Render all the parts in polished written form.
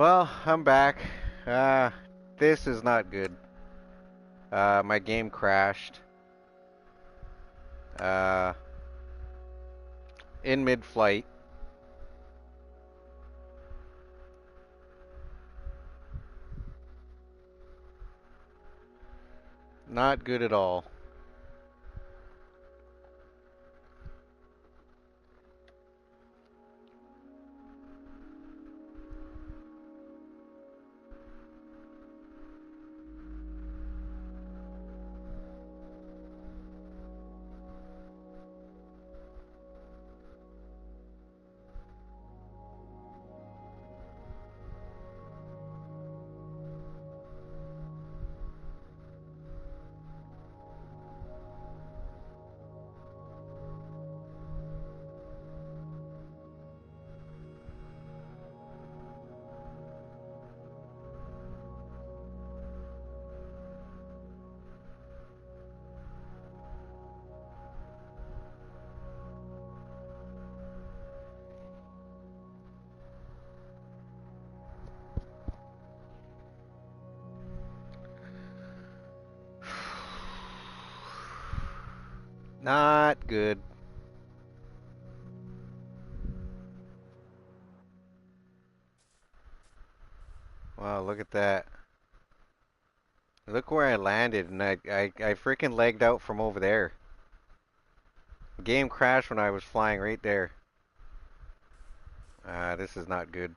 Well, I'm back. Uh, this is not good. My game crashed. Uh, in mid-flight. Not good at all. Not good. Wow, look at that. Look where I landed, and I freaking legged out from over there. The game crashed when I was flying right there. This is not good.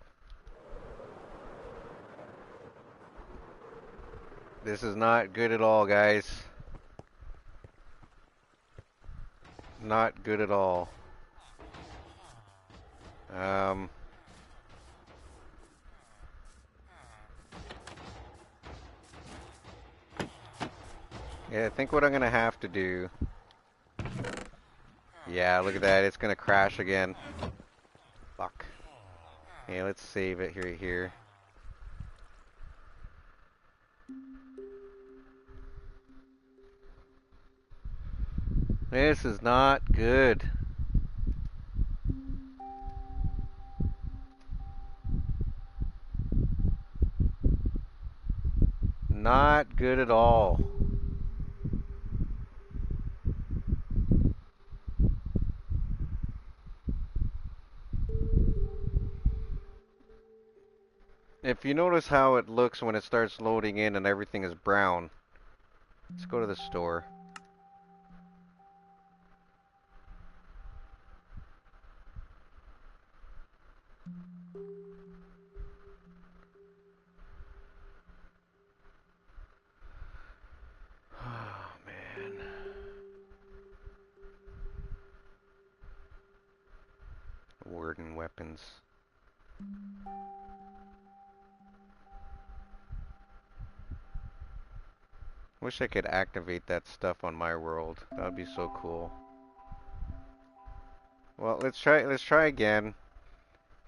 This is not good at all, guys. Not good at all. Um, yeah, I think what I'm gonna have to do. Yeah, look at that. It's gonna crash again. Fuck. Okay, let's save it here. This is not good. Not good at all. If you notice how it looks when it starts loading in and everything is brown, let's go to the store. Oh, man. Word and weapons. Wish I could activate that stuff on my world. That would be so cool. Well, let's try again.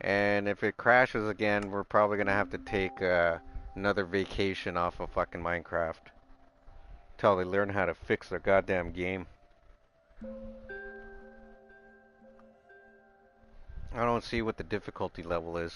And if it crashes again, we're probably gonna have to take another vacation off of fucking Minecraft. Till they learn how to fix their goddamn game. I don't see what the difficulty level is.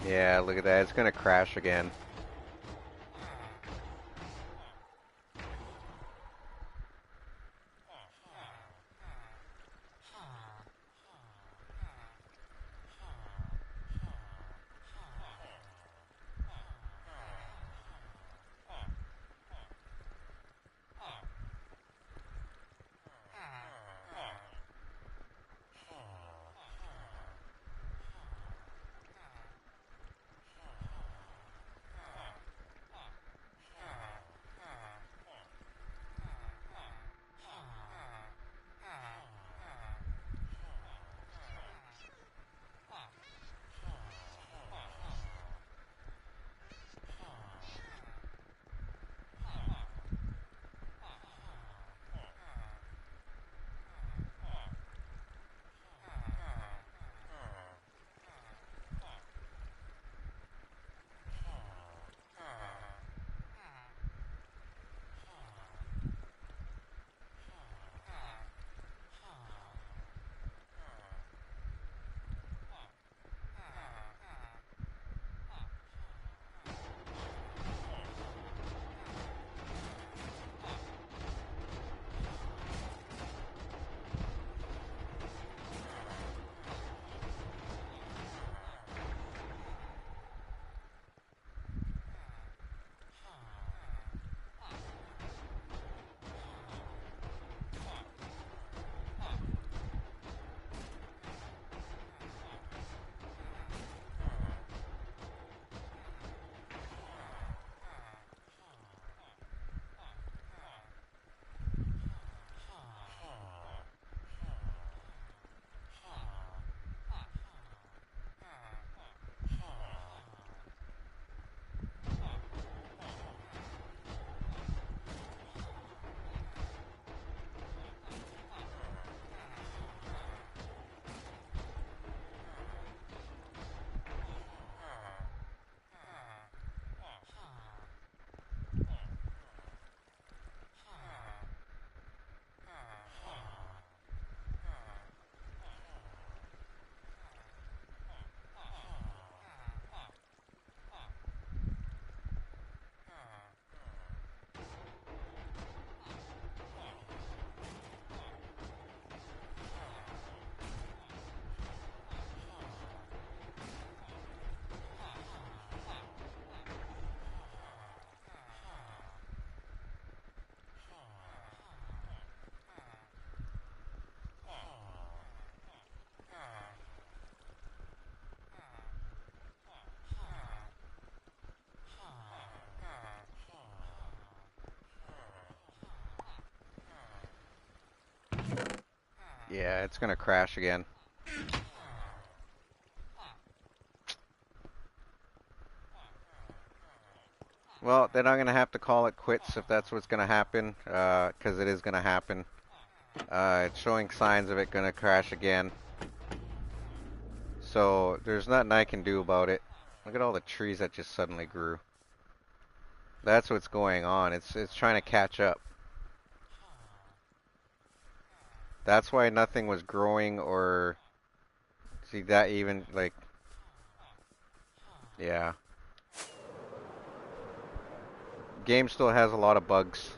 Yeah, look at that. It's gonna crash again. Yeah, it's gonna crash again. Well, then I'm gonna have to call it quits if that's what's gonna happen, 'cause it is gonna happen. It's showing signs of it gonna crash again. So there's nothing I can do about it. Look at all the trees that just suddenly grew. That's what's going on. It's trying to catch up. That's why nothing was growing or see that even like yeah. Game still has a lot of bugs.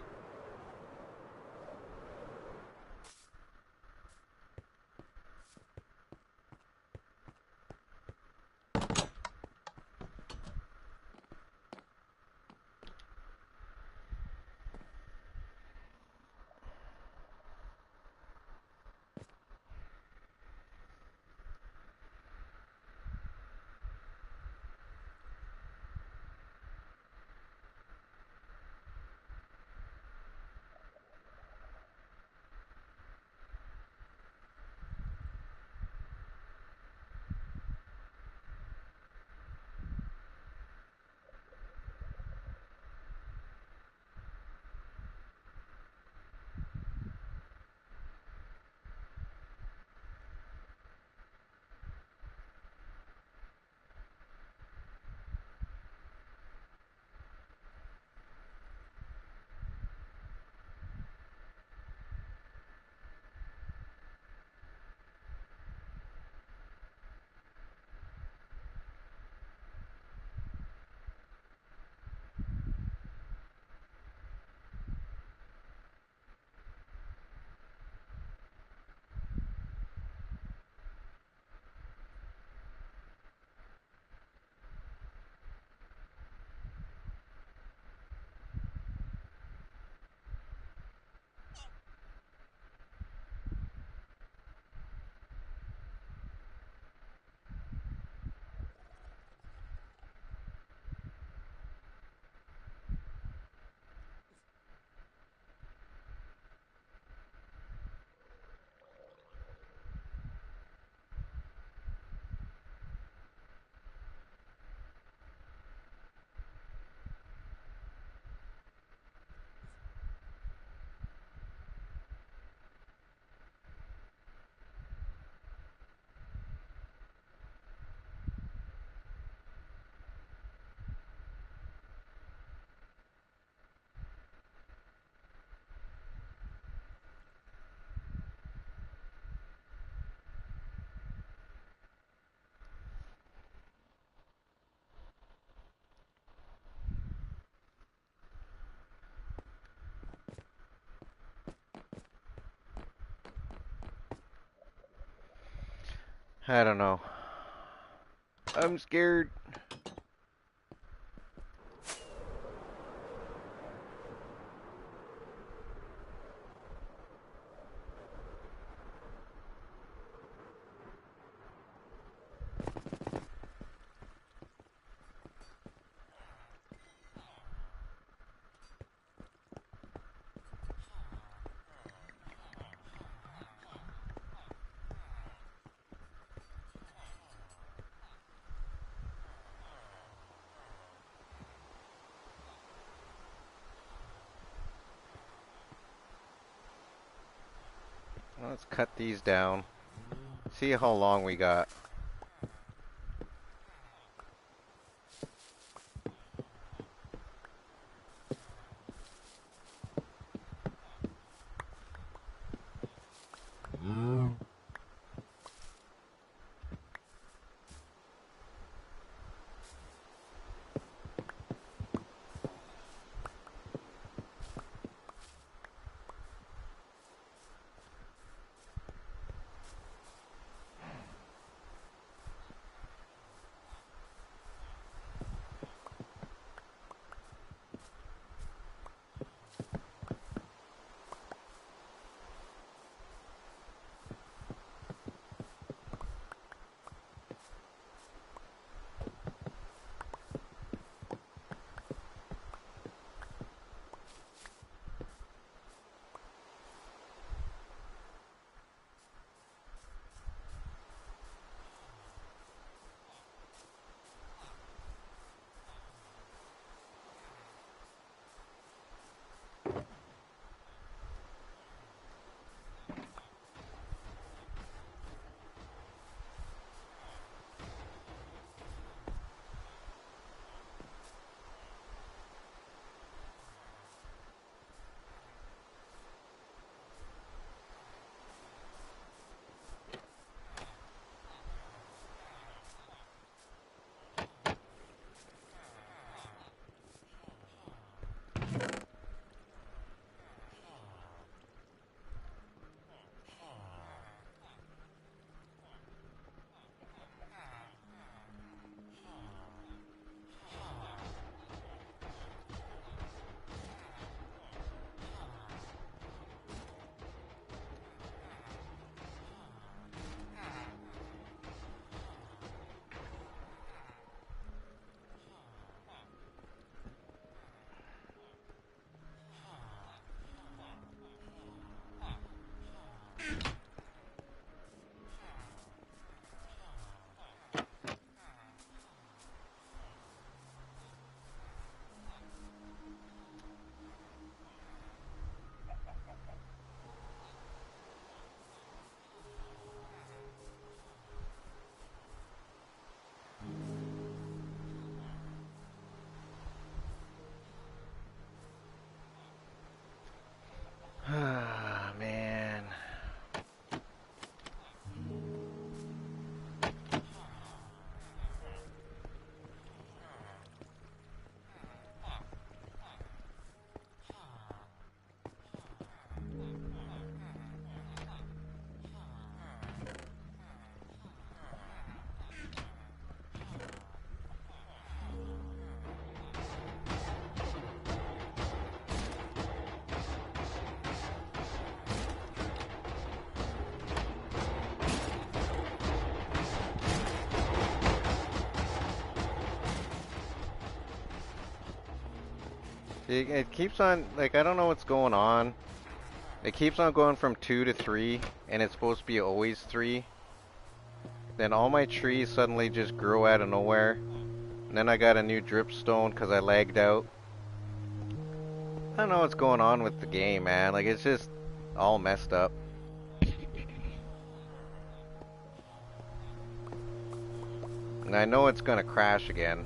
I don't know. I'm scared. Let's cut these down. See how long we got. It keeps on, like, I don't know what's going on. It keeps on going from 2 to 3, and it's supposed to be always 3. Then all my trees suddenly just grow out of nowhere. And then I got a new dripstone because I lagged out. I don't know what's going on with the game, man. Like, it's just all messed up. And I know it's gonna crash again.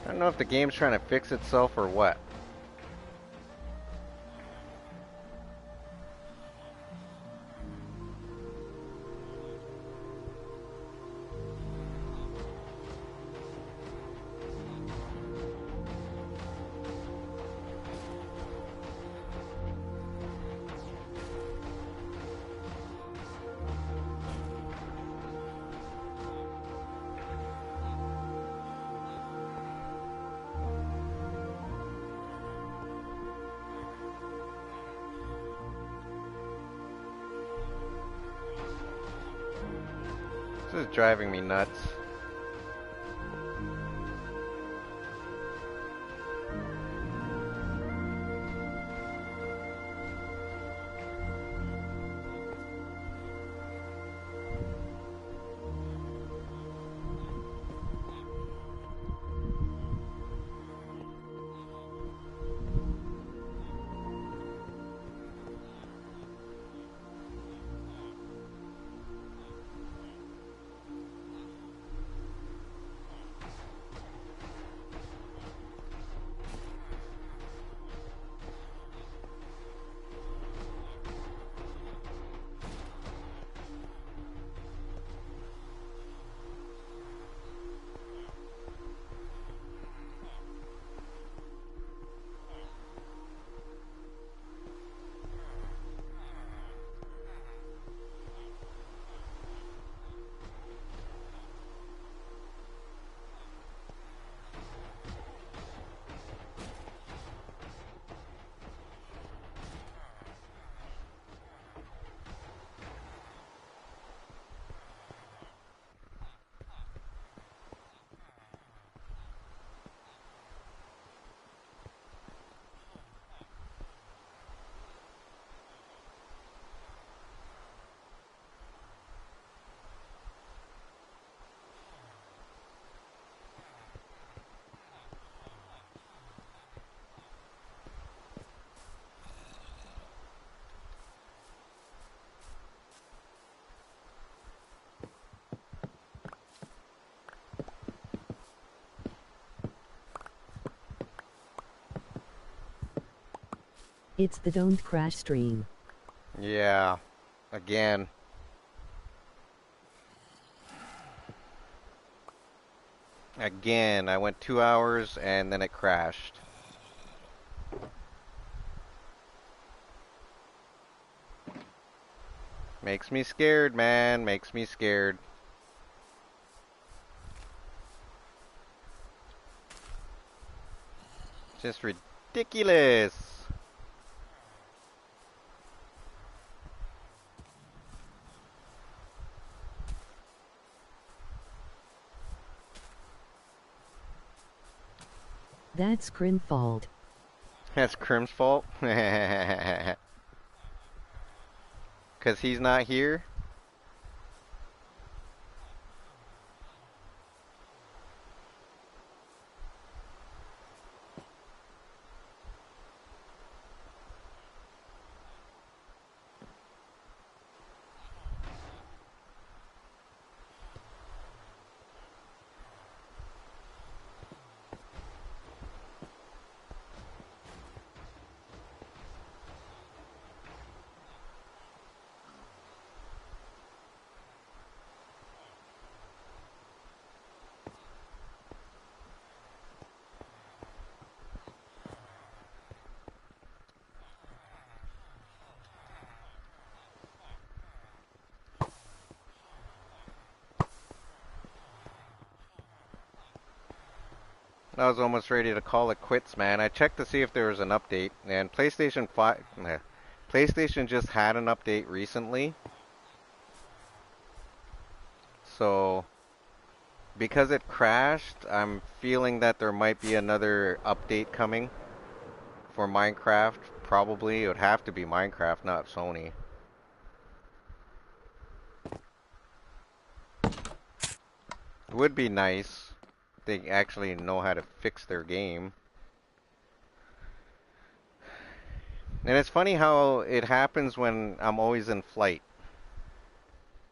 I don't know if the game's trying to fix itself or what. This is driving me nuts. It's the Don't Crash stream. Yeah, again. Again, I went 2 hours and then it crashed. Makes me scared, man. Makes me scared. Just ridiculous. That's Crim's fault. That's Crim's fault. Cause he's not here. I was almost ready to call it quits, man. I checked to see if there was an update, and PlayStation 5, PlayStation just had an update recently. So, because it crashed, I'm feeling that there might be another update coming for Minecraft. Probably, it would have to be Minecraft, not Sony. It would be nice if they actually know how to fix their game. And it's funny how it happens when I'm always in flight.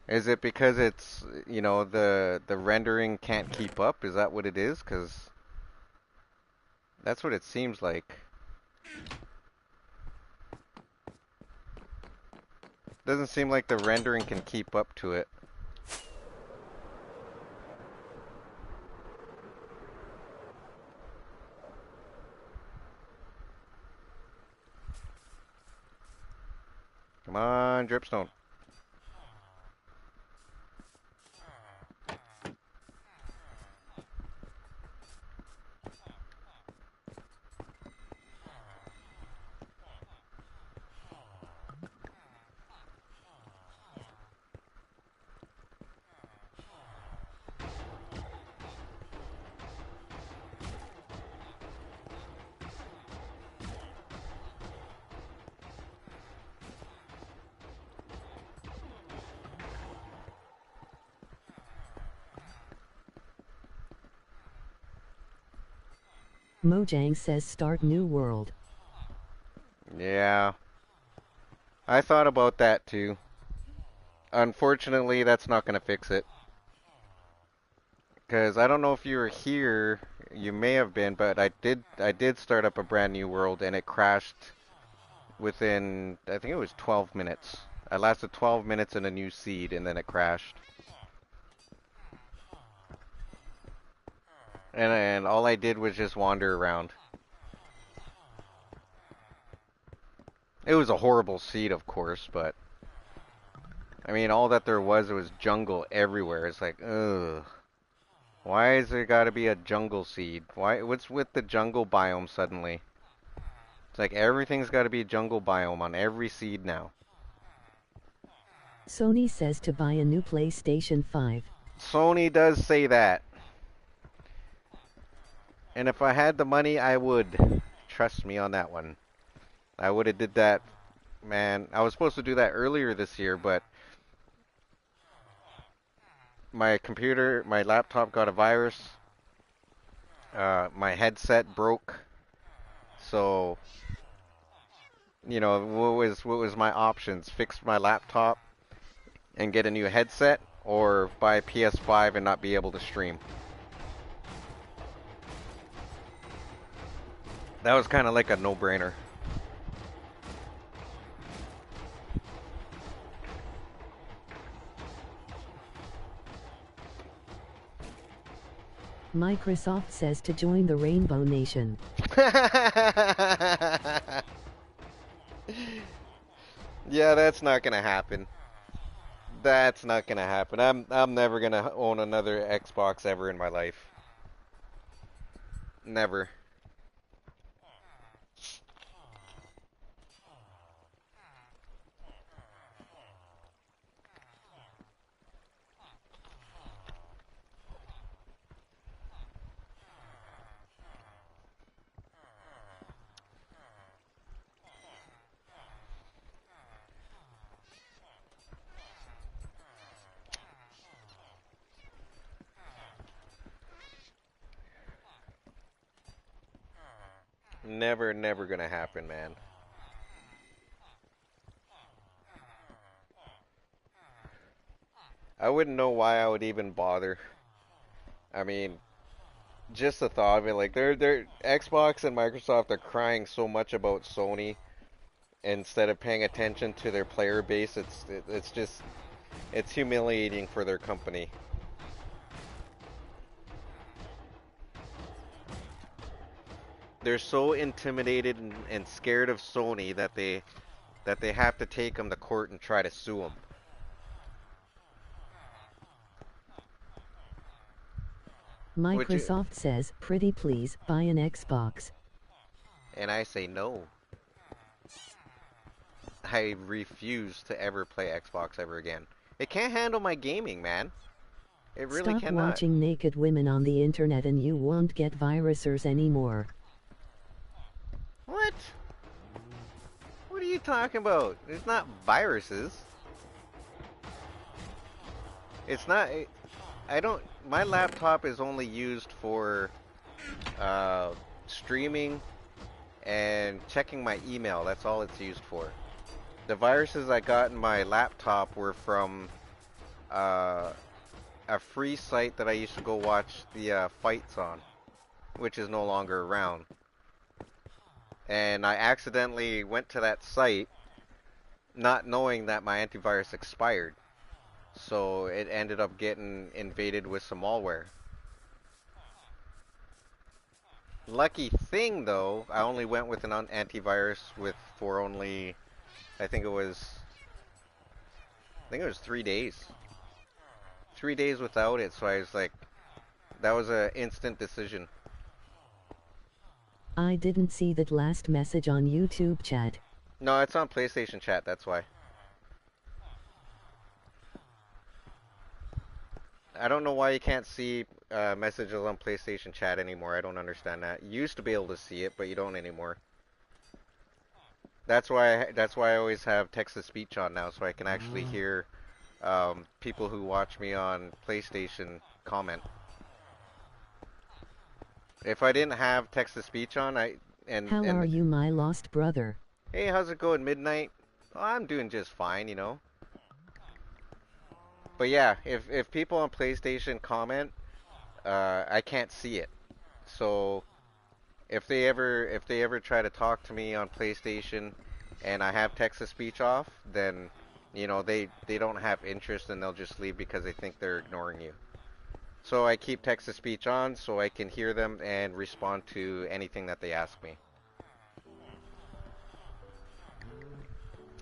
Is it because it's, the rendering can't keep up? Is that what it is? Because that's what it seems like. Doesn't seem like the rendering can keep up to it. Come on, Dripstone. Mojang says start new world. Yeah. I thought about that too. Unfortunately, that's not going to fix it. Because I don't know if you were here, you may have been, but I did start up a brand new world and it crashed within, I think it was 12 minutes. I lasted 12 minutes in a new seed and then it crashed. And all I did was just wander around. It was a horrible seed, of course, but I mean, all that there was jungle everywhere. It's like, ugh. Why is there gotta be a jungle seed? What's with the jungle biome suddenly? It's like everything's gotta be jungle biome on every seed now. Sony says to buy a new PlayStation 5. Sony does say that. And if I had the money, I would. Trust me on that one. I would have did that, man. I was supposed to do that earlier this year, but my laptop got a virus. My headset broke. So, what was my options? Fix my laptop and get a new headset, or buy a PS5 and not be able to stream. That was kind of like a no-brainer. Microsoft says to join the Rainbow Nation. Yeah, that's not gonna happen. That's not gonna happen. I'm never gonna own another Xbox ever in my life. Never. Never, never gonna happen, man. I wouldn't know why I would even bother. I mean, just the thought of it, like they're Xbox and Microsoft are crying so much about Sony instead of paying attention to their player base. It's just it's humiliating for their company. They're so intimidated and scared of Sony that they have to take them to court and try to sue them. Would you? Microsoft says, pretty please, buy an Xbox. And I say no. I refuse to ever play Xbox ever again. It can't handle my gaming, man. It really Stop cannot. watching naked women on the internet and you won't get viruses anymore. What? What are you talking about? It's not viruses. It's not. I don't. My laptop is only used for streaming and checking my email. That's all it's used for. The viruses I got in my laptop were from uh, a free site that I used to go watch the fights on, which is no longer around. And I accidentally went to that site not knowing that my antivirus expired. So it ended up getting invaded with some malware. Lucky thing though, I only went with an antivirus with for only I think it was 3 days. 3 days without it, so I was like that was an instant decision. I didn't see that last message on YouTube chat. No, it's on PlayStation chat, that's why. I don't know why you can't see messages on PlayStation chat anymore. I don't understand that. You used to be able to see it, but you don't anymore. That's why I always have text to speech on now, so I can actually hear people who watch me on PlayStation comment. If I didn't have text to speech on, How are you, my lost brother? hey, how's it going, Midnight? Oh, I'm doing just fine, you know. But yeah, if people on PlayStation comment, I can't see it. So if they ever try to talk to me on PlayStation and I have text to speech off, then you know they don't have interest and they'll just leave because they think they're ignoring you. So I keep text to speech on so I can hear them and respond to anything that they ask me.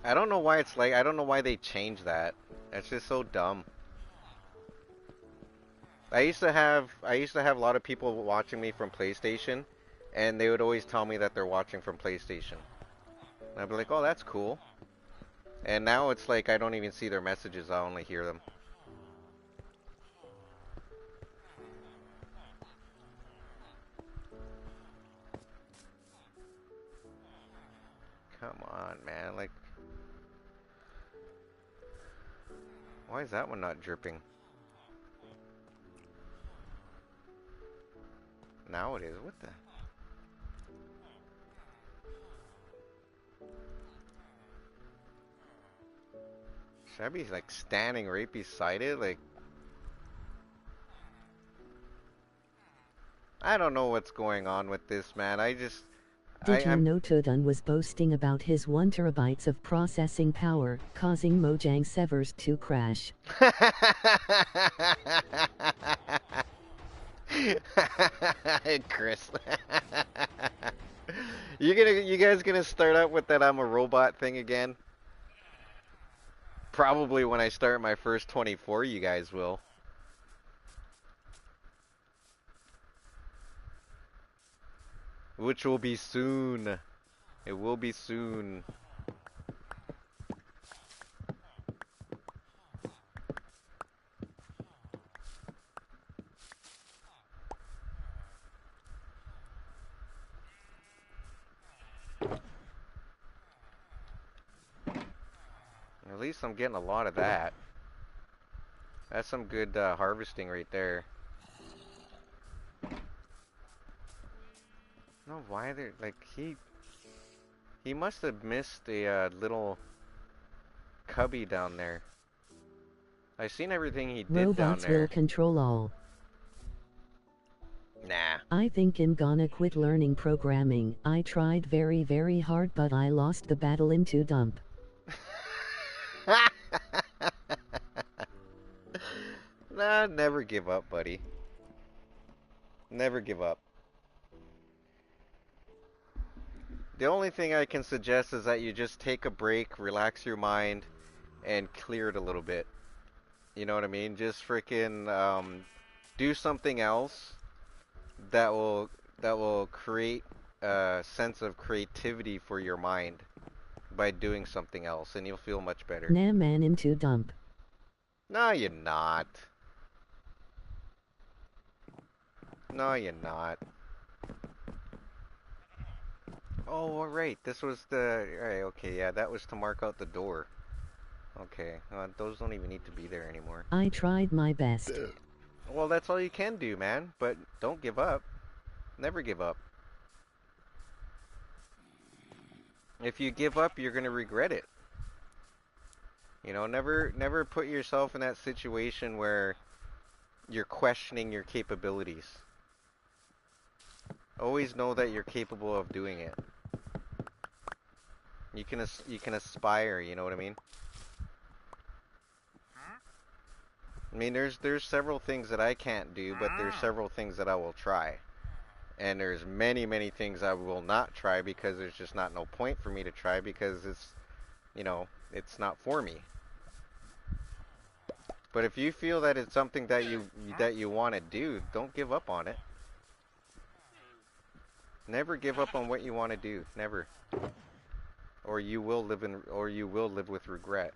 I don't know why it's like I don't know why they changed that. It's just so dumb. I used to have a lot of people watching me from PlayStation and they would always tell me that they're watching from PlayStation. And I'd be like, "Oh, that's cool." And now it's like I don't even see their messages, I only hear them. Come on, man. Like why is that one not dripping? Now it is. What the? Should I be like standing right beside it? Like, I don't know what's going on with this, man. Did you I'm. know Toodun was boasting about his 1 terabytes of processing power, causing Mojang servers to crash? Chris. You guys gonna start out with that I'm a robot thing again? Probably when I start my first 24, you guys will. Which will be soon. It will be soon. At least I'm getting a lot of that. That's some good harvesting right there. No, why they like he must have missed a little cubby down there. I seen everything he did down Robots will there. control all. Nah. I think I'm gonna quit learning programming. I tried very, very hard, but I lost the battle in Toodun. Nah, never give up, buddy. Never give up. The only thing I can suggest is that you just take a break, relax your mind, and clear it a little bit. You know what I mean? Just freaking do something else that will create a sense of creativity for your mind by doing something else, and you'll feel much better. Nah man into dump. No, you're not. No, you're not. Oh, all right. This was the... Alright, okay, yeah, that was to mark out the door. Okay, those don't even need to be there anymore. I tried my best. Well, that's all you can do, man. But don't give up. Never give up. If you give up, you're gonna regret it. You know, never put yourself in that situation where you're questioning your capabilities. Always know that you're capable of doing it. You can aspire, you know what I mean? I mean, there's several things that I can't do, but there's several things that I will try. And there's many things I will not try because there's just not no point for me to try because it's, you know, it's not for me. But if you feel that it's something that you want to do, don't give up on it. Never give up on what you want to do. Never. Or you will live with regret.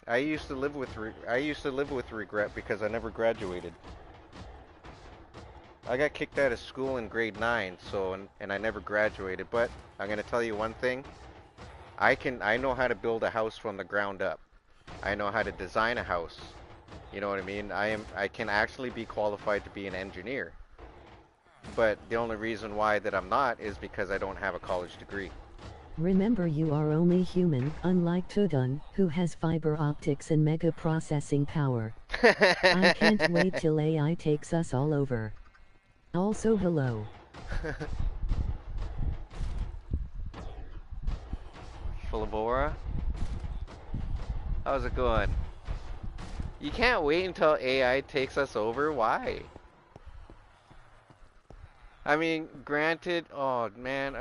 I used to live with regret because I never graduated. I got kicked out of school in grade 9, so and I never graduated, but I'm going to tell you one thing. I know how to build a house from the ground up. I know how to design a house. You know what I mean? I can actually be qualified to be an engineer. But the only reason why that I'm not is because I don't have a college degree. Remember, you are only human, unlike Toodun, who has fiber optics and mega processing power. I can't wait till AI takes us all over. Also, hello. Philibora? How's it going? You can't wait until AI takes us over? Why? I mean, granted, oh man,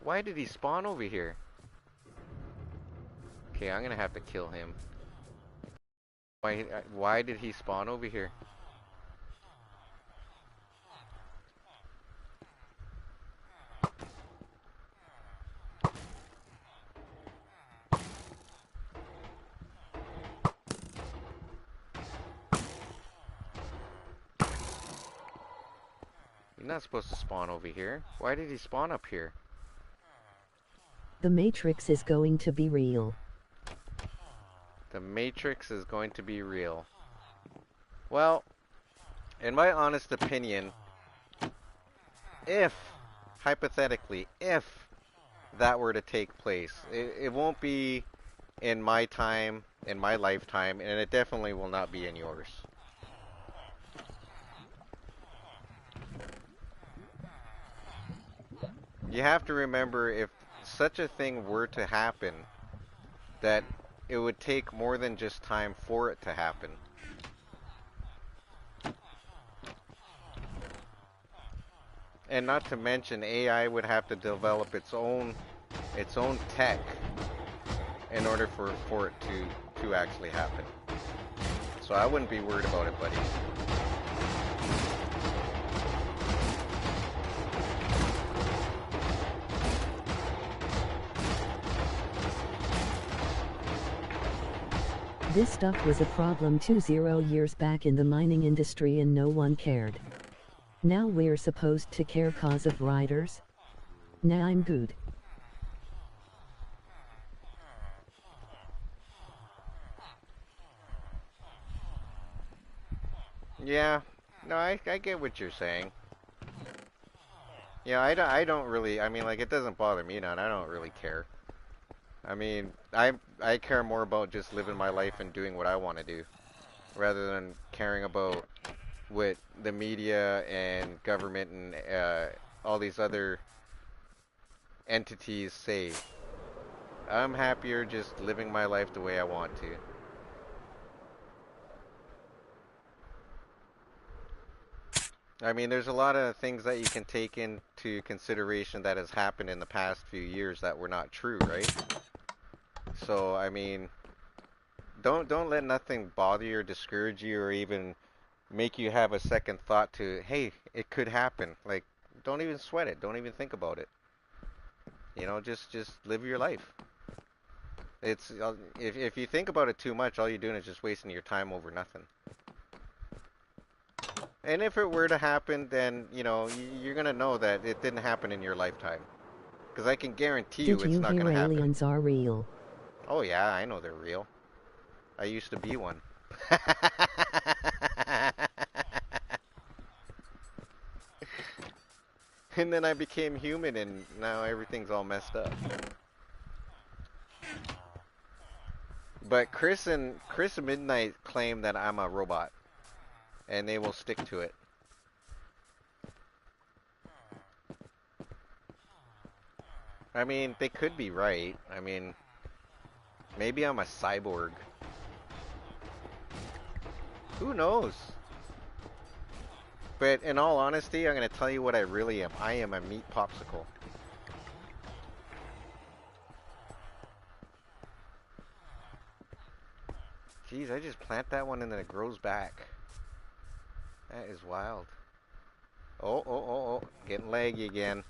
why did he spawn over here? Okay, I'm gonna have to kill him. Why did he spawn over here? You're not supposed to spawn over here. Why did he spawn up here? The Matrix is going to be real. The Matrix is going to be real. Well, in my honest opinion, if, hypothetically, if that were to take place, it won't be in my time, in my lifetime, and it definitely will not be in yours. You have to remember, if such a thing were to happen, that it would take more than just time for it to happen. And not to mention, AI would have to develop its own tech in order for it to actually happen. So I wouldn't be worried about it, buddy. This stuff was a problem 20 years back in the mining industry and no one cared. Now we're supposed to care cause of riders? Nah, I'm good. Yeah, no, I get what you're saying. Yeah, I don't really, I mean, like, it doesn't bother me none. I don't really care. I mean, I care more about just living my life and doing what I want to do, rather than caring about what the media and government and all these other entities say. I'm happier just living my life the way I want to. I mean, there's a lot of things that you can take into consideration that has happened in the past few years that were not true, right? So, I mean, don't let nothing bother you or discourage you or even make you have a second thought to, hey, it could happen. Like, don't even sweat it. Don't even think about it. You know, just live your life. It's if you think about it too much, all you're doing is just wasting your time over nothing. And if it were to happen, then, you know, you're gonna know that it didn't happen in your lifetime. Because I can guarantee you Did it's you not hear gonna happen. aliens are real? Oh yeah, I know they're real. I used to be one. And then I became human and now everything's all messed up. But Chris and Midnight claim that I'm a robot and they will stick to it. I mean, they could be right. I mean, maybe I'm a cyborg. Who knows? But in all honesty, I'm going to tell you what I really am. I am a meat popsicle. Jeez, I just plant that one and then it grows back. That is wild. Oh. Getting laggy again.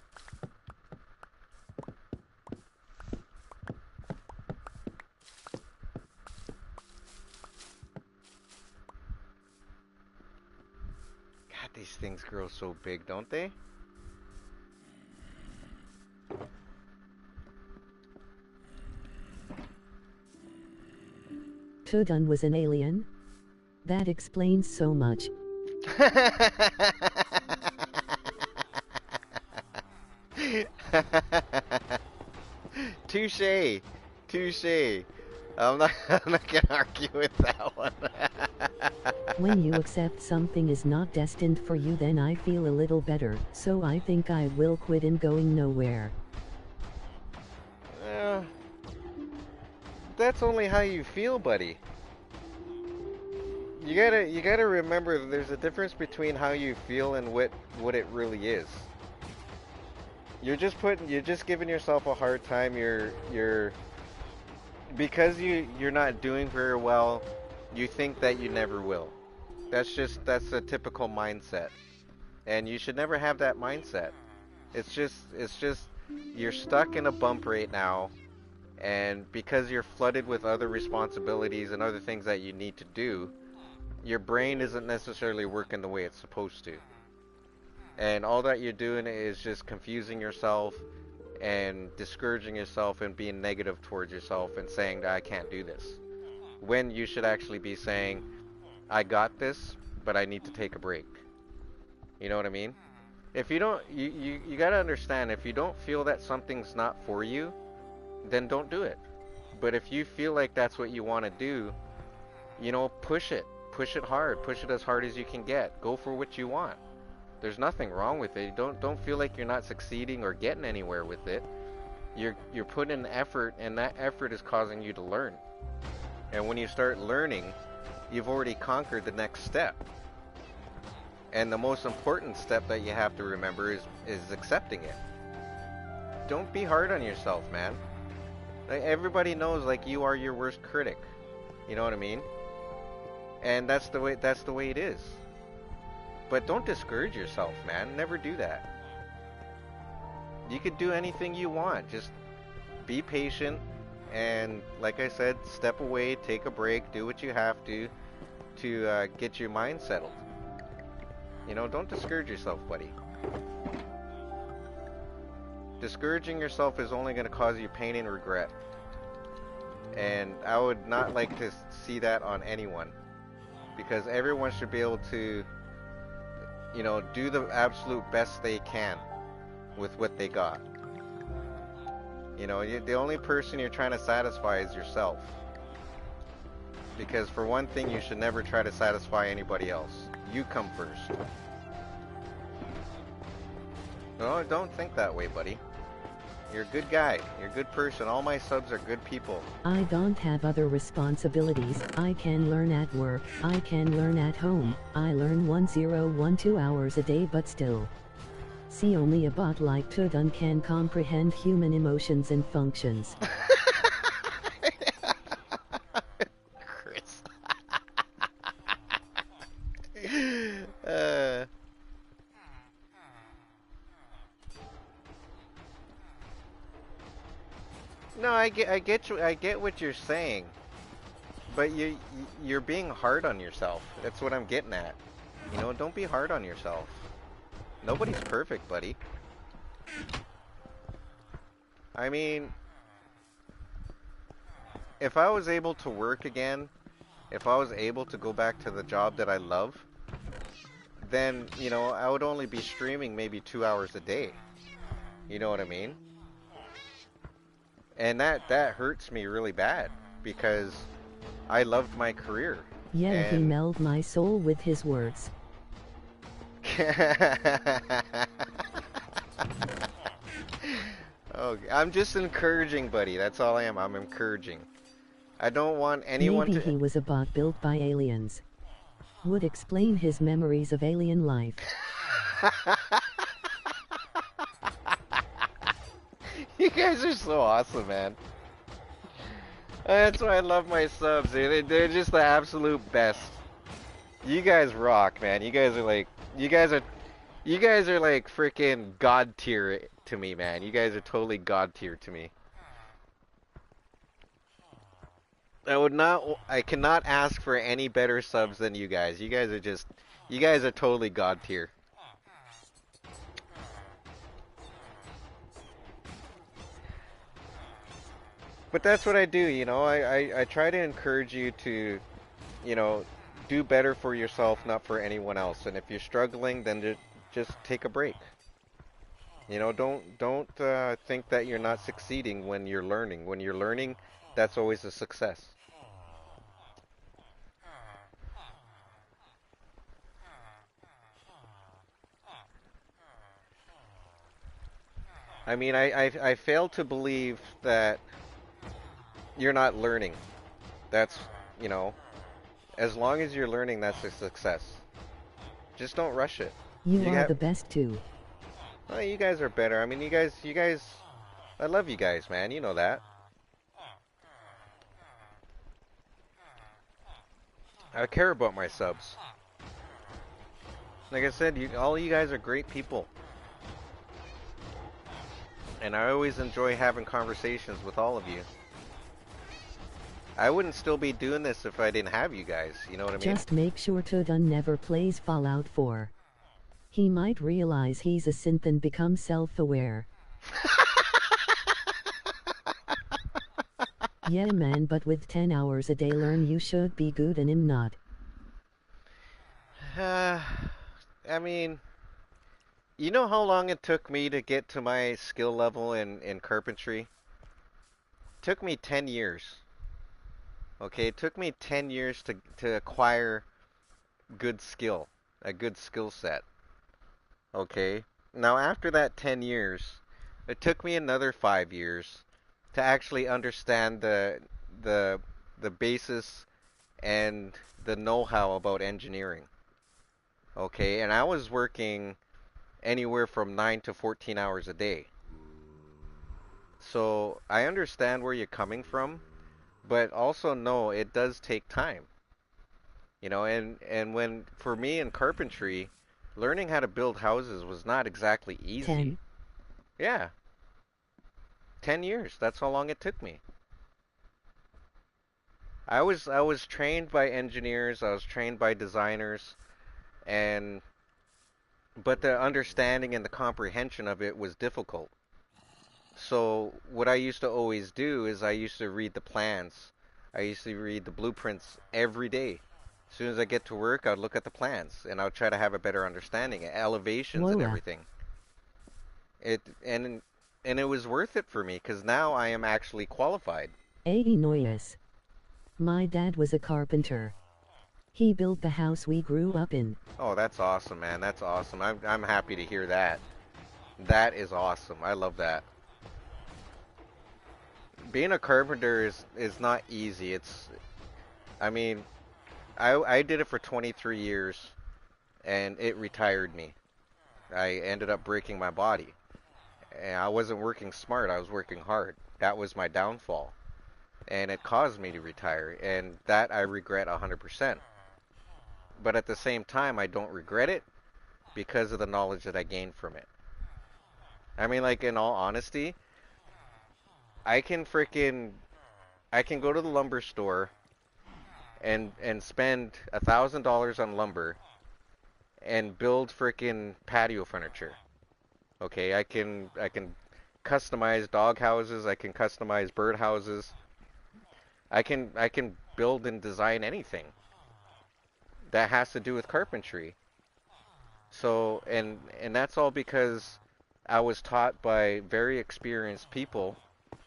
God, these things grow so big, don't they? Toodun was an alien? That explains so much. Touche. Touche. I'm not gonna argue with that one. When you accept something is not destined for you, then I feel a little better, so I think I will quit and going nowhere. Uh, that's only how you feel, buddy. You gotta remember that there's a difference between how you feel and what it really is. You're just giving yourself a hard time. You're because you're not doing very well, you think that you never will. That's a typical mindset. And you should never have that mindset. It's just you're stuck in a bump right now, and because you're flooded with other responsibilities and other things that you need to do, your brain isn't necessarily working the way it's supposed to. And all that you're doing is just confusing yourself and discouraging yourself and being negative towards yourself and saying that I can't do this. When you should actually be saying, I got this, but I need to take a break. You know what I mean? If you don't, you gotta understand, if you don't feel that something's not for you, then don't do it. But if you feel like that's what you want to do, you know, push it. Push it hard. Push it as hard as you can get. Go for what you want. There's nothing wrong with it. Don't feel like you're not succeeding or getting anywhere with it. You're putting in effort, and that effort is causing you to learn. And when you start learning, you've already conquered the next step. And the most important step that you have to remember is accepting it. Don't be hard on yourself, man. Like, everybody knows like you are your worst critic. You know what I mean? And that's the way it is. But don't discourage yourself, man. Never do that. You could do anything you want. Just be patient and like I said, step away, take a break, do what you have to get your mind settled. You know, don't discourage yourself, buddy. Discouraging yourself is only going to cause you pain and regret. And I would not like to see that on anyone. Because everyone should be able to, you know, do the absolute best they can with what they got. You know, the only person you're trying to satisfy is yourself. Because for one thing, you should never try to satisfy anybody else. You come first. No, don't think that way, buddy. You're a good guy. You're a good person. All my subs are good people. I don't have other responsibilities. I can learn at work. I can learn at home. I learn 1012 hours a day, but still. See, only a bot like Toodun can comprehend human emotions and functions. Chris. No, I get what you're saying, but you're being hard on yourself. That's what I'm getting at. You know, don't be hard on yourself. Nobody's perfect, buddy. I mean, if I was able to work again, if I was able to go back to the job that I love, then, you know, I would only be streaming maybe 2 hours a day. You know what I mean? And that hurts me really bad because I loved my career. Yeah, he melded my soul with his words. Oh, I'm just encouraging, buddy. That's all I am. I'm encouraging. I don't want anyone Maybe to... he was a bot built by aliens. Would explain his memories of alien life. You guys are so awesome, man. That's why I love my subs. They're just the absolute best. You guys rock, man. You guys are like freaking god tier to me, man. You guys are totally god tier to me. I cannot ask for any better subs than you guys. You guys are totally god tier. But that's what I do, you know. I try to encourage you to, you know, do better for yourself, not for anyone else. And if you're struggling, then just take a break. You know, don't think that you're not succeeding when you're learning. When you're learning, that's always a success. I mean, I fail to believe that you're not learning. That's, you know, as long as you're learning, that's a success. Just don't rush it. You are the best too. Oh, you guys are better. I mean, you guys, I love you guys, man. You know that. I care about my subs. Like I said, all you guys are great people. And I always enjoy having conversations with all of you. I wouldn't still be doing this if I didn't have you guys, you know what I mean? Just make sure Toodun never plays Fallout 4. He might realize he's a synth and become self-aware. Yeah man, but with 10 hours a day learn you should be good and I'm not. I mean, you know how long it took me to get to my skill level in carpentry? It took me 10 years. Okay, it took me 10 years to acquire good skill, a good skill set. Okay, now after that 10 years, it took me another 5 years to actually understand the basis and the know-how about engineering. Okay, and I was working anywhere from 9 to 14 hours a day. So I understand where you're coming from, but also know it does take time. And when for me in carpentry, learning how to build houses was not exactly easy. 10. Yeah, 10 years. That's how long it took me. I was trained by engineers, I was trained by designers, and but the understanding and the comprehension of it was difficult. So what I used to always do is I used to read the plans. I used to read the blueprints every day. As soon as I get to work, I'd look at the plans and I'd try to have a better understanding, elevations and Voila. everything. It and it was worth it for me because now I am actually qualified. 80 Noyes. My dad was a carpenter. He built the house we grew up in. Oh, that's awesome, man. That's awesome. I'm happy to hear that. That is awesome. I love that. Being a carpenter is not easy. I mean, I did it for 23 years and it retired me. I ended up breaking my body. And I wasn't working smart, I was working hard. That was my downfall. And it caused me to retire, and that I regret 100%. But at the same time, I don't regret it because of the knowledge that I gained from it. I mean, like in all honesty, I can freaking I can go to the lumber store and spend $1,000 on lumber and build freaking patio furniture. Okay, I can customize dog houses, I can customize bird houses. I can build and design anything that has to do with carpentry. So and that's all because I was taught by very experienced people,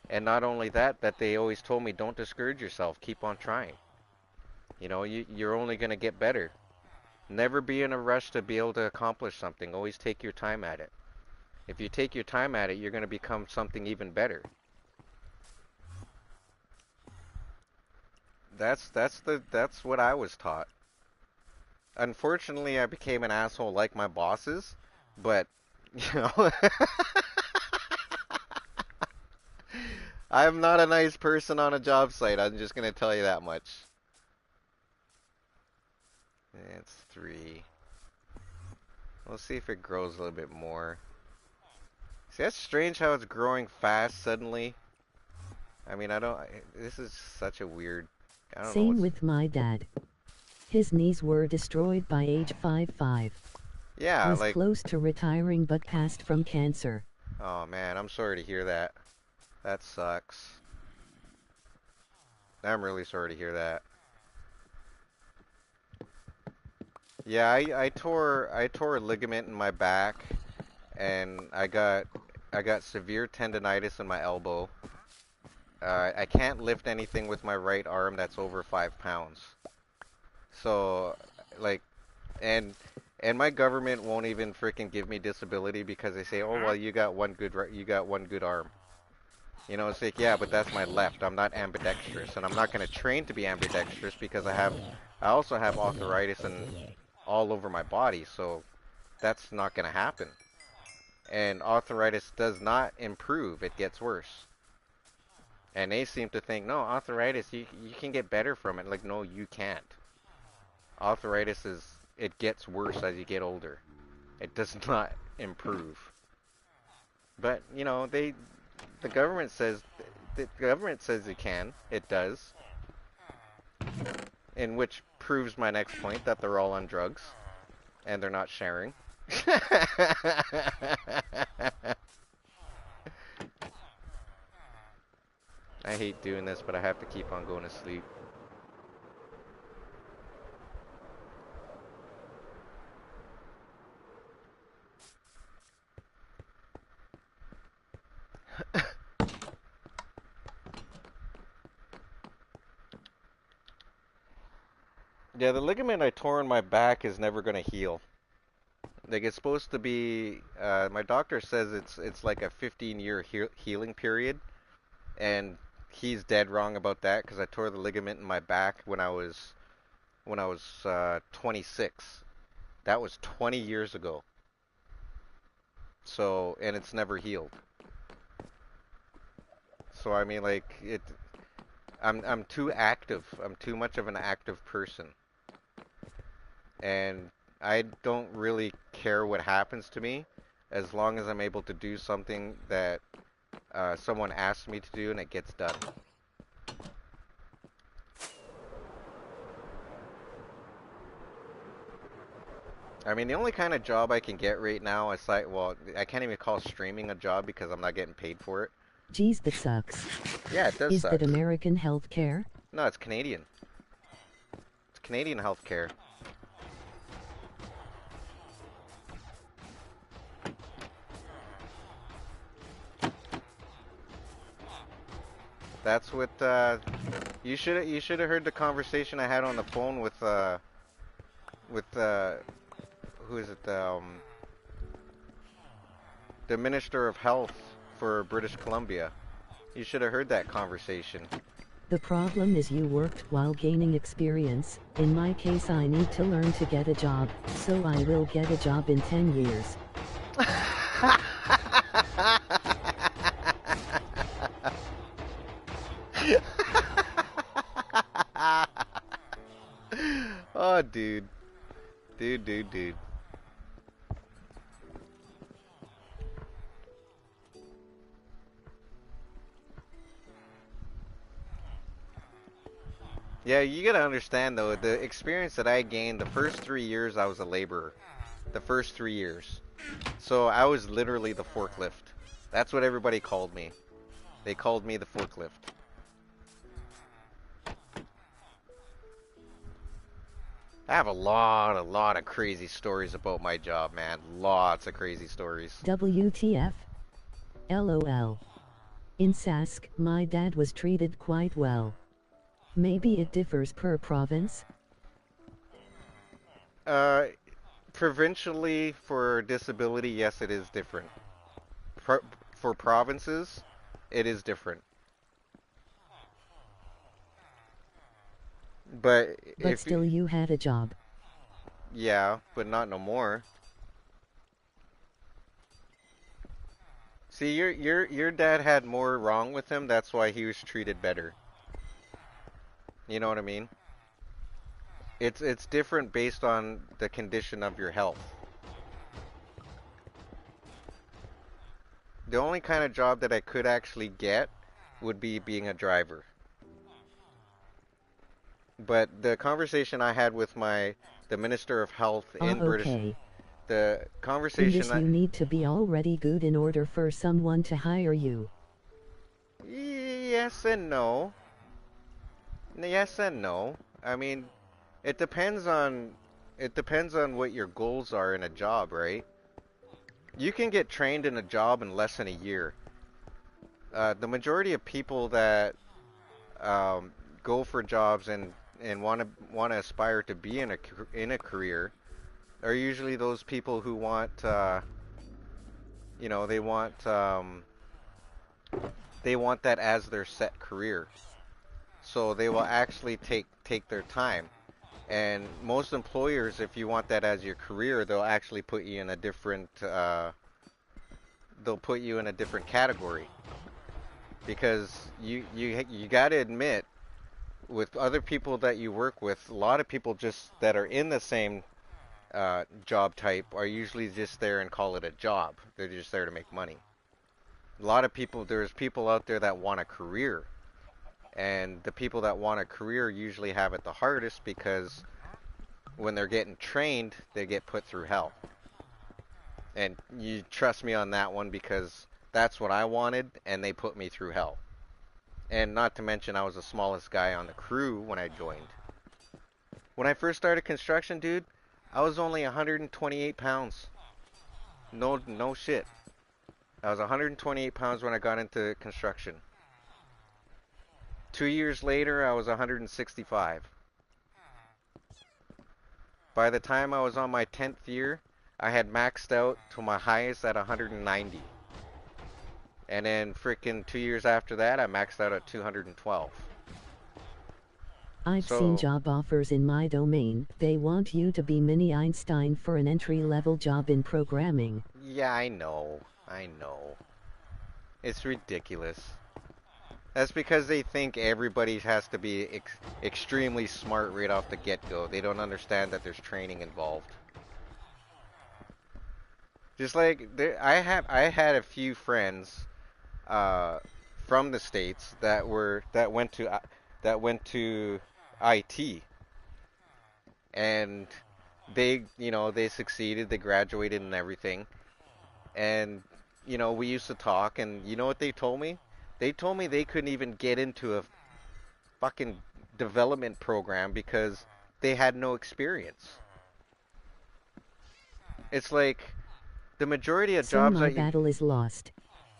and not only that, that they always told me don't discourage yourself, keep on trying. You're only going to get better. Never be in a rush to be able to accomplish something. Always take your time at it. If you take your time at it, you're going to become something even better. That's what I was taught. Unfortunately, I became an asshole like my bosses, but you know, I'm not a nice person on a job site. I'm just gonna tell you that much. It's 3. We'll see if it grows a little bit more. See, that's strange how it's growing fast suddenly. I mean, I don't. This is such a weird. I don't know Same what's. with my dad. His knees were destroyed by age 55. Yeah, Was like. close to retiring but passed from cancer. Oh man, I'm sorry to hear that. That sucks. I'm really sorry to hear that. Yeah, I tore a ligament in my back, and I got severe tendonitis in my elbow. I can't lift anything with my right arm that's over 5 pounds. So, like, and and my government won't even freaking give me disability because they say, oh well, you got one good arm. It's like, yeah, but that's my left. I'm not ambidextrous, and I'm not going to train to be ambidextrous because I also have arthritis and all over my body, so that's not going to happen. And arthritis does not improve; it gets worse. And they seem to think, no, arthritis, you can get better from it. Like, no, you can't. Arthritis it gets worse as you get older. It does not improve. But, the government says it can. It does. In which proves my next point that they're all on drugs and they're not sharing. I hate doing this, but I have to keep on going to sleep. Yeah, the ligament I tore in my back is never gonna heal. Like it's supposed to be. My doctor says it's like a 15-year healing period, and he's dead wrong about that because I tore the ligament in my back when I was 26. That was 20 years ago. So, and it's never healed. So I mean, like I'm too active. I'm too much of an active person, and I don't really care what happens to me, as long as I'm able to do something that someone asks me to do and it gets done. I mean, the only kind of job I can get right now is like, well, I can't even call streaming a job because I'm not getting paid for it. Geez, that sucks. Yeah, it does Is suck. that American healthcare? No, it's Canadian. It's Canadian healthcare. That's what you should have heard the conversation I had on the phone with who is it, the Minister of Health for British Columbia. You should have heard that conversation. The problem is you worked while gaining experience. In my case, I need to learn to get a job, so I will get a job in 10 years. Oh, dude. Dude. Yeah, you gotta understand though, the experience that I gained the first 3 years I was a laborer. The first 3 years. So I was literally the forklift. That's what everybody called me. They called me the forklift. I have a lot of crazy stories about my job, man. Lots of crazy stories. WTF? LOL. In Sask, my dad was treated quite well. Maybe it differs per province? Uh, Provincially for disability, yes, it is different. Pro for provinces, it is different. But But if you, still you had a job. yeah, but not no more. See, your dad had more wrong with him. That's why he was treated better. You know what I mean? It's different based on the condition of your health. The only kind of job that I could actually get would be being a driver. But the conversation I had with the Minister of Health in British, Okay. the In conversation this I, you need to be already good in order for someone to hire you. yes and no. Yes and no. I mean, it depends on what your goals are in a job, right? You can get trained in a job in less than a year. The majority of people that um, go for jobs and want to aspire to be in a career are usually those people who want you know they want that as their set career. So they will actually take their time. And most employers, if you want that as your career, they'll put you in a different category because you got to admit with other people that you work with, a lot of people just that are in the same job type are usually just there and call it a job. They're just there to make money. A lot of people, there's people out there that want a career, and the people that want a career usually have it the hardest because when they're getting trained, they get put through hell. And you trust me on that one because that's what I wanted, and they put me through hell. And not to mention, I was the smallest guy on the crew when I joined. When I first started construction, dude, I was only 128 pounds. No shit. I was 128 pounds when I got into construction. 2 years later, I was 165. By the time I was on my 10th year, I had maxed out to my highest at 190. And then freaking 2 years after that, I maxed out at 212. I've seen So, job offers in my domain. They want you to be mini Einstein for an entry-level job in programming. yeah, I know. I know. It's ridiculous. That's because they think everybody has to be extremely smart right off the get-go. They don't understand that there's training involved. Just like I had a few friends uh, from the states that went to IT, and they succeeded, they graduated and everything, and we used to talk, and you know what they told me? They told me they couldn't even get into a fucking development program because they had no experience. It's like the majority of So jobs my that you battle is lost.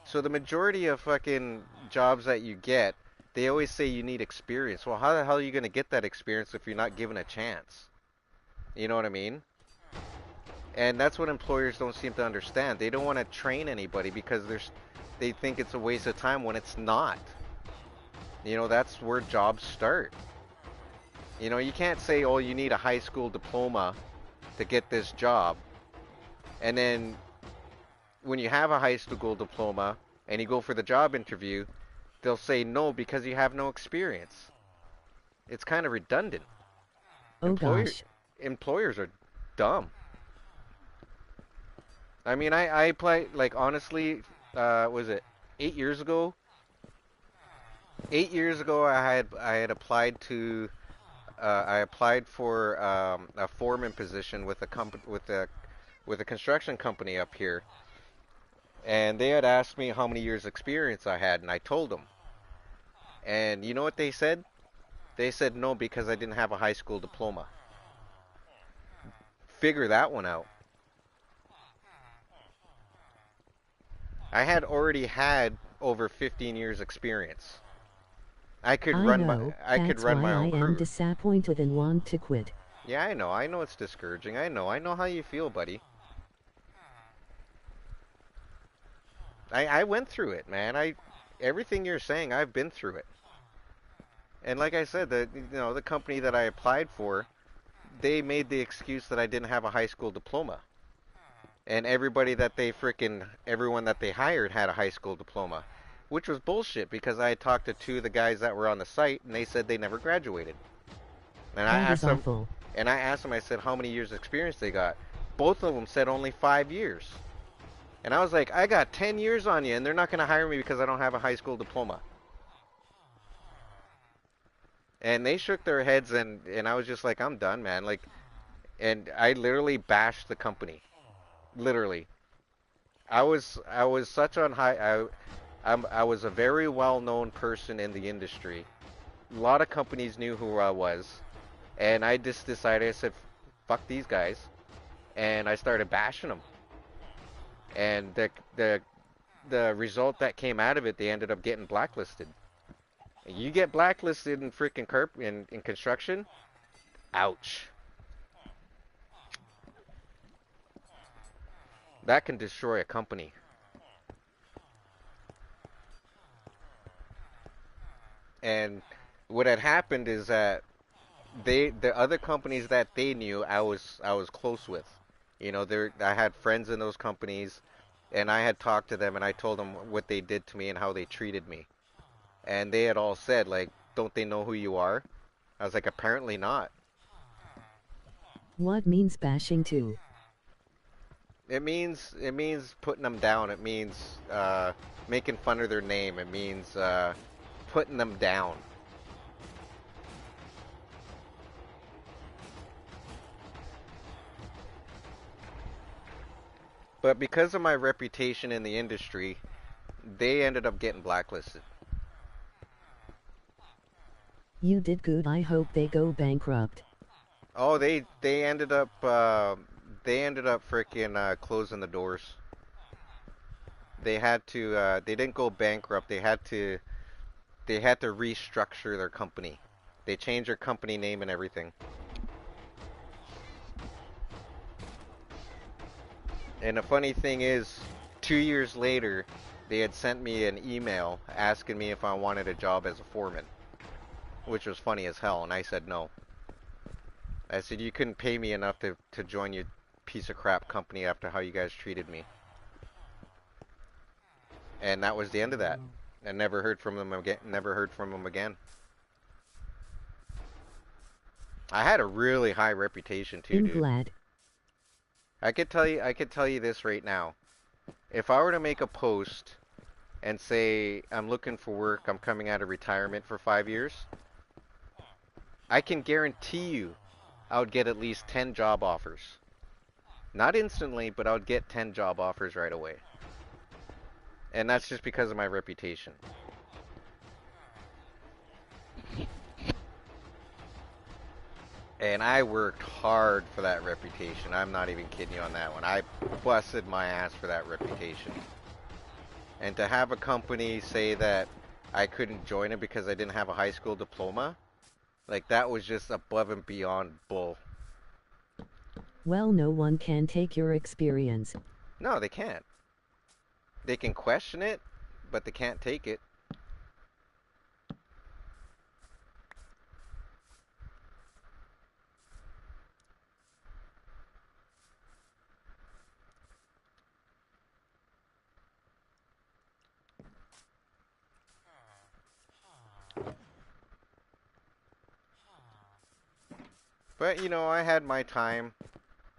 so the majority of fucking jobs that you get, they always say you need experience. Well, how the hell are you going to get that experience if you're not given a chance? You know what I mean? And that's what employers don't seem to understand. They don't want to train anybody because they think it's a waste of time when it's not. That's where jobs start. You can't say, "Oh, you need a high school diploma to get this job." And then when you have a high school diploma and you go for the job interview, they'll say no because you have no experience. It's kind of redundant. Oh Employer gosh. employers are dumb. I mean, I applied, like, honestly, was it 8 years ago? 8 years ago, I had applied to I applied for a foreman position with a company with a construction company up here, and they had asked me how many years experience I had, and I told them. And you know what they said? They said no because I didn't have a high school diploma. Figure that one out. I had already had over 15 years experience. I know, I could that's run why my I own am crew. disappointed and want to quit. Yeah, I know. I know it's discouraging. I know how you feel, buddy. I went through it, man. Everything you're saying, I've been through it. And like I said, the company that I applied for, they made the excuse that I didn't have a high school diploma. And everyone that they hired had a high school diploma, which was bullshit because I had talked to two of the guys that were on the site and they said they never graduated. And I That is asked them, awful. I said how many years experience they got. Both of them said only 5 years. And I was like, I got 10 years on you and they're not going to hire me because I don't have a high school diploma. And they shook their heads and I was just like, I'm done, man. Like, and I literally bashed the company. Literally. I was such on high I was a very well-known person in the industry. A lot of companies knew who I was, and I just decided, I said, fuck these guys, and I started bashing them. And the result that came out of it, they ended up getting blacklisted. You get blacklisted in freaking in construction, ouch. That can destroy a company. And what had happened is that the other companies that they knew I was close with. I had friends in those companies, and I had talked to them, and I told them what they did to me and how they treated me. And they had all said, like, don't they know who you are? I was like, apparently not. What means bashing to? It means putting them down. It means making fun of their name. It means putting them down. But because of my reputation in the industry, they ended up getting blacklisted. You did good. I hope they go bankrupt. Oh, they ended up freaking closing the doors. They didn't go bankrupt. They had to restructure their company. They changed their company name and everything. And the funny thing is, 2 years later, they had sent me an email asking me if I wanted a job as a foreman. which was funny as hell, and I said no. I said you couldn't pay me enough to join your piece of crap company after how you guys treated me. And that was the end of that. I never heard from them again. Never heard from them again. I had a really high reputation too, I'm dude. glad. I could tell you this right now. If I were to make a post and say I'm looking for work, I'm coming out of retirement for 5 years, I can guarantee you I would get at least 10 job offers. Not instantly, but I would get 10 job offers right away. And that's just because of my reputation. And I worked hard for that reputation. I'm not even kidding you on that one. I busted my ass for that reputation. And to have a company say that I couldn't join it because I didn't have a high school diploma, like that was just above and beyond bull. Well, no one can take your experience. No, they can't. They can question it, but they can't take it. But you know, I had my time.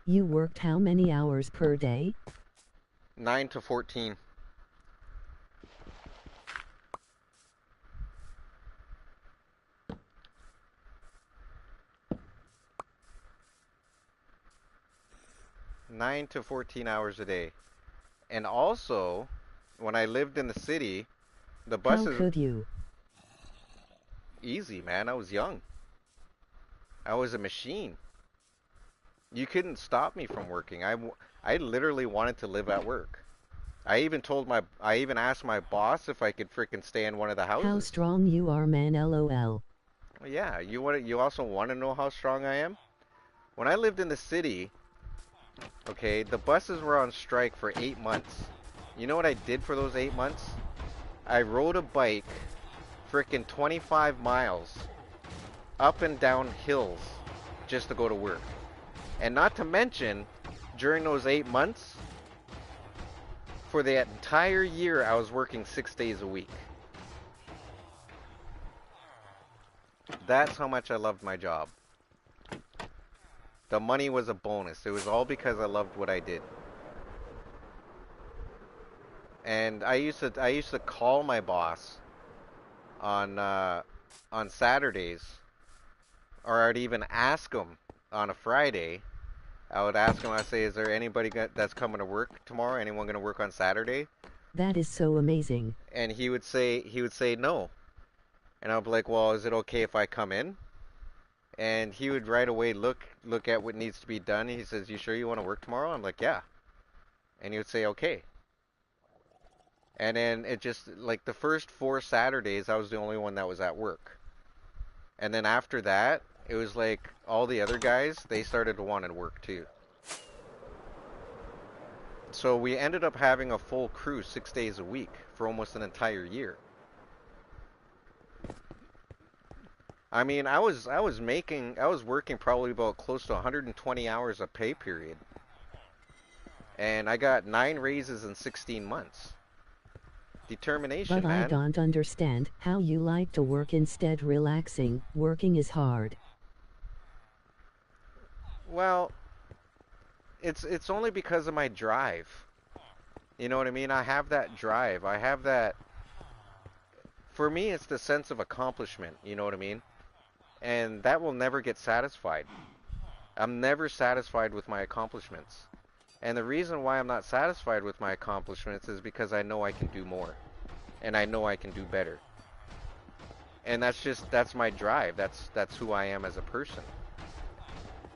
You worked how many hours per day? 9 to 14. Nine to 14 hours a day. And also, when I lived in the city, the How buses, could you? easy, man. I was young. I was a machine. You couldn't stop me from working. I literally wanted to live at work. I even asked my boss if I could frickin' stay in one of the How houses. strong you are, man, lol. Yeah, you also want to know how strong I am? When I lived in the city, okay, the buses were on strike for 8 months. You know what I did for those 8 months? I rode a bike frickin' 25 miles up and down hills just to go to work. And not to mention, during those 8 months, for the entire year, I was working 6 days a week. That's how much I loved my job. The money was a bonus. It was all because I loved what I did. And I used to call my boss on Saturdays, or I'd even ask him on a Friday. I would ask him, I'd say, is there anybody that's coming to work tomorrow? Anyone going to work on Saturday? That is so amazing. And he would say no. And I'd be like, well, is it okay if I come in? And he would right away look at what needs to be done. He says, you sure you want to work tomorrow? I'm like, yeah. And he would say, okay. And then it just, like the first 4 Saturdays, I was the only one that was at work. And then after that, it was like all the other guys, they started to want to work too. So we ended up having a full crew 6 days a week for almost an entire year. I mean, I was working probably about close to 120 hours a pay period. And I got 9 raises in 16 months. Determination, But I man. don't understand how you like to work instead relaxing. Working is hard. Well, it's only because of my drive. You know what I mean? I have that drive. I have that. For me, it's the sense of accomplishment. You know what I mean? And that will never get satisfied. I'm never satisfied with my accomplishments. And the reason why I'm not satisfied with my accomplishments is because I know I can do more. And I know I can do better. And that's my drive. That's who I am as a person.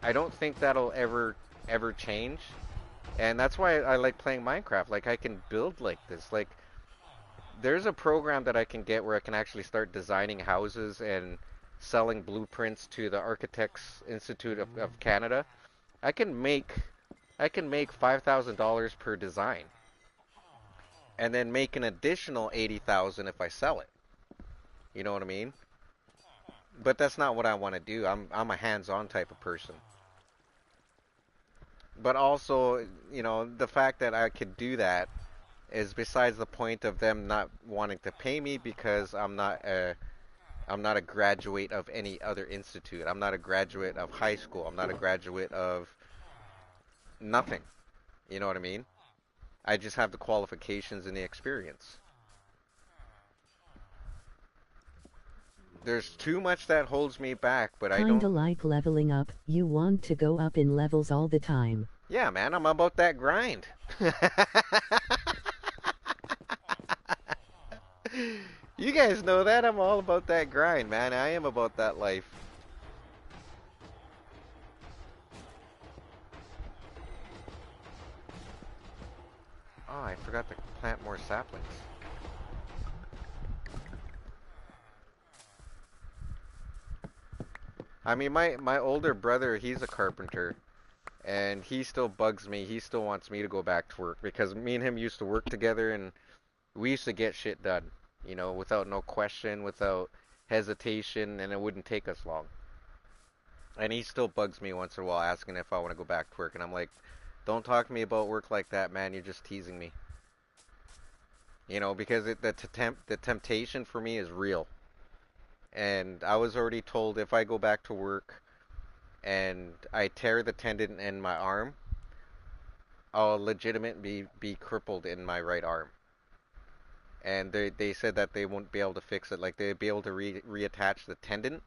I don't think that'll ever change. And that's why I like playing Minecraft. Like I can build like this. Like there's a program that I can get where I can actually start designing houses and selling blueprints to the Architects Institute of Canada. I can make $5,000 per design, and then make an additional 80,000 if I sell it. You know what I mean? But that's not what I want to do. I'm a hands-on type of person. But also, the fact that I could do that is besides the point of them not wanting to pay me because I'm not a graduate of any other institute. I'm not a graduate of high school. I'm not a graduate of nothing. You know what I mean? I just have the qualifications and the experience. There's too much that holds me back, but I Kinda don't. like leveling up, you want to go up in levels all the time. Yeah, man, I'm about that grind. You guys know that I'm all about that grind, man. I am about that life. Oh, I forgot to plant more saplings. I mean, my older brother, he's a carpenter, and he still bugs me. He still wants me to go back to work because me and him used to work together, and we used to get shit done, without no question, without hesitation, and it wouldn't take us long. And he still bugs me once in a while asking if I want to go back to work, and I'm like, don't talk to me about work like that, man. You're just teasing me. Because the temptation for me is real. And I was already told if I go back to work and I tear the tendon in my arm, I'll legitimately be crippled in my right arm. And they said that they won't be able to fix it. Like they'd be able to reattach the tendon,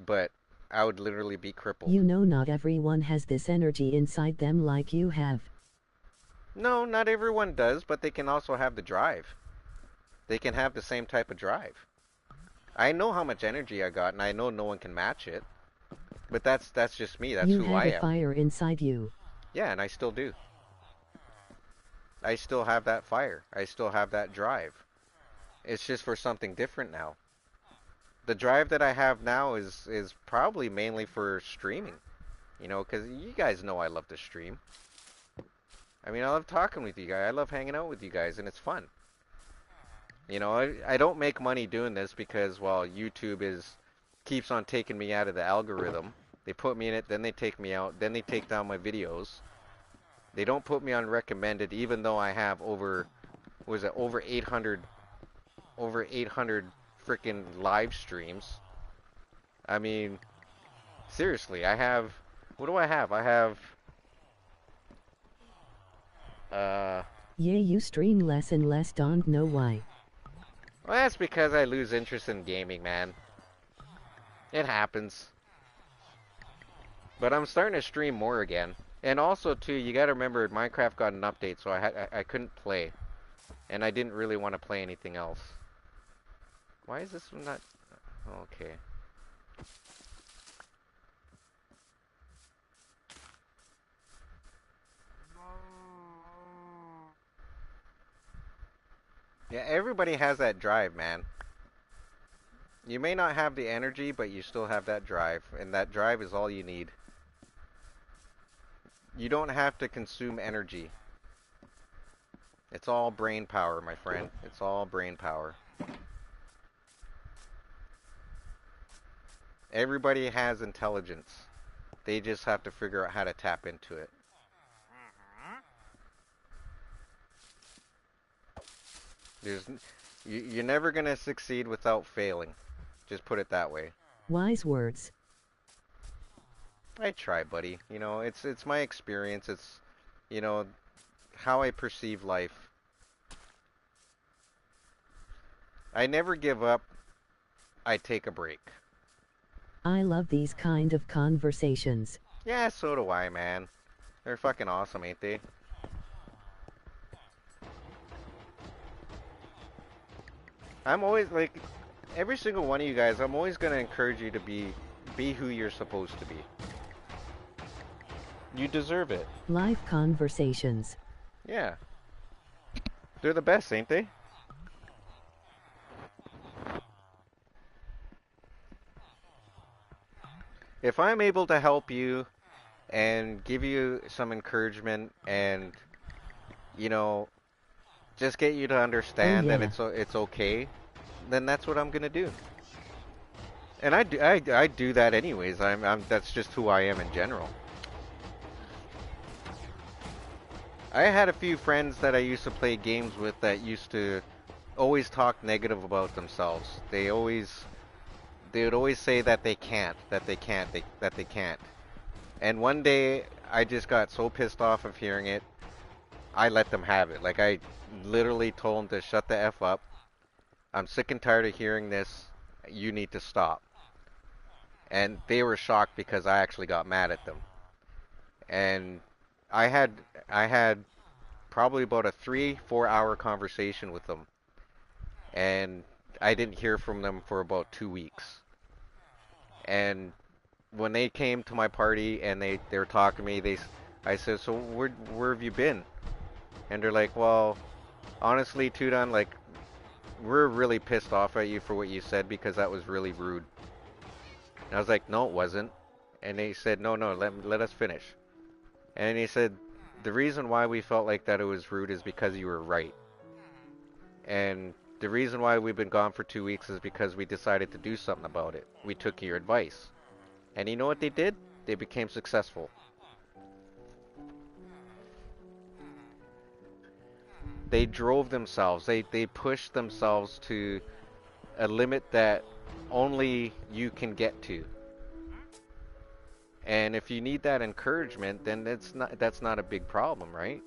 but I would literally be crippled. You know not everyone has this energy inside them like you have. No, not everyone does, but they can also have the drive. They can have the same type of drive. I know how much energy I got, and I know no one can match it. But that's just me. That's You who I have a am. fire inside you. Yeah, and I still do. I still have that fire. I still have that drive. It's just for something different now. The drive that I have now is probably mainly for streaming. Because you guys know I love to stream. I mean, I love talking with you guys. I love hanging out with you guys, and it's fun. I don't make money doing this because, well, YouTube keeps on taking me out of the algorithm. They put me in it, then they take me out, then they take down my videos. They don't put me on recommended, even though I have over 800 freaking live streams. I mean, seriously, what do I have? I have, uh, Yeah, you stream less and less, don't know why. well, that's because I lose interest in gaming, man. It happens. But I'm starting to stream more again. And also, too, you gotta remember, Minecraft got an update, so I couldn't play. And I didn't really want to play anything else. Why is this one not... Okay. Yeah, everybody has that drive, man. You may not have the energy, but you still have that drive. And that drive is all you need. You don't have to consume energy. It's all brain power, my friend. It's all brain power. Everybody has intelligence. They just have to figure out how to tap into it. There's, you're never gonna succeed without failing. Just put it that way. Wise words. I try, buddy. It's my experience. It's, you know, how I perceive life. I never give up. I take a break. I love these kind of conversations. Yeah, so do I, man. They're fucking awesome, ain't they? I'm always like, every single one of you guys, I'm always gonna encourage you to be who you're supposed to be. You deserve it. Live conversations. Yeah. They're the best, ain't they? If I'm able to help you and give you some encouragement and, you know, just get you to Oh understand that yeah. it's okay, then that's what I'm gonna do. And I do that anyways. That's just who I am in general. I had a few friends that I used to play games with that used to always talk negative about themselves. They would always say that they can't, that they can't. And one day I just got so pissed off of hearing it, I let them have it. Like I literally told them to shut the F up. I'm sick and tired of hearing this. You need to stop. And they were shocked because I actually got mad at them. And I had I had probably about a 3-4 hour conversation with them, and I didn't hear from them for about 2 weeks. And when they came to my party and they were talking to me, I said, so where have you been? And they're like, well, honestly, Toodun, like we're really pissed off at you for what you said because that was really rude. And I was like, no, it wasn't. And they said, no, no, let us finish. And he said, the reason why we felt like that it was rude is because you were right. And the reason why we've been gone for 2 weeks is because we decided to do something about it. We took your advice. And you know what they did? They became successful. They drove themselves. They pushed themselves to a limit that only you can get to. And if you need that encouragement, then that's not a big problem, right?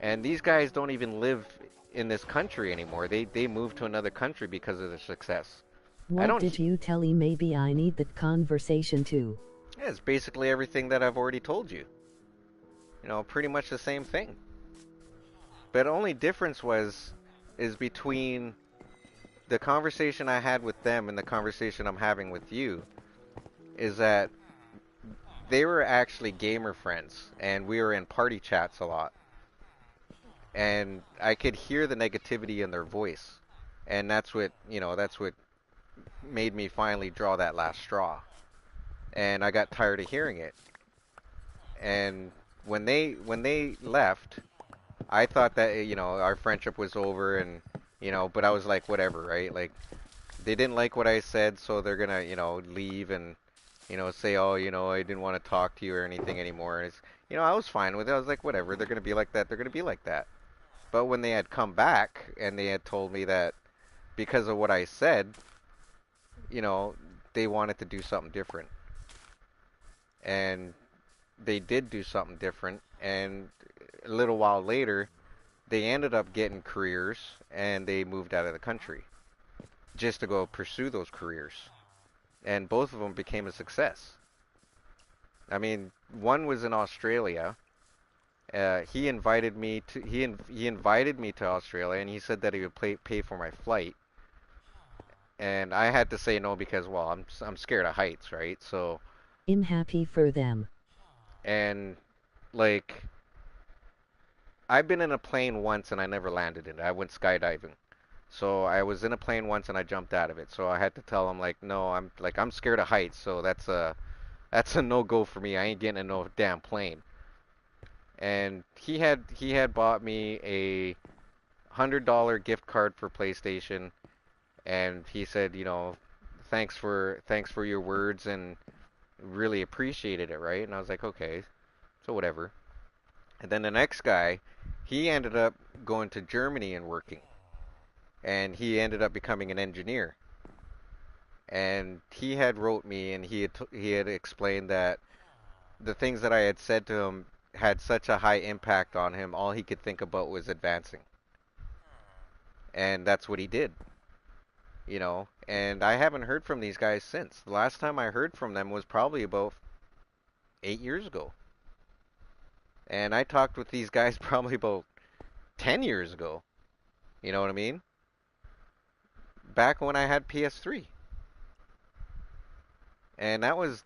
And these guys don't even live in this country anymore. They moved to another country because of their success. I What don't. did you tell him? Maybe I need that conversation too. Yeah, it's basically everything that I've already told you. You know, pretty much the same thing. But only difference is between the conversation I had with them and the conversation I'm having with you is that they were actually gamer friends and we were in party chats a lot. And I could hear the negativity in their voice. And that's what made me finally draw that last straw. And I got tired of hearing it. And when they left, I thought that our friendship was over, and but I was like, whatever, right? Like they didn't like what I said, so they're gonna leave and say, oh, I didn't want to talk to you or anything anymore. And I was fine with it. I was like, whatever, they're gonna be like that. They're gonna be like that. But when they had come back and they had told me that because of what I said, you know, they wanted to do something different. And they did do something different. And a little while later, they ended up getting careers and they moved out of the country just to go pursue those careers. And both of them became a success. I mean, one was in Australia. He invited me to Australia, and he said that he would pay for my flight. And I had to say no because, well, I'm scared of heights, right? So, I'm happy for them. and like I've been in a plane once and I never landed in it. I went skydiving. So I was in a plane once and I jumped out of it. So I had to tell him like, no, I'm scared of heights, so that's a no-go for me. I ain't getting in no damn plane. And he had bought me a $100 gift card for PlayStation, and he said, thanks for your words and really appreciated it, right? And I was like, okay, so whatever. And then the next guy, he ended up going to Germany and working, and he ended up becoming an engineer. And he had wrote me, and he had explained that the things that I had said to him had such a high impact on him. All he could think about was advancing, and that's what he did. And I haven't heard from these guys since. The last time I heard from them was probably about 8 years ago. And I talked with these guys probably about 10 years ago. You know what I mean? Back when I had PS3. And that was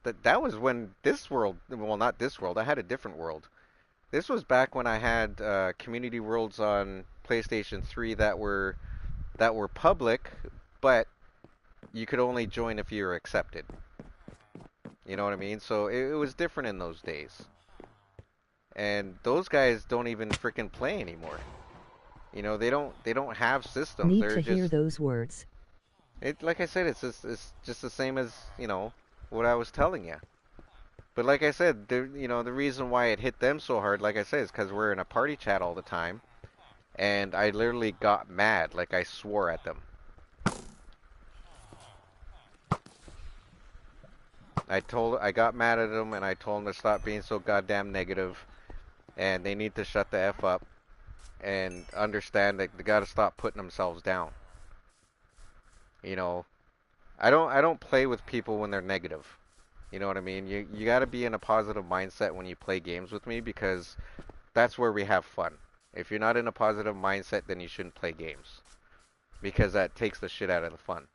when this world, well, not this world, I had a different world. This was back when I had community worlds on PlayStation 3 that were public, but you could only join if you were accepted. You know what I mean? So it was different in those days. And those guys don't even freaking play anymore. They don't have systems. Need They're to hear just those words. Like I said, it's just the same as, what I was telling you. But like I said, the reason why it hit them so hard, like I said, is because we're in a party chat all the time, and I literally got mad, like I swore at them. I got mad at them, and I told them to stop being so goddamn negative, and they need to shut the F up and understand that they gotta stop putting themselves down. You know, I don't play with people when they're negative. You know what I mean? You got to be in a positive mindset when you play games with me because that's where we have fun. If you're not in a positive mindset, then you shouldn't play games because that takes the shit out of the fun.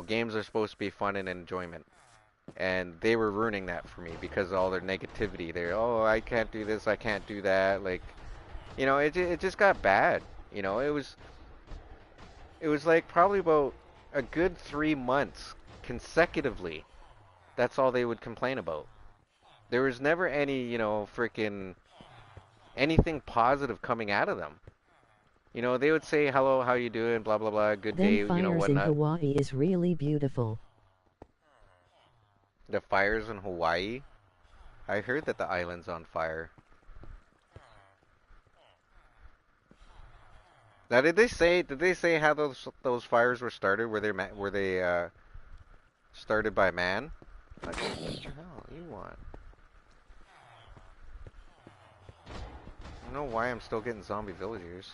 Games are supposed to be fun and enjoyment. And they were ruining that for me because of all their negativity. They're, oh, I can't do this, I can't do that. Like, it just got bad. It was like probably about a good 3 months consecutively. That's all they would complain about. There was never any, freaking anything positive coming out of them. They would say, hello, how you doing, blah, blah, blah, good Them day, fires in whatnot. Hawaii is really beautiful. The fires in Hawaii, I heard that the island's on fire. Now, did they say how those fires were started? Were they started by man? Like, what the hell you want? I don't know why I'm still getting zombie villagers.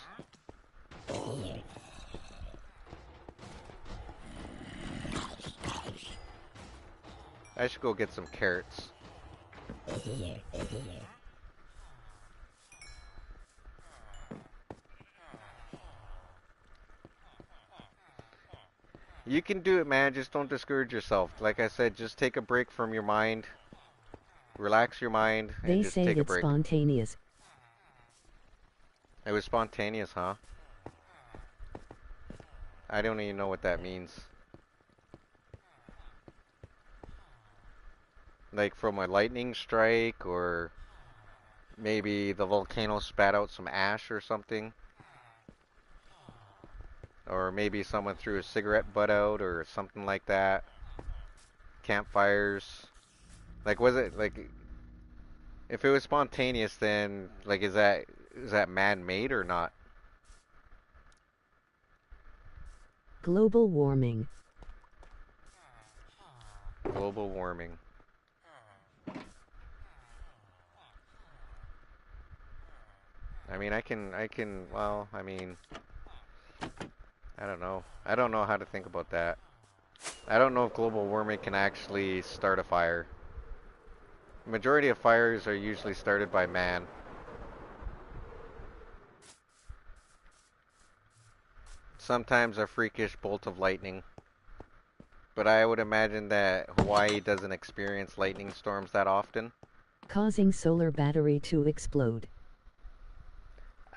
I should go get some carrots. You can do it, man. Just don't discourage yourself. Like I said, just take a break from your mind. Relax your mind and They just say take a it's break. spontaneous. It was spontaneous, huh? I don't even know what that means. Like from a lightning strike, or maybe the volcano spat out some ash or something. Or maybe someone threw a cigarette butt out or something like that. Campfires. Like, was it like, if it was spontaneous, then like, is that man-made or not? Global warming. Global warming. I mean, well, I mean, I don't know. I don't know how to think about that. I don't know if global warming can actually start a fire. Majority of fires are usually started by man. Sometimes a freakish bolt of lightning. But I would imagine that Hawaii doesn't experience lightning storms that often. Causing solar battery to explode.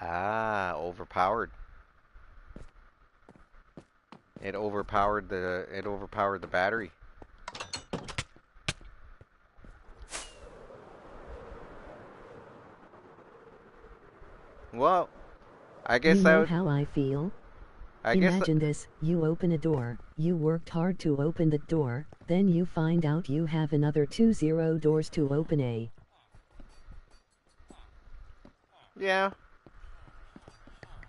Ah, overpowered. It overpowered the battery. Well, I You guess that know would, how I feel? I guess Imagine this, you open a door, you worked hard to open the door, then you find out you have another 20 doors to open a. yeah.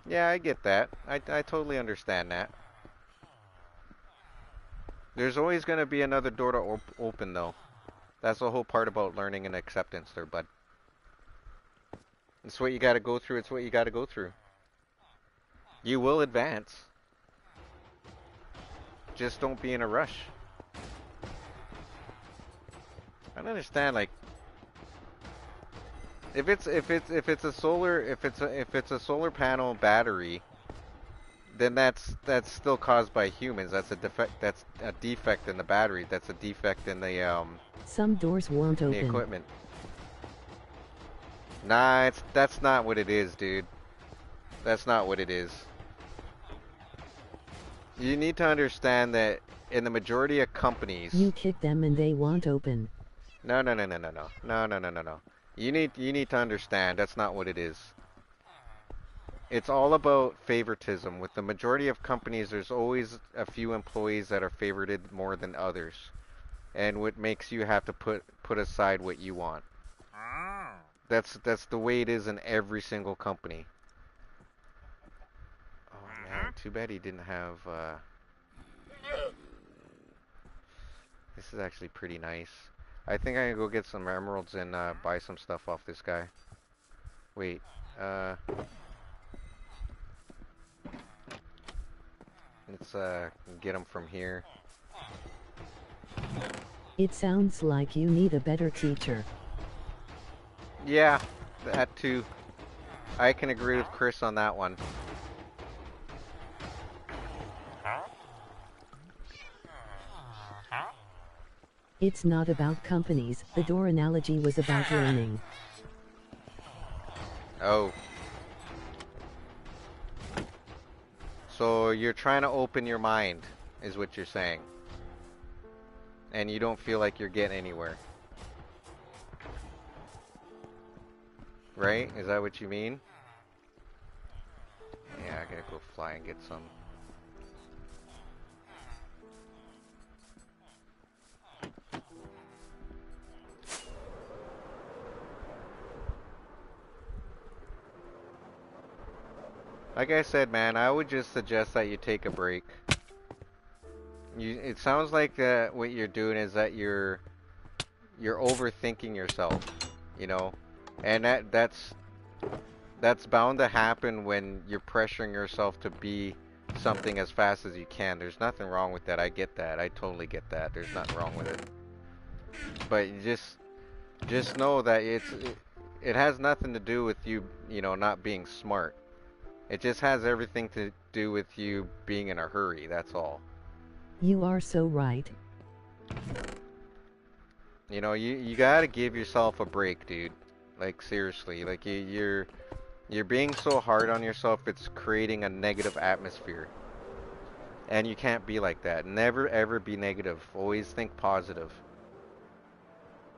Yeah, I get that. I totally understand that. There's always going to be another door to open though. That's the whole part about learning and acceptance there, bud. It's what you got to go through. It's what you got to go through. You will advance. Just don't be in a rush. I don't understand, like, if it's a solar panel battery, then that's still caused by humans. That's a defect in the battery. That's a defect in Some doors won't the open. equipment. Nah, that's not what it is, dude. That's not what it is. You need to understand that in the majority of companies, You kick them and they won't open. no, no, no, no, no, no, no, no, no, no, no. You need to understand that's not what it is. It's all about favoritism. With the majority of companies, there's always a few employees that are favorited more than others, and what makes you have to put aside what you want. That's the way it is in every single company. Oh man, too bad he didn't have. This is actually pretty nice. I think I can go get some emeralds and buy some stuff off this guy. Wait, uh, let's get him from here. It sounds like you need a better teacher. Yeah, that too. I can agree with Chris on that one. It's not about companies, the door analogy was about learning. Oh. So you're trying to open your mind, is what you're saying. And you don't feel like you're getting anywhere. Right? Is that what you mean? Yeah, I gotta go fly and get some. Like I said, man, I would just suggest that you take a break. It sounds like what you're doing is that you're overthinking yourself, you know, and that's bound to happen when you're pressuring yourself to be something as fast as you can. There's nothing wrong with that. I get that. I totally get that. There's nothing wrong with it. But you just know that it has nothing to do with you, you know, not being smart. It just has everything to do with you being in a hurry, that's all. You are so right. You know, you gotta give yourself a break, dude. Like seriously, like you're being so hard on yourself, it's creating a negative atmosphere. And you can't be like that. Never ever be negative. Always think positive.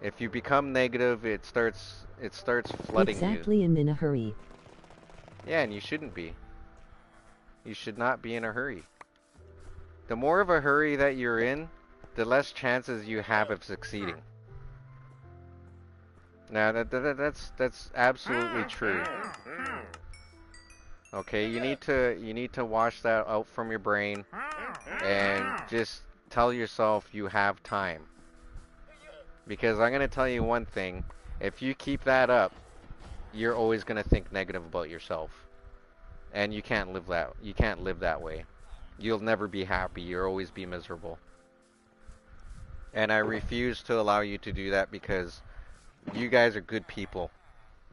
If you become negative, it starts flooding you. Exactly, I'm in a hurry. Yeah, and you shouldn't be. You should not be in a hurry. The more of a hurry that you're in, the less chances you have of succeeding. Now that's absolutely true. Okay, you need to wash that out from your brain and just tell yourself you have time. Because I'm gonna tell you one thing, if you keep that up, you're always gonna think negative about yourself. And you can't live that way. You'll never be happy, you'll always be miserable. And I refuse to allow you to do that because you guys are good people.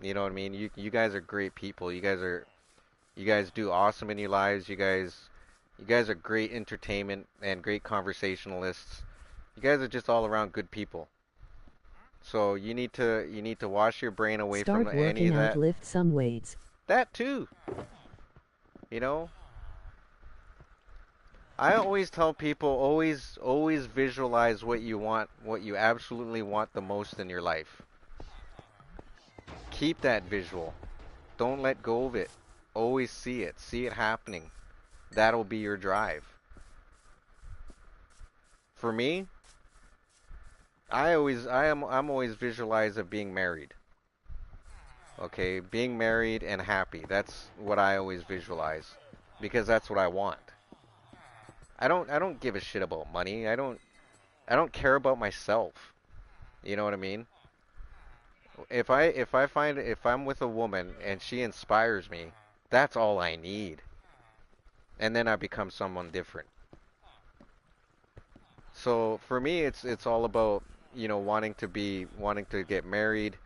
You know what I mean? You guys are great people. You guys do awesome in your lives. You guys are great entertainment and great conversationalists. You guys are just all around good people. So you need to wash your brain away from Start any working of out, that. lift some weights. That too. You know, I always tell people always visualize what you want, what you absolutely want the most in your life. Keep that visual. Don't let go of it. Always see it. See it happening. That'll be your drive. For me, I'm always visualized of being married. Okay, being married and happy. That's what I always visualize because that's what I want. I don't give a shit about money. I don't care about myself. You know what I mean? If I'm with a woman and she inspires me, that's all I need. And then I become someone different. So for me, it's all about, wanting to get married,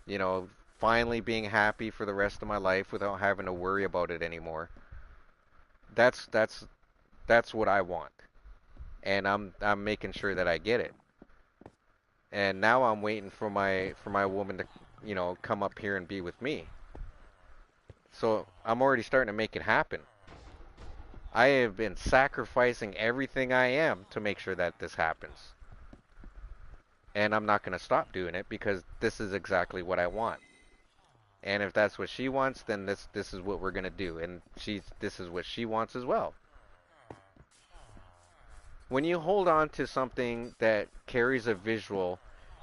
you know, finally being happy for the rest of my life without having to worry about it anymore. That's that's that's what I want. And I'm making sure that I get it. And now I'm waiting for my woman to, come up here and be with me. So I'm already starting to make it happen. I have been sacrificing everything I am to make sure that this happens. And I'm not going to stop doing it because this is exactly what I want. And if that's what she wants, then this is what we're gonna do. And this is what she wants as well. When you hold on to something that carries a visual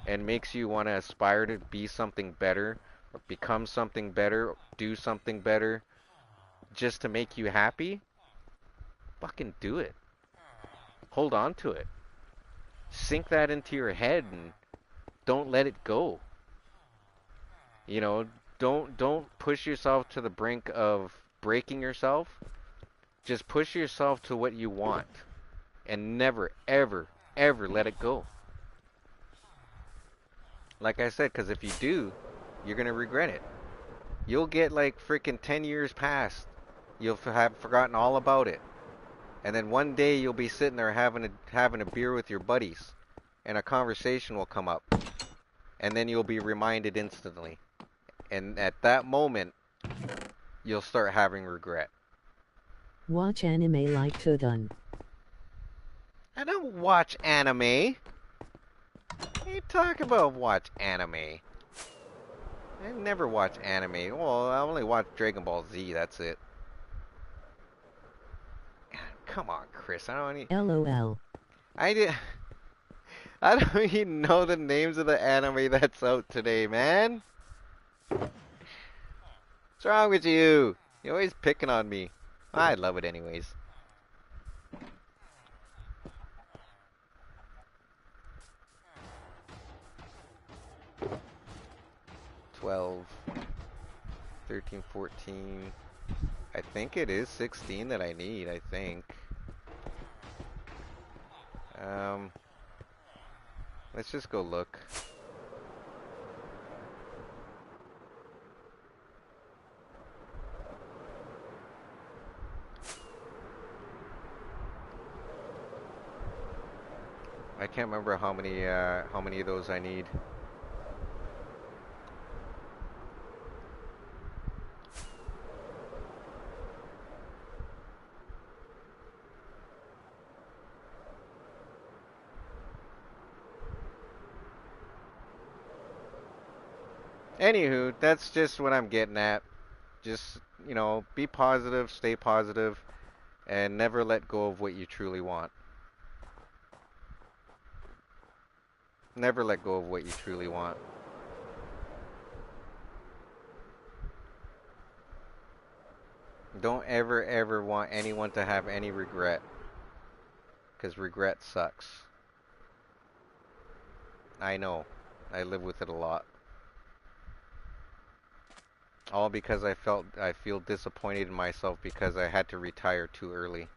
and makes you want to aspire to be something better, or become something better, do something better, just to make you happy, fucking do it. Hold on to it. Sink that into your head and don't let it go. You know, don't push yourself to the brink of breaking yourself. Just push yourself to what you want and never ever ever let it go. Like I said, cuz if you do, you're going to regret it. You'll get like freaking 10 years past. You'll have forgotten all about it. And then one day you'll be sitting there having a beer with your buddies and a conversation will come up. And then you'll be reminded instantly. And at that moment, you'll start having regret. Watch anime like Toodun. I don't watch anime. What are you talking about watch anime? I never watch anime. Well, I only watch Dragon Ball Z, that's it. Come on, Chris. I don't need... LOL. I did... I don't even know the names of the anime that's out today, man. What's wrong with you? You're always picking on me. I love it anyways. $12, $13, $14. I think it is $16 that I need, I think. Let's just go look. I can't remember how many of those I need. Anywho, that's just what I'm getting at. Just, you know, be positive, stay positive, and never let go of what you truly want. Never let go of what you truly want. Don't ever, ever want anyone to have any regret. Because regret sucks. I know. I live with it a lot. All because I feel disappointed in myself because I had to retire too early.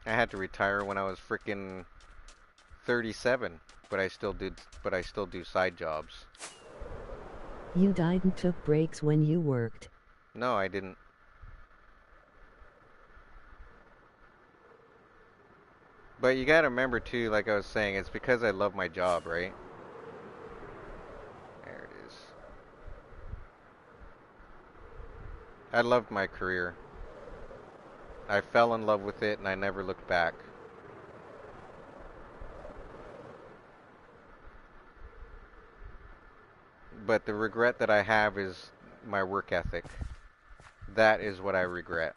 I had to retire when I was freaking 37, but I still do side jobs. You died and took breaks when you worked. No, I didn't. But you gotta remember too, like I was saying, it's because I love my job, right? There it is. I loved my career. I fell in love with it and I never looked back. But the regret that I have is my work ethic. That is what I regret.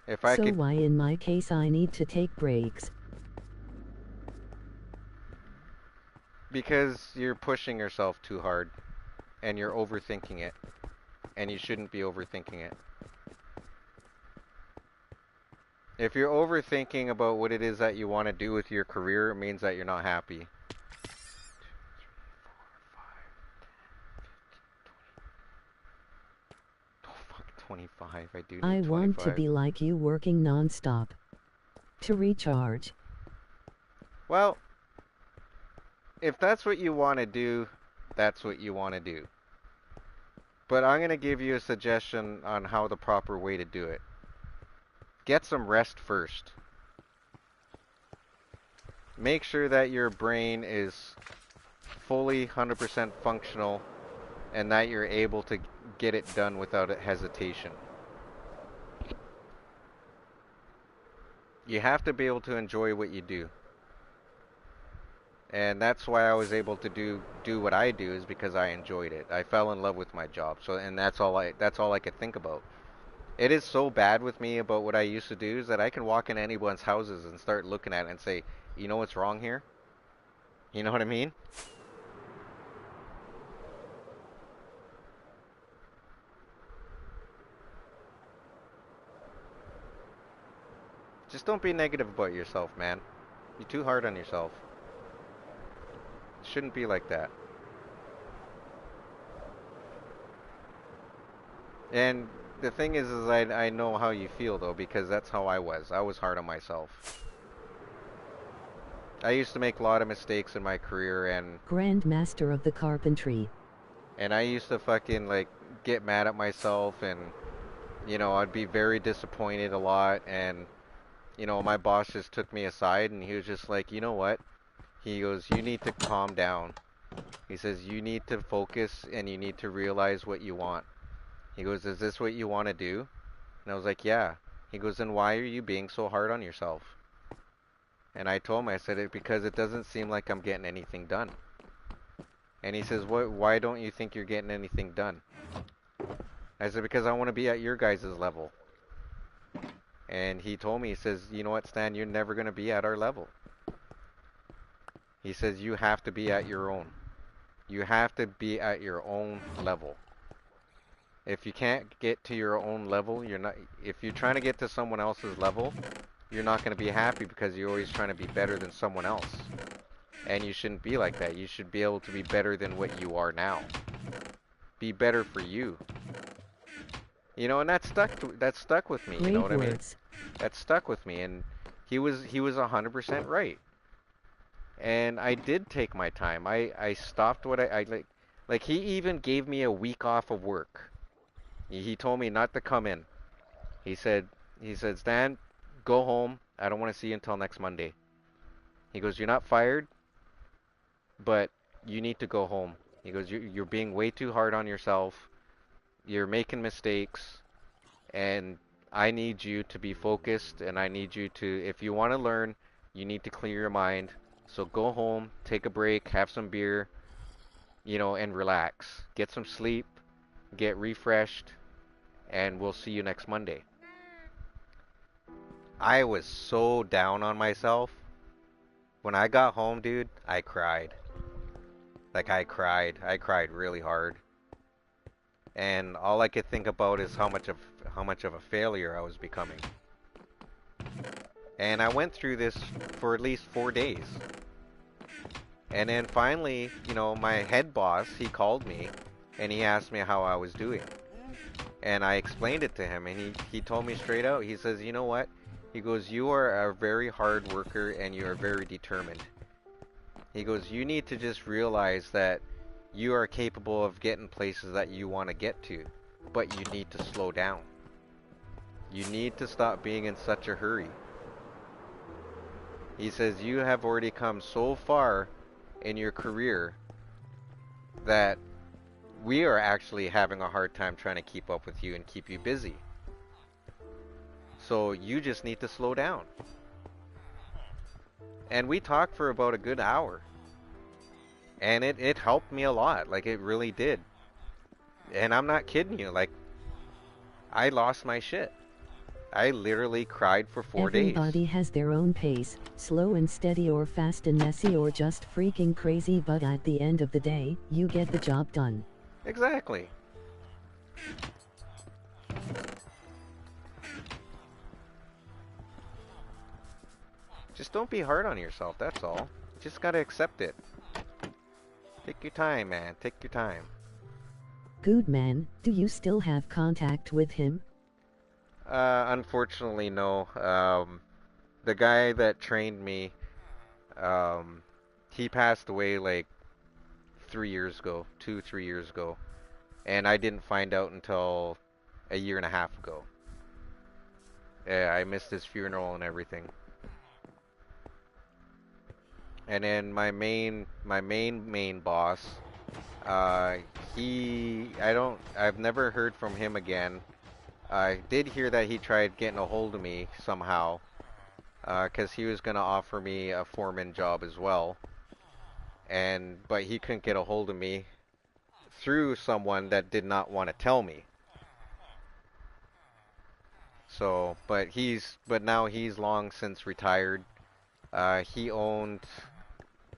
If I So could... why in my case I need to take breaks? Because you're pushing yourself too hard. And you're overthinking it. And you shouldn't be overthinking it. If you're overthinking about what it is that you want to do with your career, it means that you're not happy. 25. I do need 25. I want to be like you working non-stop. To recharge. Well, if that's what you want to do, that's what you want to do. But I'm going to give you a suggestion on how the proper way to do it. Get some rest first. Make sure that your brain is fully 100% functional and that you're able to get it done without hesitation. You have to be able to enjoy what you do. And that's why I was able to do what I do is because I enjoyed it. I fell in love with my job. So and that's all I could think about. It is so bad with me about what I used to do is that I can walk in anyone's houses and start looking at it and say, "You know what's wrong here?" You know what I mean? Just don't be negative about yourself, man. You're too hard on yourself. It shouldn't be like that. And the thing is I know how you feel though because that's how I was. I was hard on myself. I used to make a lot of mistakes in my career Grandmaster of the carpentry. and I used to fucking like get mad at myself and I'd be very disappointed a lot and my boss just took me aside and he was just like, "You know what?" He goes, "You need to calm down." He says, "You need to focus and you need to realize what you want." He goes, "Is this what you want to do?" And I was like, "Yeah." He goes, "Then why are you being so hard on yourself?" And I told him, I said it because it doesn't seem like I'm getting anything done. And he says, "What? Why don't you think you're getting anything done?" I said, "Because I want to be at your guys' level." And he told me, he says, "You know what, Stan, you're never going to be at our level." He says, "You have to be at your own. You have to be at your own level. If you can't get to your own level, you're not, if you're trying to get to someone else's level, you're not going to be happy because you're always trying to be better than someone else. And you shouldn't be like that. You should be able to be better than what you are now. Be better for you." And that stuck with me, you know Great what I mean? words. That stuck with me and he was 100% right. And I did take my time. I stopped what I like he even gave me a week off of work. He told me not to come in. He said he said, "Stan, go home. I don't want to see you until next Monday." He goes, "You're not fired, but you need to go home." He goes, "You're being way too hard on yourself. You're making mistakes, and I need you to be focused, and I need you to, if you want to learn, you need to clear your mind. So go home, take a break, have some beer, and relax. Get some sleep, get refreshed, and we'll see you next Monday." I was so down on myself. When I got home, dude, I cried. Like I cried. I cried really hard. And all I could think about is how much of a failure I was becoming. And I went through this for at least 4 days. And then finally, my head boss, he called me and he asked me how I was doing. And I explained it to him and he told me straight out. He says, "You know what?" He goes, "You are a very hard worker and you are very determined." He goes, "You need to just realize that you are capable of getting places that you want to get to, but you need to slow down. You need to stop being in such a hurry." He says, "You have already come so far in your career that we are actually having a hard time trying to keep up with you and keep you busy. So you just need to slow down." And we talked for about a good hour. And it helped me a lot. Like it really did. And I'm not kidding you. Like I lost my shit. I literally cried for 4 days. Everybody has their own pace, slow and steady or fast and messy or just freaking crazy, but at the end of the day, you get the job done. Exactly. Just don't be hard on yourself, that's all. You just gotta accept it. Take your time, man. Take your time. Good man, do you still have contact with him? Unfortunately, no. The guy that trained me, um, he passed away like 3 years ago, 3 years ago, and I didn't find out until a year and a half ago. Yeah, I missed his funeral and everything. And then my main boss, uh, I've never heard from him again. I did hear that he tried getting a hold of me somehow, 'cause he was gonna offer me a foreman job as well. and but he couldn't get a hold of me through someone that did not want to tell me. So, but now he's long since retired. He owned,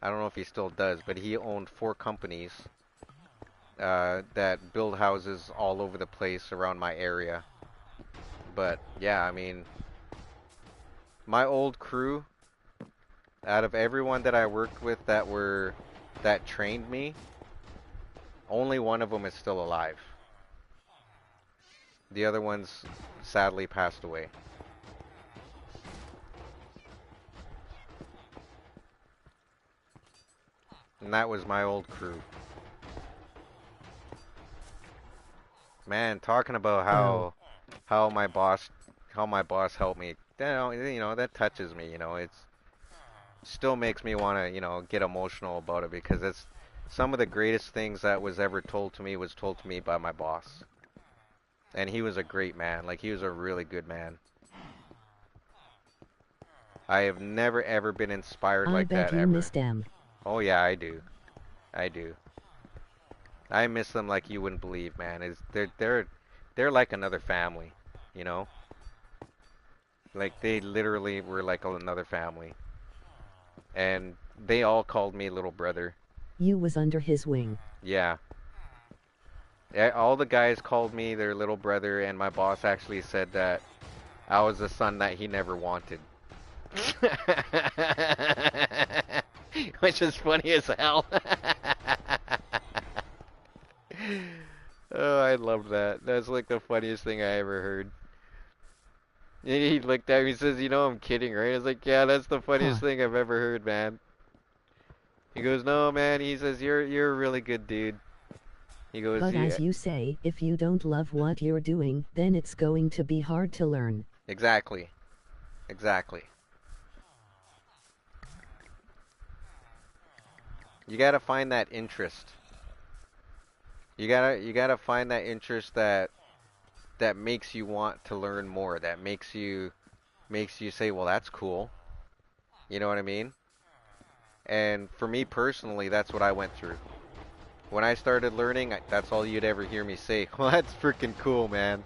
I don't know if he still does, but he owned four companies that build houses all over the place around my area. But yeah, I mean, my old crew, out of everyone that I worked with that trained me, only one of them is still alive. The other ones sadly passed away. And that was my old crew. Man, talking about Oh, how my boss how my boss helped me. That touches me, It's still makes me want to, get emotional about it because it's some of the greatest things that was ever told to me was told to me by my boss. And he was a great man. Like he was a really good man. I have never ever been inspired I like bet that you ever. missed them. Oh yeah, I do. I do. I miss them like you wouldn't believe, man. They're like another family, you know? Like they literally were like another family. And they all called me little brother. You was under his wing. Yeah. All the guys called me their little brother, and my boss actually said that I was the son that he never wanted. Which is funny as hell. Oh, I love that. That's like the funniest thing I ever heard. He looked at me and says, I'm kidding, right? I was like, yeah, that's the funniest Huh. thing I've ever heard, man. He goes, no, man. He says, you're a really good dude. He goes, But yeah, as you say, if you don't love what you're doing, then it's going to be hard to learn. exactly, exactly. You gotta find that interest. You gotta find that interest that makes you want to learn more. That makes you say, well, that's cool. You know what I mean? And for me personally, that's what I went through. When I started learning, that's all you'd ever hear me say. Well, that's freaking cool, man.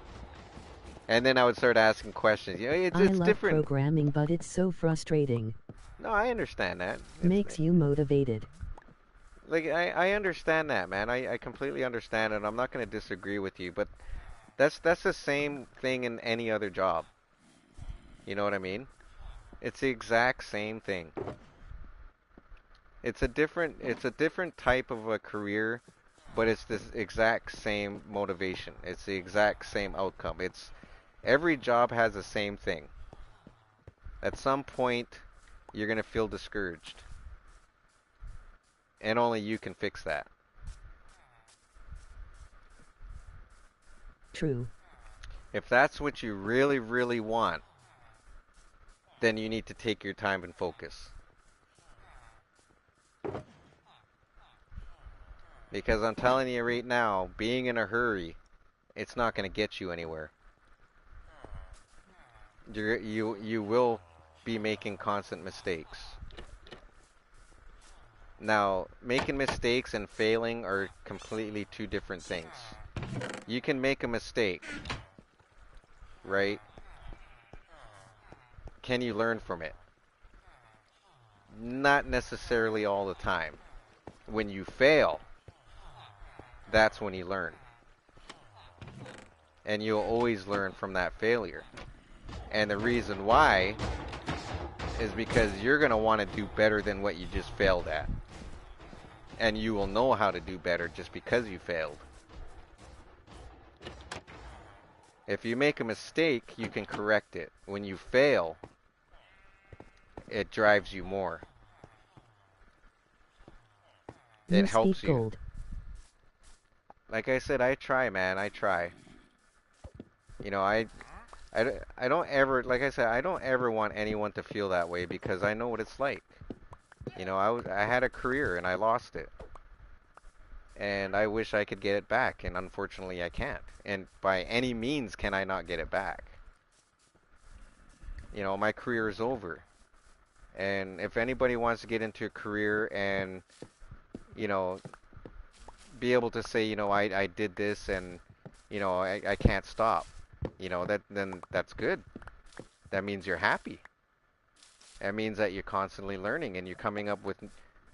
And then I would start asking questions. I It's love different. programming, but it's so frustrating. No, I understand that. Makes you motivated. Like I understand that, man. I completely understand it. I'm not going to disagree with you, but that's the same thing in any other job. You know what I mean? It's the exact same thing. It's a different type of a career, but it's this exact same motivation. It's the exact same outcome. It's every job has the same thing. At some point, you're going to feel discouraged, and only you can fix that. True. If that's what you really, really want, then you need to take your time and focus. Because I'm telling you right now, being in a hurry, it's not going to get you anywhere. You will be making constant mistakes. Now, making mistakes and failing are completely two different things. You can make a mistake, right? Can you learn from it? Not necessarily all the time. When you fail, that's when you learn. And you'll always learn from that failure. And the reason why is because you're going to want to do better than what you just failed at. And you will know how to do better just because you failed. If you make a mistake, you can correct it. When you fail, it drives you more. It You speak helps you. gold. Like I said, I try, man. I try. You know, I don't ever, like I said, I don't ever want anyone to feel that way because I know what it's like. I had a career and I lost it. And I wish I could get it back, and unfortunately I can't. And by any means can I not get it back. My career is over. And if anybody wants to get into a career and you know, be able to say, I did this and, I can't stop. Then that's good. That means you're happy. That means that you're constantly learning and you're coming up with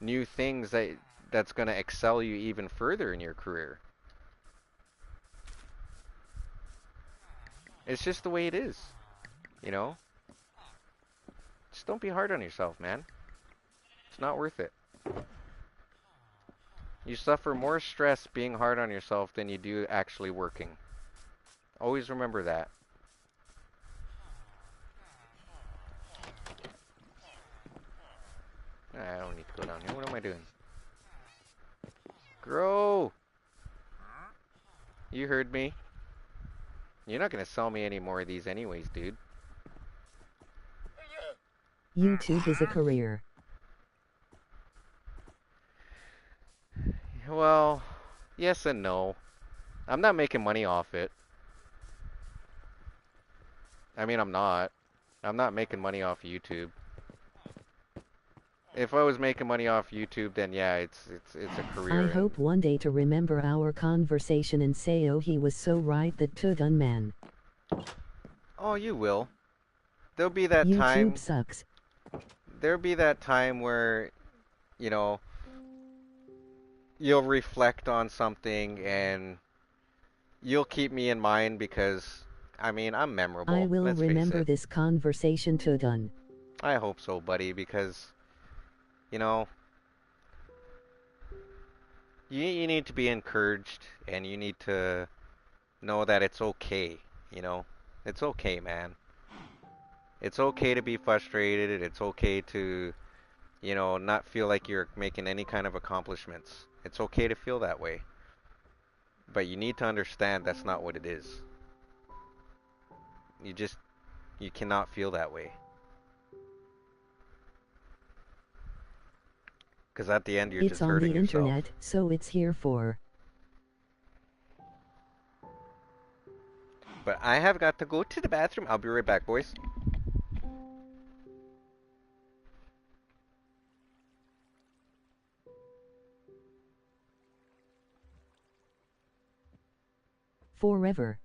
new things that's going to excel you even further in your career. It's just the way it is, you know? Just don't be hard on yourself, man. It's not worth it. You suffer more stress being hard on yourself than you do actually working. Always remember that. I don't need to go down here. What am I doing? Grow! You heard me. You're not gonna sell me any more of these anyways, dude. YouTube is a career. Well, yes and no. I'm not making money off it. I mean, I'm not. I'm not making money off YouTube. If I was making money off YouTube, then yeah, it's a I career and hope one day to remember our conversation and say, oh, he was so right, that Toodun man. oh, you will. There'll be that YouTube time. sucks. There'll be that time where, you know, you'll reflect on something and you'll keep me in mind because, I mean, I'm I memorable. will Let's face remember it. this conversation, Toodun. I hope so, buddy, because, you know, you need to be encouraged and you need to know that it's okay, you know? It's okay, man. It's okay to be frustrated. It's okay to, not feel like you're making any kind of accomplishments. It's okay to feel that way. But you need to understand that's not what it is. You just, you cannot feel that way. Because at the end, you're It's just on hurting the yourself. internet, so it's here for. But I have got to go to the bathroom. I'll be right back, boys. Forever.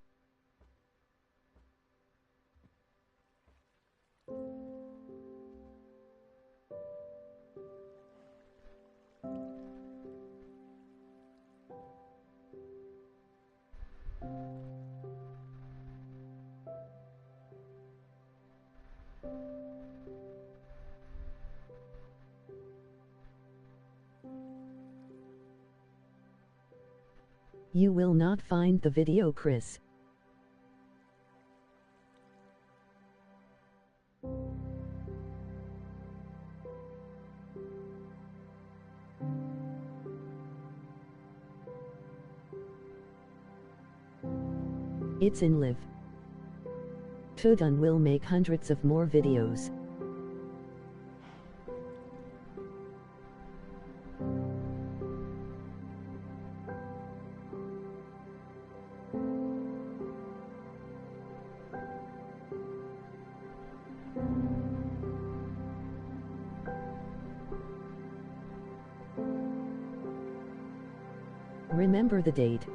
You will not find the video, Chris. It's in live. Toodun will make hundreds of more videos. Remember the date.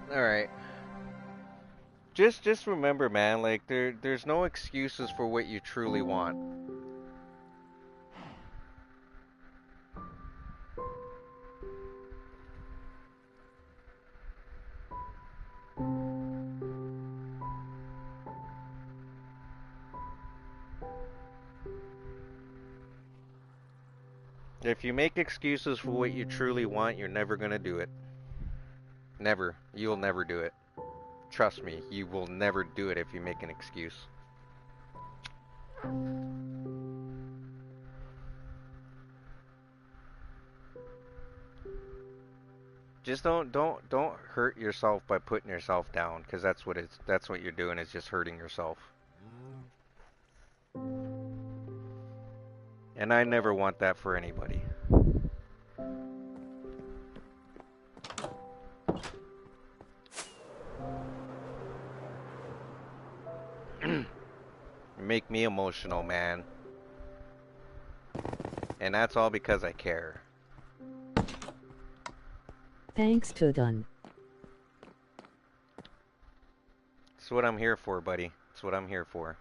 Alright. Just remember, man, like there's no excuses for what you truly want. If you make excuses for what you truly want, you're never gonna do it. Never. You'll never do it. Trust me, you will never do it if you make an excuse. Just don't hurt yourself by putting yourself down, because that's what you're doing is just hurting yourself. And I never want that for anybody. Make me emotional, man. And that's all because I care. Thanks, Toodun. That's what I'm here for, buddy. That's what I'm here for.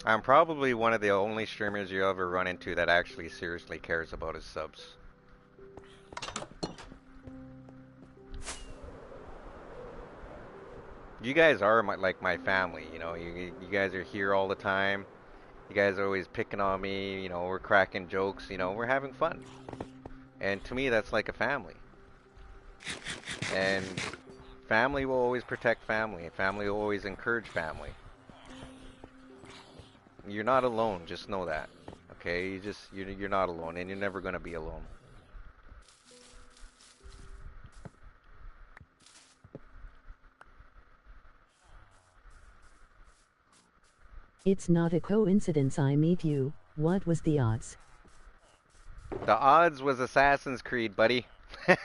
I'm probably one of the only streamers you ever run into that actually seriously cares about his subs. You guys are like my family, you know. You guys are here all the time. You guys are always picking on me, you know. We're cracking jokes, you know. We're having fun. And to me, that's like a family. And family will always protect family. Family will always encourage family. You're not alone. Just know that. Okay? You're not alone, and you're never gonna be alone. It's not a coincidence I meet you. What was the odds? The odds was Assassin's Creed, buddy. It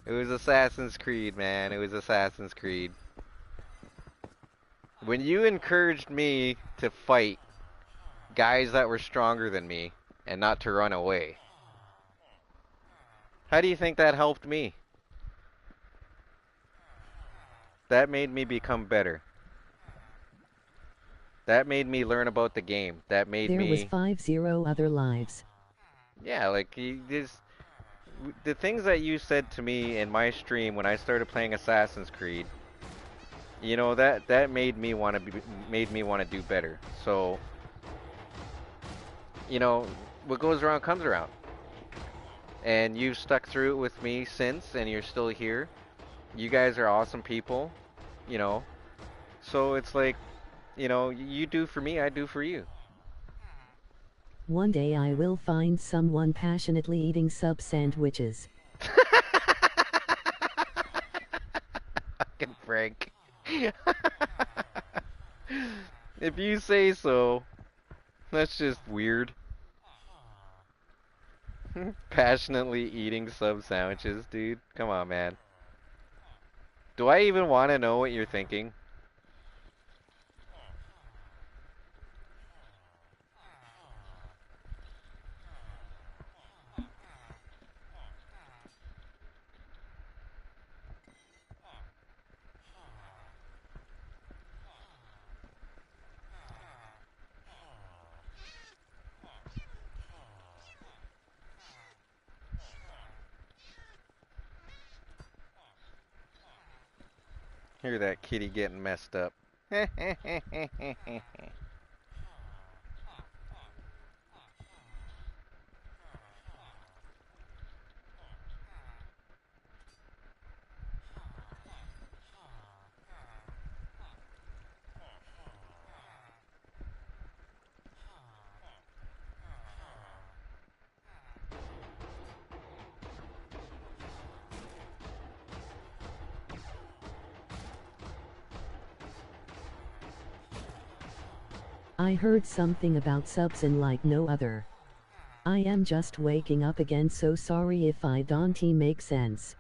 was Assassin's Creed, man. It was Assassin's Creed. When you encouraged me to fight guys that were stronger than me and not to run away, how do you think that helped me? That made me become better. That made me learn about the game. That made There was me, 50 other lives. yeah, like the things that you said to me in my stream when I started playing Assassin's Creed, you know, that made me want to do better. So, you know, what goes around comes around. And you've stuck through it with me since, and you're still here. You guys are awesome people, you know. So it's like, you know, you do for me, I do for you. One day I will find someone passionately eating sub sandwiches. Fucking Frank. If you say so, that's just weird. Passionately eating sub sandwiches, dude. Come on, man. Do I even want to know what you're thinking? Hear that kitty getting messed up. I heard something about subs and like no other. I am just waking up again, so sorry if I don't make sense.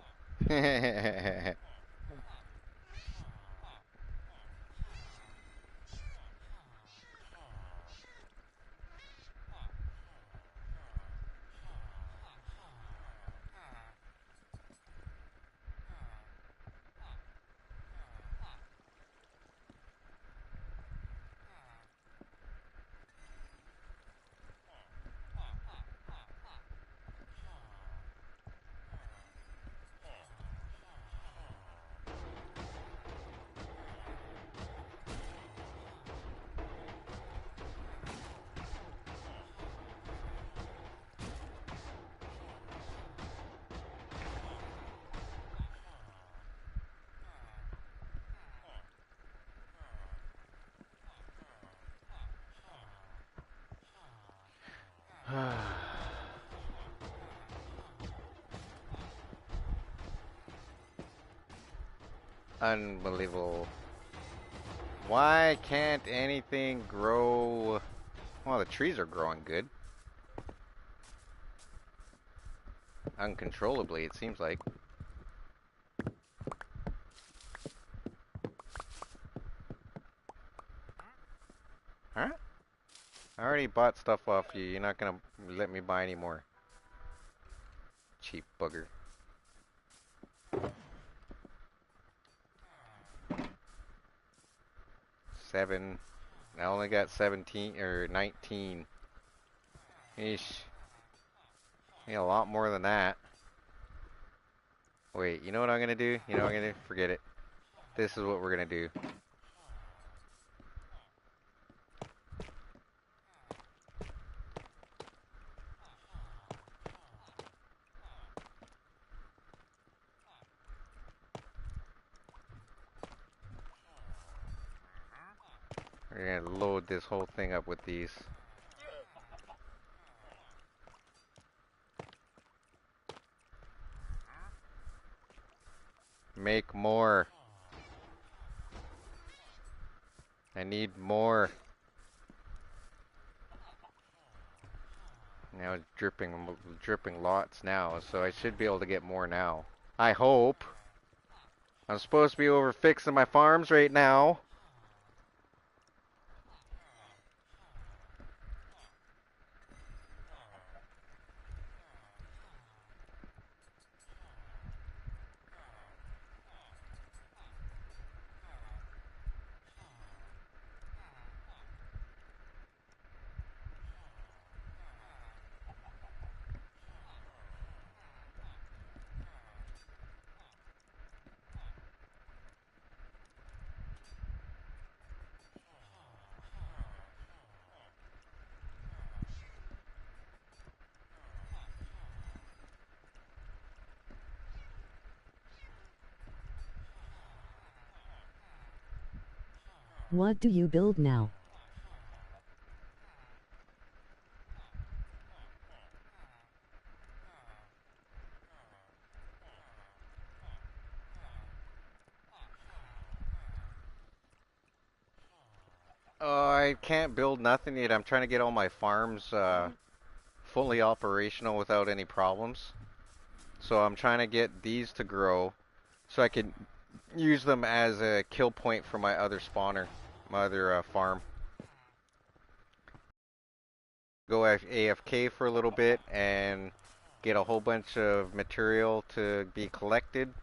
Unbelievable. Why can't anything grow? Well, the trees are growing good. Uncontrollably, it seems like. I already bought stuff off you. You're not gonna let me buy any more. Cheap bugger. 7. I only got 17 or 19. Eesh. Need a lot more than that. Wait, you know what I'm gonna do? You know what I'm gonna do? Forget it. This is what we're gonna do. We're gonna load this whole thing up with these. Make more. I need more. Now it's dripping lots now, so I should be able to get more now. I hope. I'm supposed to be over fixing my farms right now. What do you build now? Oh, I can't build nothing yet. I'm trying to get all my farms fully operational without any problems. So I'm trying to get these to grow so I can use them as a kill point for my other spawner, my other farm. Go AFK for a little bit and get a whole bunch of material to be collected.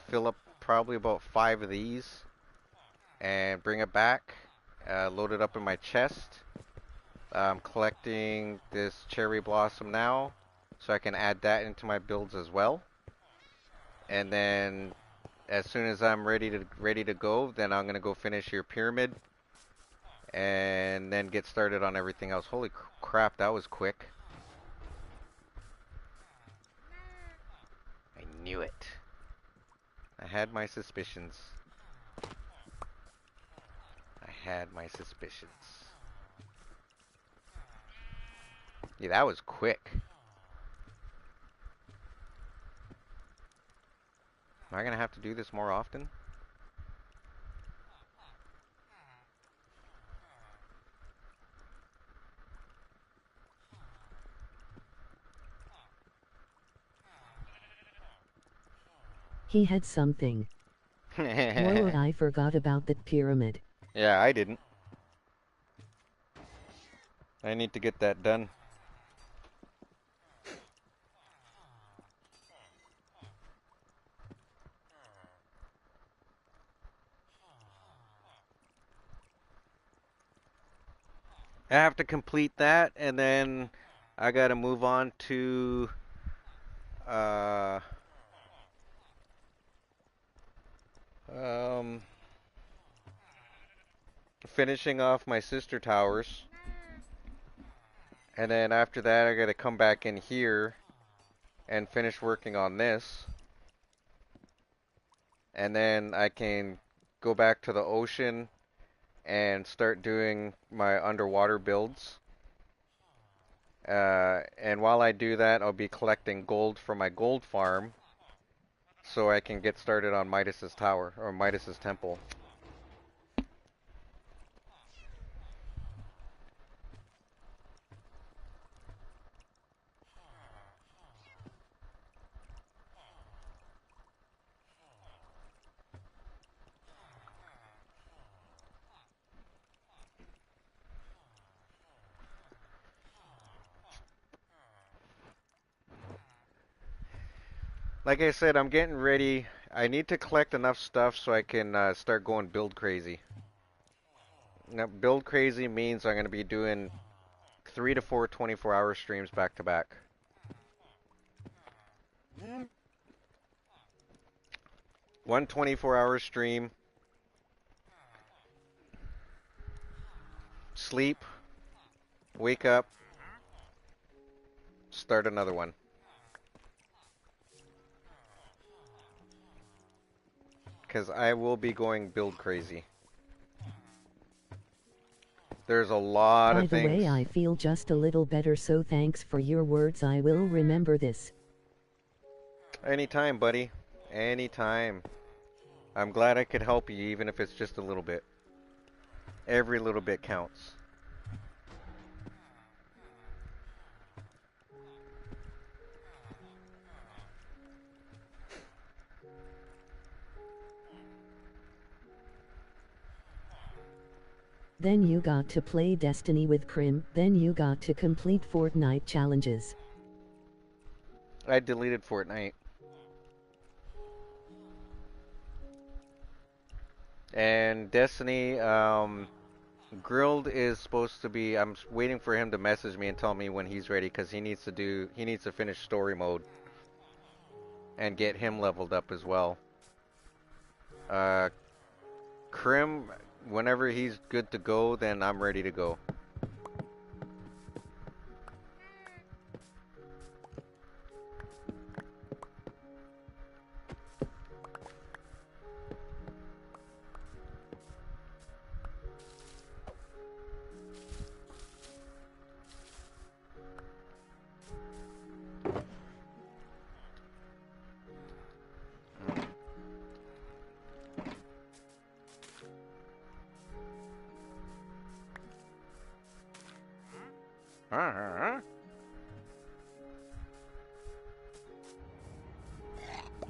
Fill up probably about 5 of these and bring it back. Load it up in my chest. I'm collecting this cherry blossom now, so I can add that into my builds as well. And then, as soon as I'm ready to go, then I'm gonna go finish your pyramid, and then get started on everything else. Holy crap, that was quick! I knew it. I had my suspicions. I had my suspicions. Yeah, that was quick. Am I gonna have to do this more often? He had something. Whoa, Yeah, I forgot about that pyramid. I didn't. I need to get that done. I have to complete that, and then I gotta move on to uh, um, finishing off my sister towers, and then after that, I gotta come back in here and finish working on this, and then I can go back to the ocean and start doing my underwater builds. And while I do that, I'll be collecting gold for my gold farm so I can get started on Midas's tower or Midas's temple. Like I said, I'm getting ready. I need to collect enough stuff so I can start going build crazy. Now, build crazy means I'm going to be doing 3 to 4 24-hour streams back to back. One 24-hour stream, sleep, wake up, start another one. Because I will be going build crazy. There's a lot By of the way, things. I feel just a little better, so thanks for your words. I will remember this. Anytime, buddy. Anytime. I'm glad I could help you, even if it's just a little bit. Every little bit counts. Then you got to play Destiny with Krim, then you got to complete Fortnite challenges. I deleted Fortnite. And Destiny, Grilled is supposed to be. I'm waiting for him to message me and tell me when he's ready because he needs to finish story mode and get him leveled up as well. Uh, Krim, whenever he's good to go, then I'm ready to go.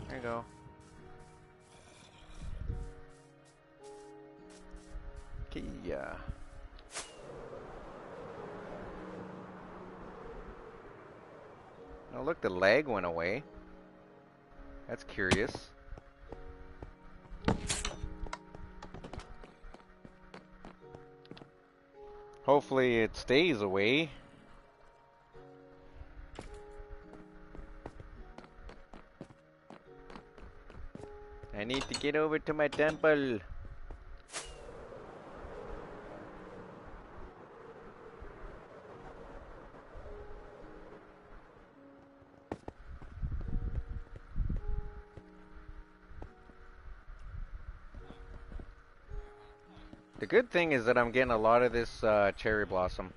There you go. Kia. Oh, look, the lag went away. That's curious. Hopefully it stays away. I need to get over to my temple. The good thing is that I'm getting a lot of this cherry blossom.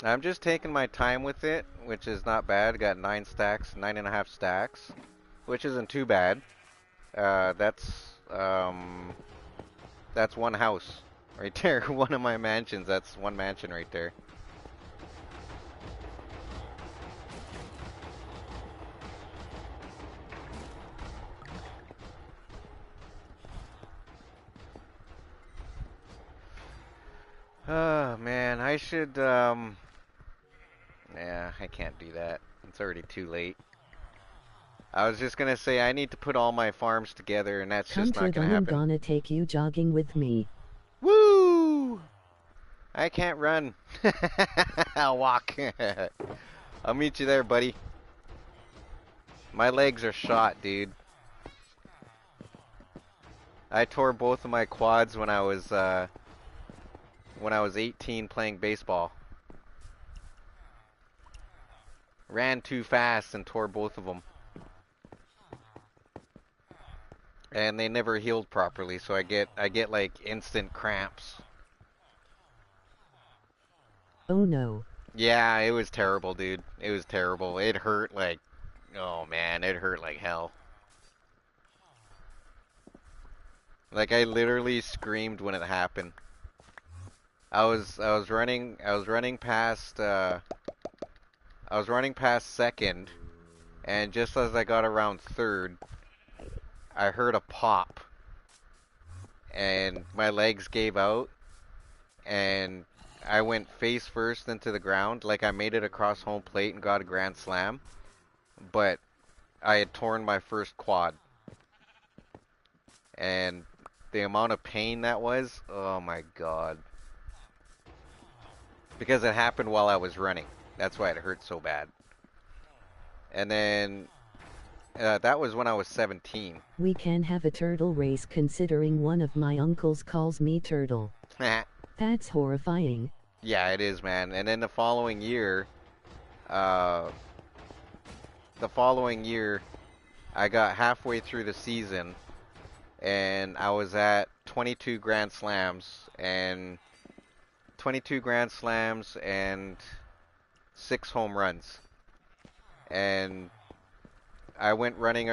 I'm just taking my time with it, which is not bad. Got 9 stacks, 9.5 stacks, which isn't too bad. Uh, that's um, that's one house right there. One of my mansions. That's one mansion right there. Oh man, I should yeah, I can't do that. It's already too late. I was just gonna say I need to put all my farms together, and that's Come just not to gonna Dun, I'm happen. gonna take you jogging with me. Woo! I can't run. I'll walk. I'll meet you there, buddy. My legs are shot, dude. I tore both of my quads when I was 18 playing baseball. Ran too fast and tore both of them. And they never healed properly, so I get like instant cramps. Oh no. Yeah, it was terrible, dude. It was terrible. It hurt like, oh man, it hurt like hell. Like I literally screamed when it happened. I was running past I was running past second, and just as I got around third, I heard a pop, and my legs gave out, and I went face first into the ground. Like I made it across home plate and got a grand slam, but I had torn my first quad, and the amount of pain that was, oh my God. Because it happened while I was running. That's why it hurt so bad. And then that was when I was 17. We can have a turtle race considering one of my uncles calls me turtle. That's horrifying. Yeah, it is, man. And then uh, the following year, I got halfway through the season, and I was at 22 Grand Slams, and 22 Grand Slams and 6 home runs. And I went running.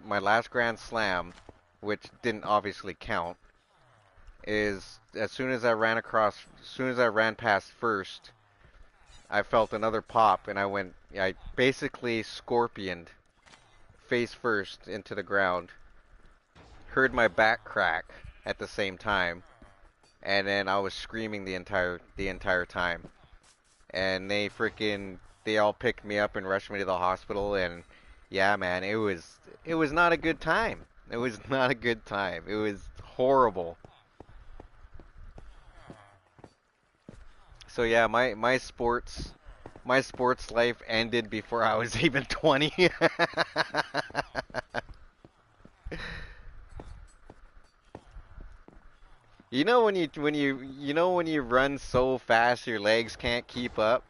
My last Grand Slam, which didn't obviously count, is as soon as I ran past first, I felt another pop, and I basically scorpioned face first into the ground. Heard my back crack at the same time, and then I was screaming the entire time. And they all picked me up and rushed me to the hospital, and yeah, man, it was not a good time. It was not a good time. It was horrible. So yeah, my sports life ended before I was even 20. when you run so fast your legs can't keep up?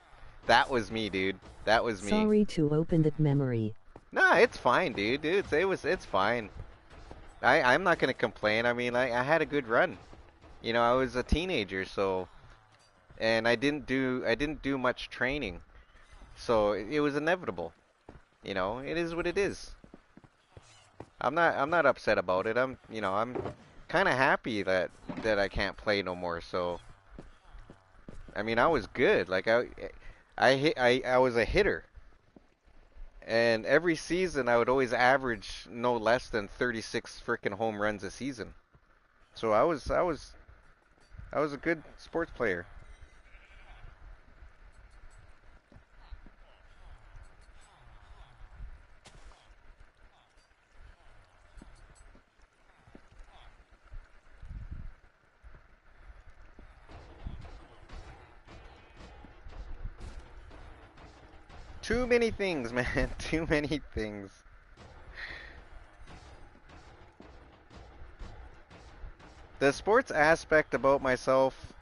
That was me, dude. That was me. Sorry to open that memory. Nah, it's fine, dude. It's fine. I'm not gonna complain. I mean, I had a good run. I was a teenager, so and I didn't do much training. So it was inevitable. It is what it is. I'm not upset about it. I'm kind of happy that I can't play no more. So I mean, I was good. Like I was a hitter, and every season I would always average no less than 36 freaking home runs a season. So I was a good sports player. Too many things, man. Too many things. The sports aspect about myself,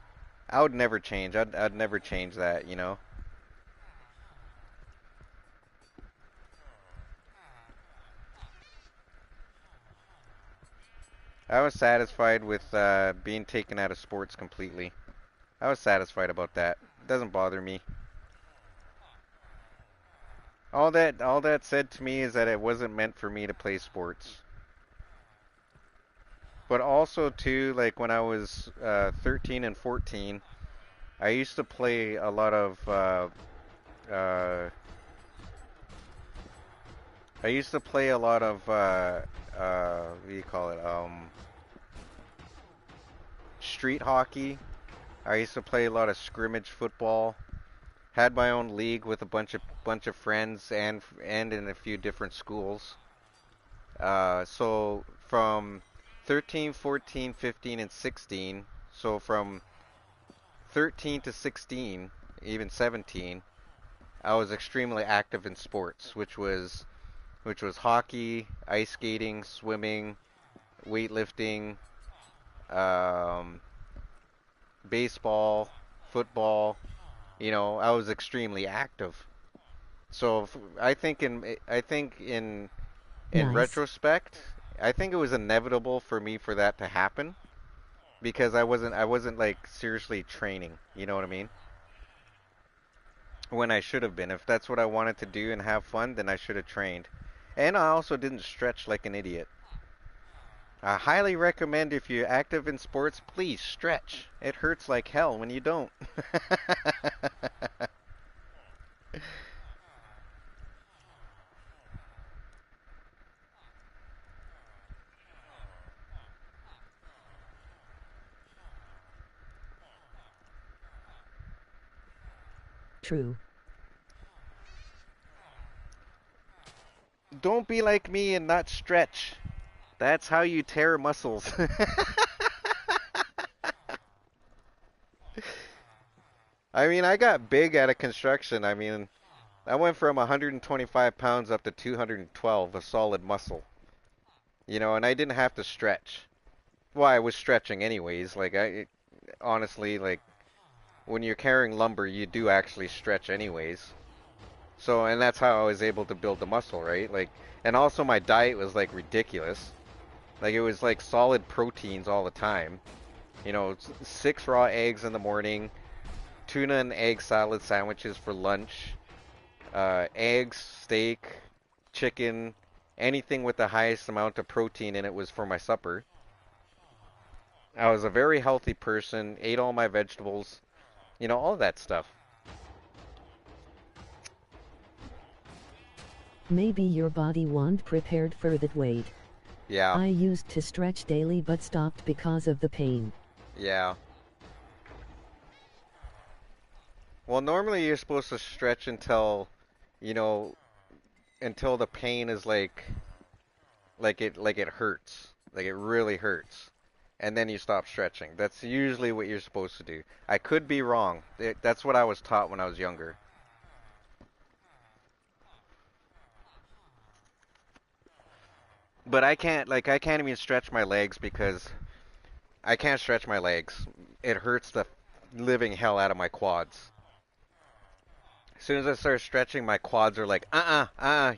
I would never change. I'd never change that. I was satisfied with being taken out of sports completely. I was satisfied about that. It doesn't bother me. All that said to me is that it wasn't meant for me to play sports. But also too, like when I was 13 and 14, I used to play a lot of uh, I used to play a lot of what do you call it? Street hockey. I used to play a lot of scrimmage football. Had my own league with a bunch of friends and in a few different schools. So from 13, 14, 15, and 16. So from 13 to 16, even 17, I was extremely active in sports, which was hockey, ice skating, swimming, weightlifting, um, baseball, football. I was extremely active. So I think in Nice. retrospect, I think it was inevitable for me for that to happen because I wasn't like seriously training. You know what I mean? When I should have been. If that's what I wanted to do and have fun, then I should have trained. And I also didn't stretch like an idiot. I highly recommend if you're active in sports, please stretch. It hurts like hell when you don't. true. Don't be like me and not stretch. That's how you tear muscles. I mean, I got big out of construction. I mean, I went from 125 pounds up to 212 of solid muscle. You know, and I didn't have to stretch. Well, I was stretching anyways. Like, honestly, like, when you're carrying lumber, you do actually stretch anyways. So, and that's how I was able to build the muscle, right? Like, and also my diet was like ridiculous. Like, it was like solid proteins all the time. You know, 6 raw eggs in the morning, tuna and egg salad sandwiches for lunch, eggs, steak, chicken, anything with the highest amount of protein in it was for my supper. I was a very healthy person, ate all my vegetables, you know, all that stuff. Maybe your body wasn't prepared for that weight. Yeah, I used to stretch daily but stopped because of the pain. yeah. Well, normally you're supposed to stretch until, you know, until the pain is like it hurts. Like it really hurts. And then you stop stretching. That's usually what you're supposed to do. I could be wrong. That's what I was taught when I was younger. But I can't even stretch my legs because I can't stretch my legs. It hurts the living hell out of my quads. As soon as I start stretching, my quads are like,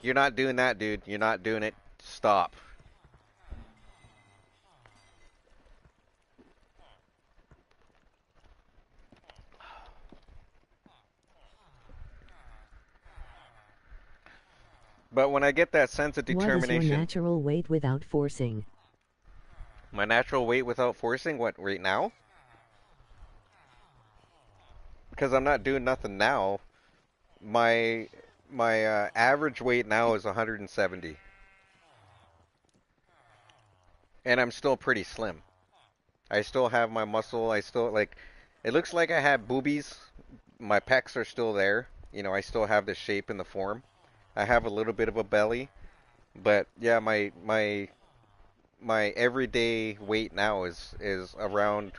you're not doing that, dude. You're not doing it. Stop. But when I get that sense of What is your determination, natural weight without forcing? my natural weight without forcing, what, right now? Because I'm not doing nothing now. My my average weight now is 170, and I'm still pretty slim. I still have my muscle. I still like. It looks like I have boobies. My pecs are still there. You know, I still have the shape and the form. I have a little bit of a belly, but yeah, my everyday weight now is around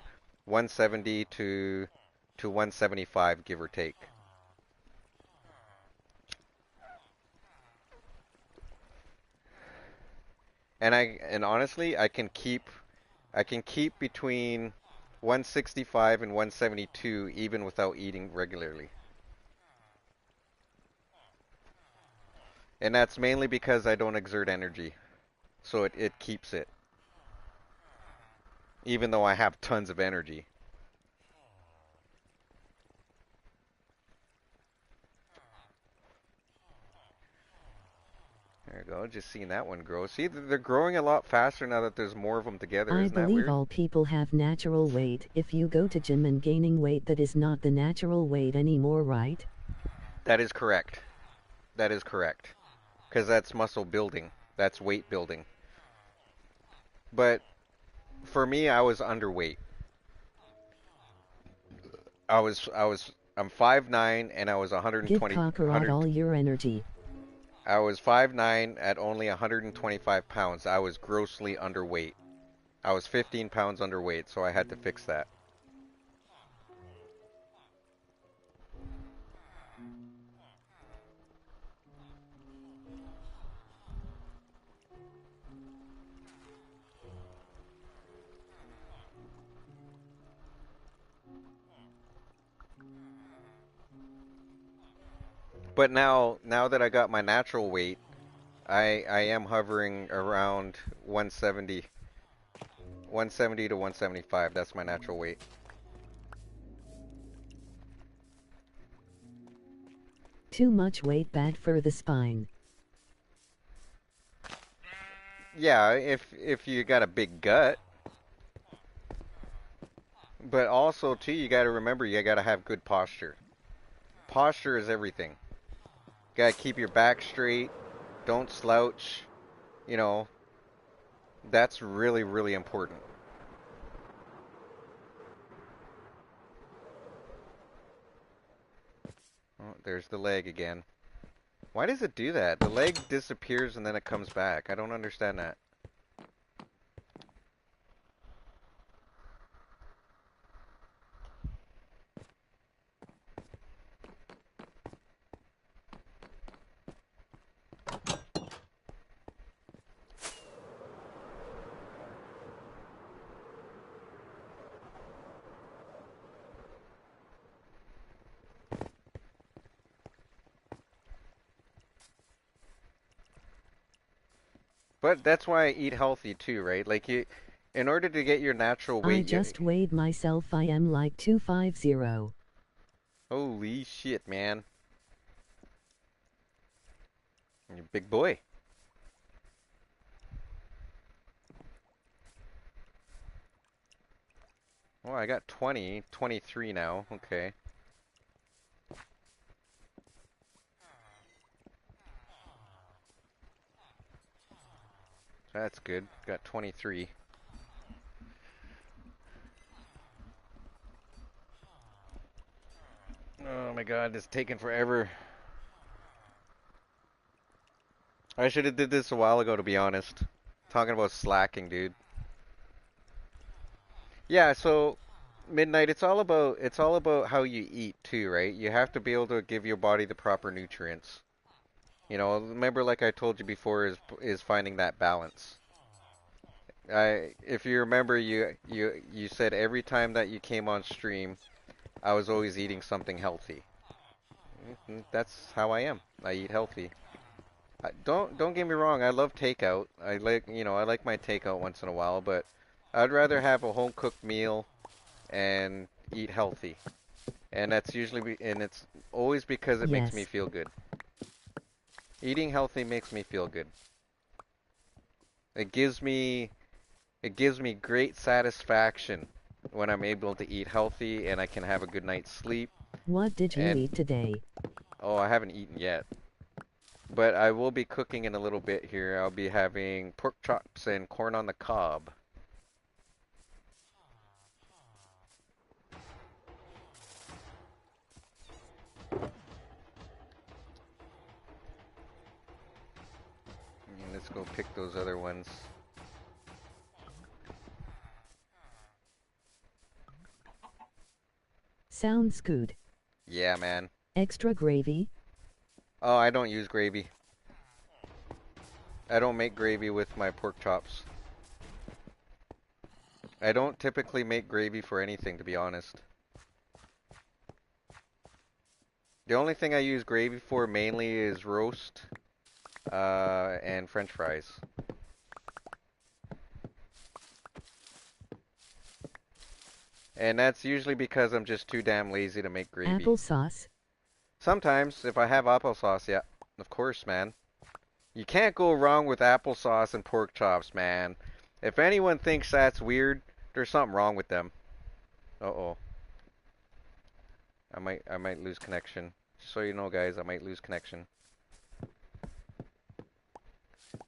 170 to 175, give or take. And honestly, I can keep between 165 and 172 even without eating regularly. And that's mainly because I don't exert energy. So it keeps it, even though I have tons of energy. There you go, just seeing that one grow. See, they're growing a lot faster now that there's more of them together. I Isn't that believe weird? all people have natural weight. If you go to gym and gaining weight, that is not the natural weight anymore, right? That is correct. That is correct. Because that's muscle building. That's weight building. But for me, I was underweight. I'm 5'9" and I was Give 120, Kakarot all your energy. I was 5'9" at only 125 pounds. I was grossly underweight. I was 15 pounds underweight, so I had to fix that. But now that I got my natural weight, I am hovering around 170, 170 to 175. That's my natural weight. Too much weight bad for the spine. Yeah, if you got a big gut, but also too, you got to remember you got to have good posture. Posture is everything. Got to keep your back straight. Don't slouch. You know, that's really, really important. Oh, there's the leg again. Why does it do that? The leg disappears and then it comes back. I don't understand that. But that's why I eat healthy too, right? Like in order to get your natural I weight, just weighed myself. I am like 250. holy shit, man. You're a big boy. Oh, I got 20, 23 now. Okay. That's good. Got 23. Oh my god, it's taking forever. I should have did this a while ago, to be honest. Talking about slacking, dude. Yeah, so Midnight, it's all about how you eat too, right? You have to be able to give your body the proper nutrients. You know, remember like I told you before is finding that balance. If you remember, you said every time that you came on stream, I was always eating something healthy. That's how I am. I eat healthy. Don't get me wrong. I love takeout. I like my takeout once in a while, but I'd rather have a home cooked meal and eat healthy. And and it's always because it makes me Yes. feel good. Eating healthy makes me feel good. It gives me it gives me great satisfaction when I'm able to eat healthy and I can have a good night's sleep. What did you And eat today? oh, I haven't eaten yet. But I will be cooking in a little bit here. I'll be having pork chops and corn on the cob. And let's go pick those other ones. Sounds good. Yeah, man. Extra gravy? Oh, I don't use gravy. I don't make gravy with my pork chops. I don't typically make gravy for anything, to be honest. The only thing I use gravy for mainly is roast, and French fries. And that's usually because I'm just too damn lazy to make gravy. Applesauce? Sometimes, if I have applesauce, yeah, of course, man. You can't go wrong with applesauce and pork chops, man. If anyone thinks that's weird, there's something wrong with them. Uh-oh. I might lose connection. Just so you know, guys, I might lose connection.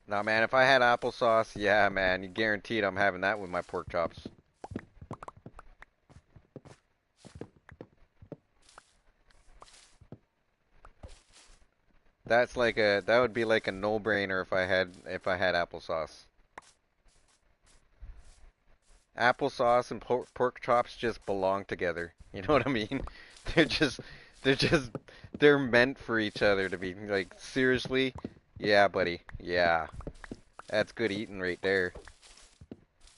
Nah, man, if I had applesauce, yeah, man, you guaranteed I'm having that with my pork chops. That would be like a no-brainer if I had applesauce. Applesauce and pork chops just belong together. You know what I mean? They're just they're just they're meant for each other to be like seriously. Yeah, buddy. Yeah. That's good eating right there.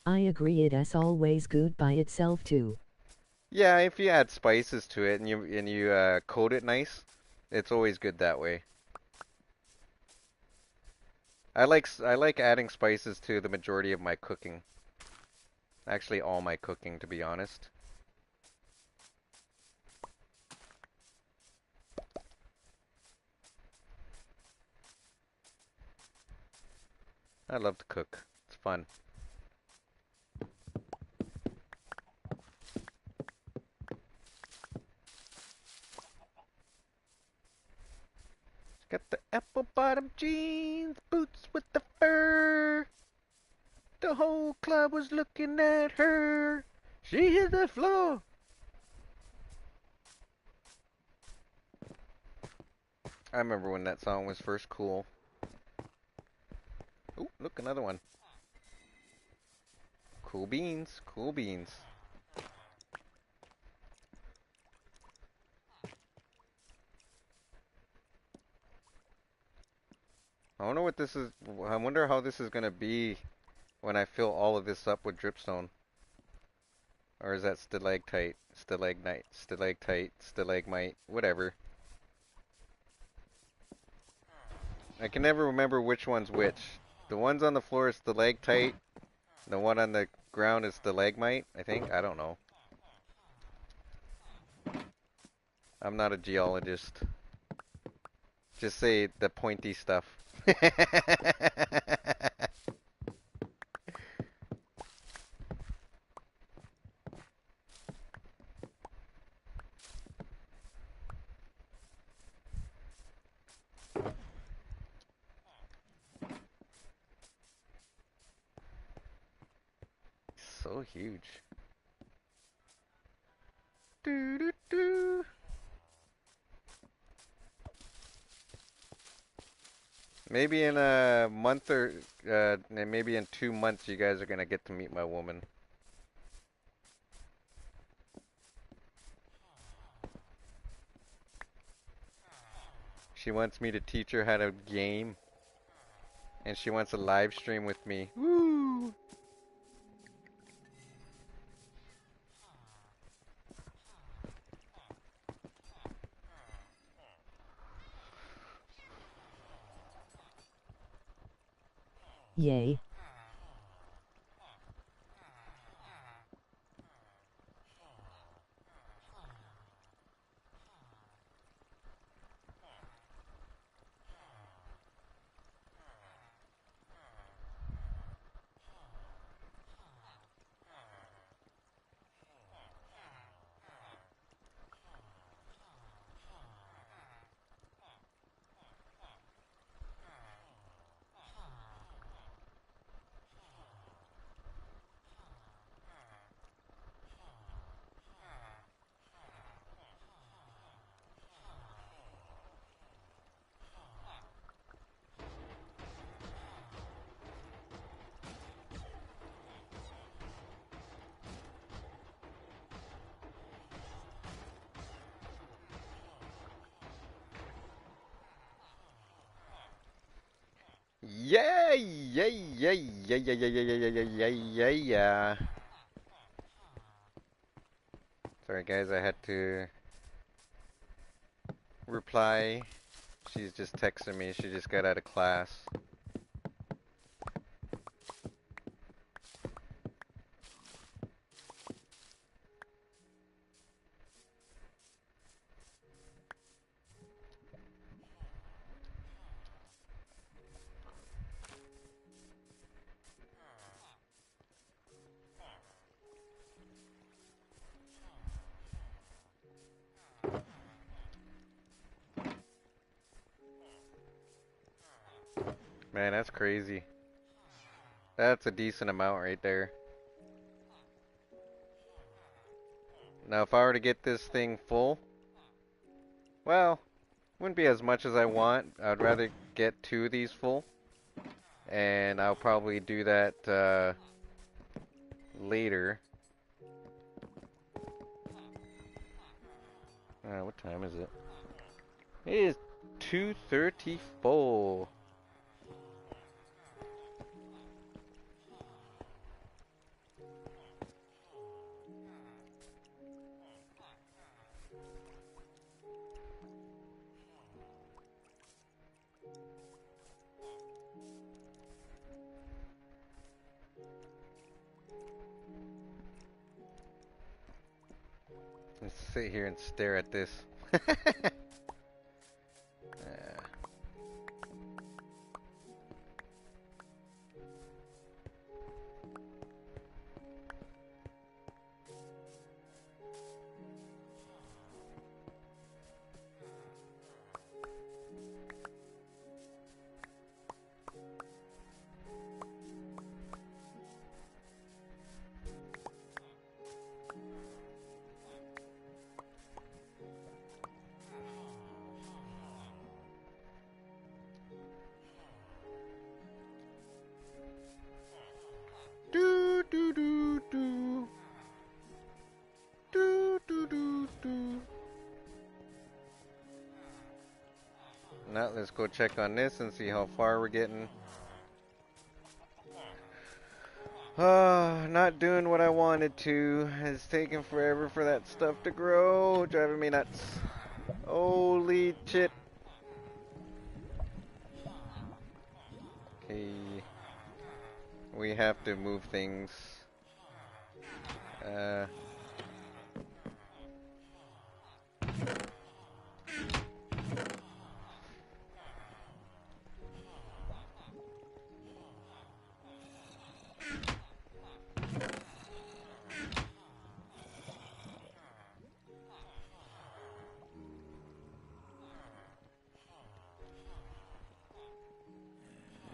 I agree, it is always good by itself too. Yeah, if you add spices to it and you coat it nice, it's always good that way. I like adding spices to the majority of my cooking. Actually, all my cooking, to be honest. I love to cook. It's fun. Got the apple bottom jeans, boots with the fur. The whole club was looking at her. She hit the floor. I remember when that song was first cool. Ooh, look, another one. Cool beans, cool beans. I wonder what this is. I wonder how this is gonna be when I fill all of this up with dripstone. Or is that stalactite, stalagnite, stalactite, stalagmite, whatever. I can never remember which one's which. The ones on the floor is stalactite. The one on the ground is stalagmite, I think. I don't know. I'm not a geologist. Just say the pointy stuff. So huge. Doo -doo -doo. Maybe in a month or maybe in 2 months you guys are gonna get to meet my woman. She wants me to teach her how to game, and she wants a live stream with me. Woo! Yay. Yeah, yeah, yeah, yeah, yeah, yeah, yeah, yeah, yeah, yeah, yeah, yeah. Sorry guys, I had to reply. She's just texting me. She just got out of class. Man, that's crazy. That's a decent amount right there. Now, if I were to get this thing full, well, wouldn't be as much as I want. I'd rather get 2 of these full. And I'll probably do that later. What time is it? It is 2:34. Let's sit here and stare at this. let's go check on this and see how far we're getting. Not doing what I wanted to. It's taking forever for that stuff to grow. Driving me nuts. Holy shit. Okay. We have to move things.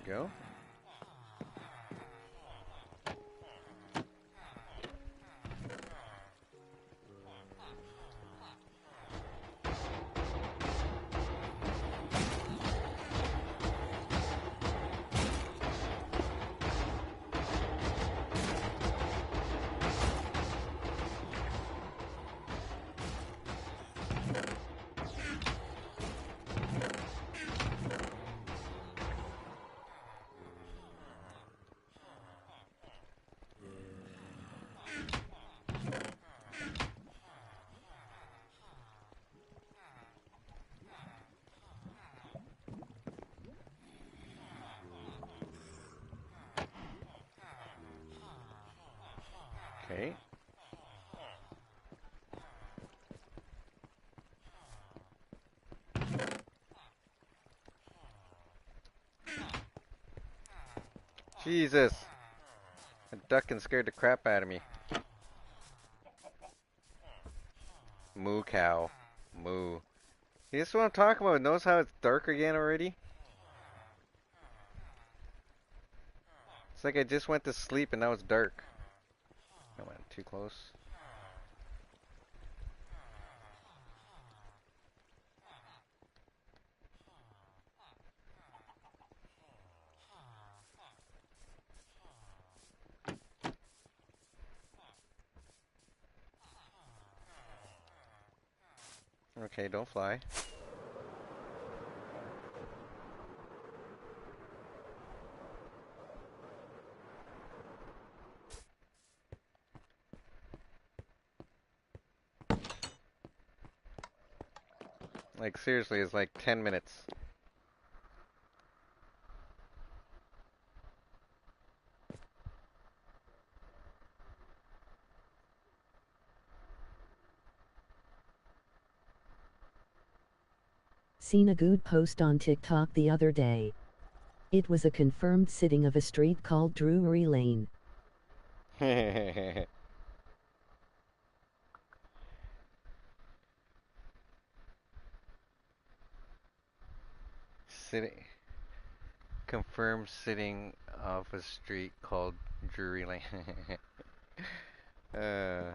Go. Okay. Jesus. A ducking scared the crap out of me. Moo cow. Moo. See, this is what I'm talking about. Notice how it's dark again already? It's like I just went to sleep and now it's dark. I went too close. Okay, don't fly. Like, seriously, it's like 10 minutes. Seen a good post on TikTok the other day. It was a confirmed sitting of a street called Drury Lane. Sitting. Confirmed sitting off a street called Drury Lane. uh,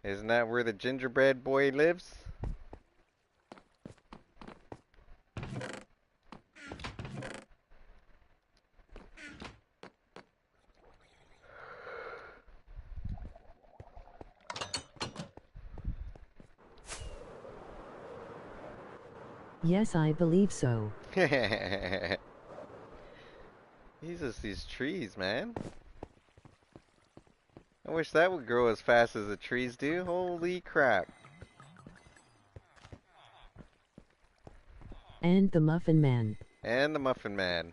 isn't that where the gingerbread boy lives? Yes, I believe so. Jesus, these trees, man. I wish that would grow as fast as the trees do. Holy crap. And the Muffin Man. And the Muffin Man.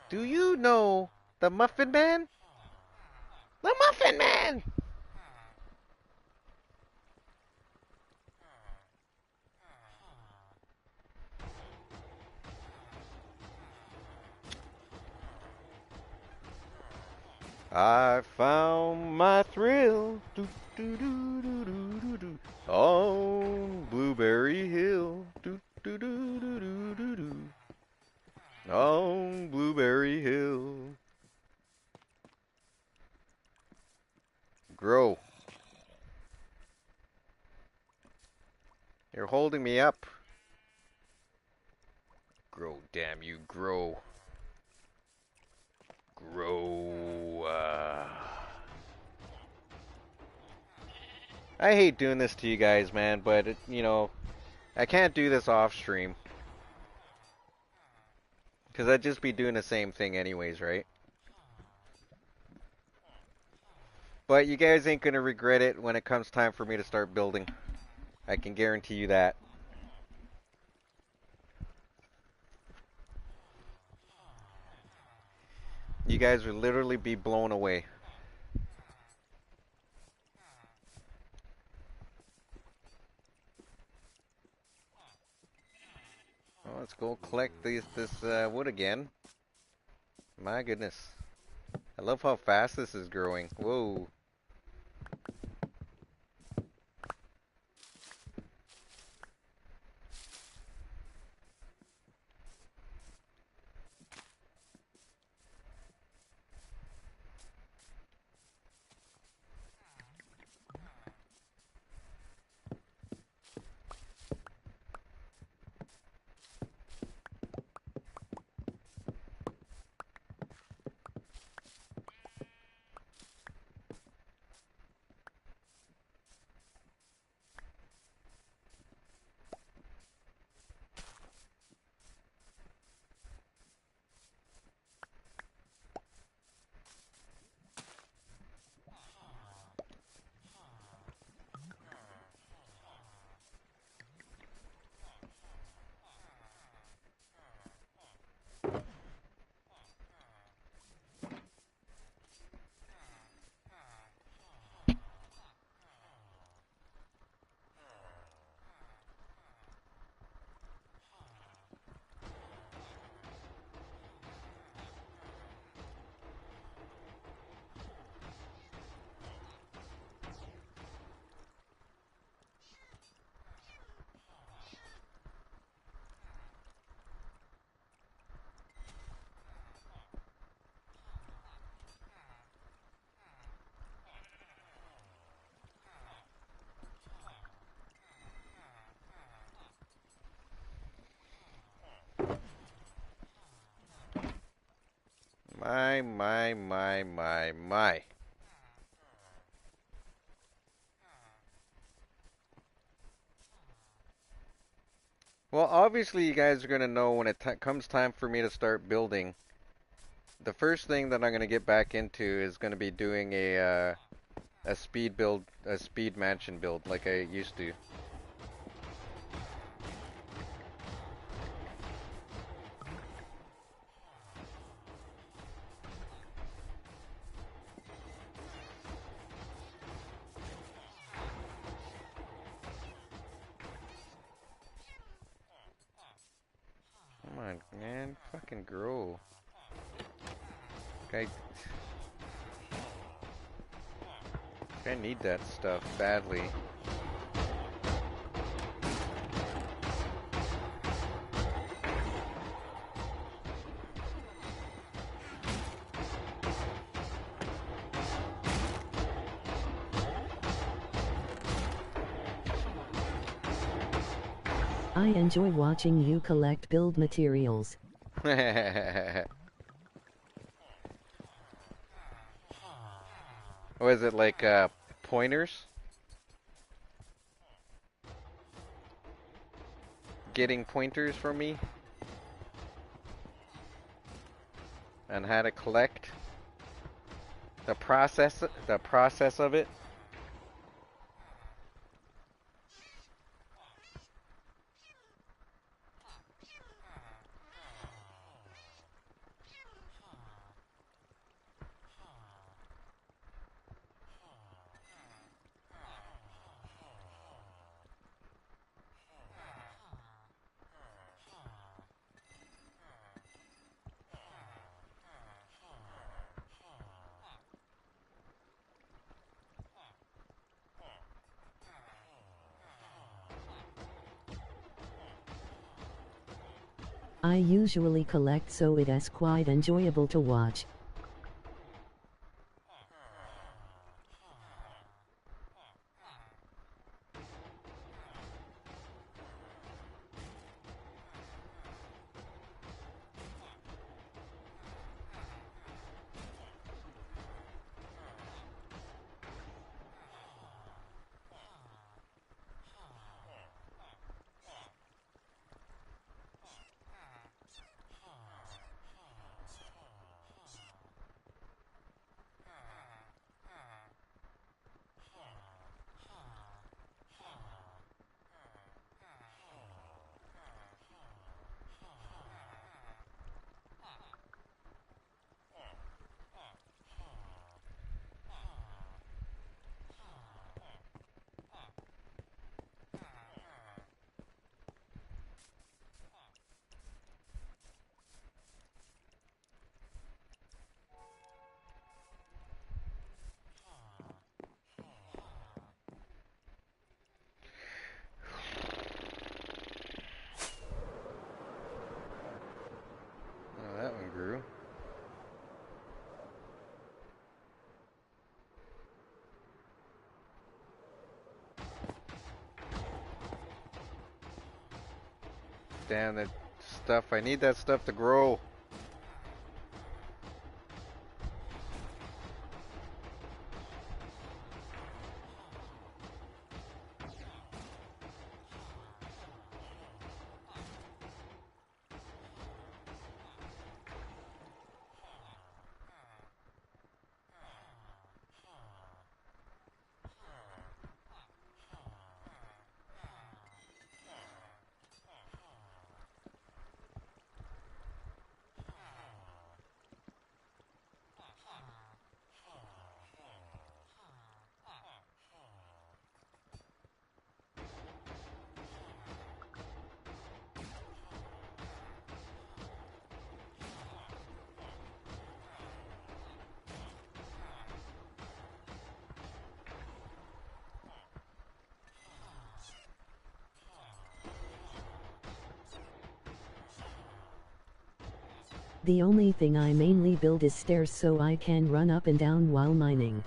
Do you know the Muffin Man? The Muffin Man! I found my thrill doo, doo, doo, doo, doo, doo, doo, on Blueberry Hill. Doo, doo, doo, doo, doo, doo, doo, on Blueberry Hill. Grow. You're holding me up. Grow, damn you, grow. Grow. I hate doing this to you guys, man, but I can't do this off stream because I'd just be doing the same thing anyways, right? But you guys ain't gonna regret it when it comes time for me to start building. I can guarantee you that. You guys will literally be blown away. Well, let's go collect this wood again. My goodness. I love how fast this is growing. Whoa. My. Well, obviously you guys are gonna know when it comes time for me to start building. The first thing that I'm gonna get back into is gonna be doing a speed build, a speed mansion build like I used to. Come on, man, fucking grow. I, I need that stuff badly. I enjoy watching you collect build materials. What is it like pointers? Getting pointers from me? And how to collect? The process of it? I usually collect so it is quite enjoyable to watch. Damn that stuff. I need that stuff to grow. The only thing I mainly build is stairs so I can run up and down while mining.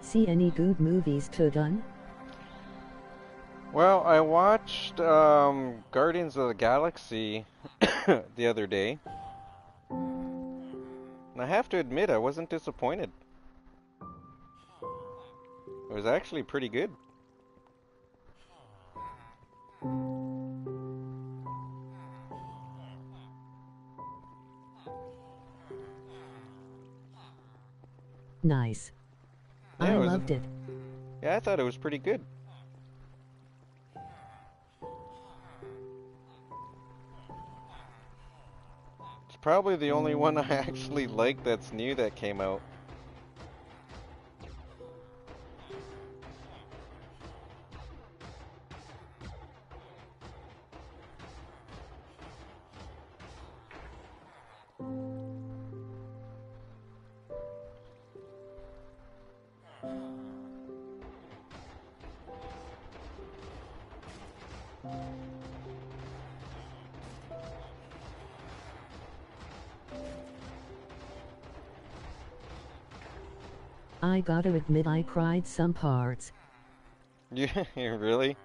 See any good movies, Toodun? Well, I watched Guardians of the Galaxy the other day. And I have to admit, I wasn't disappointed. It was actually pretty good. Nice. Yeah, I loved it. Yeah, I thought it was pretty good. It's probably the only one I actually like that's new that came out. I gotta admit I cried some parts. Yeah, really?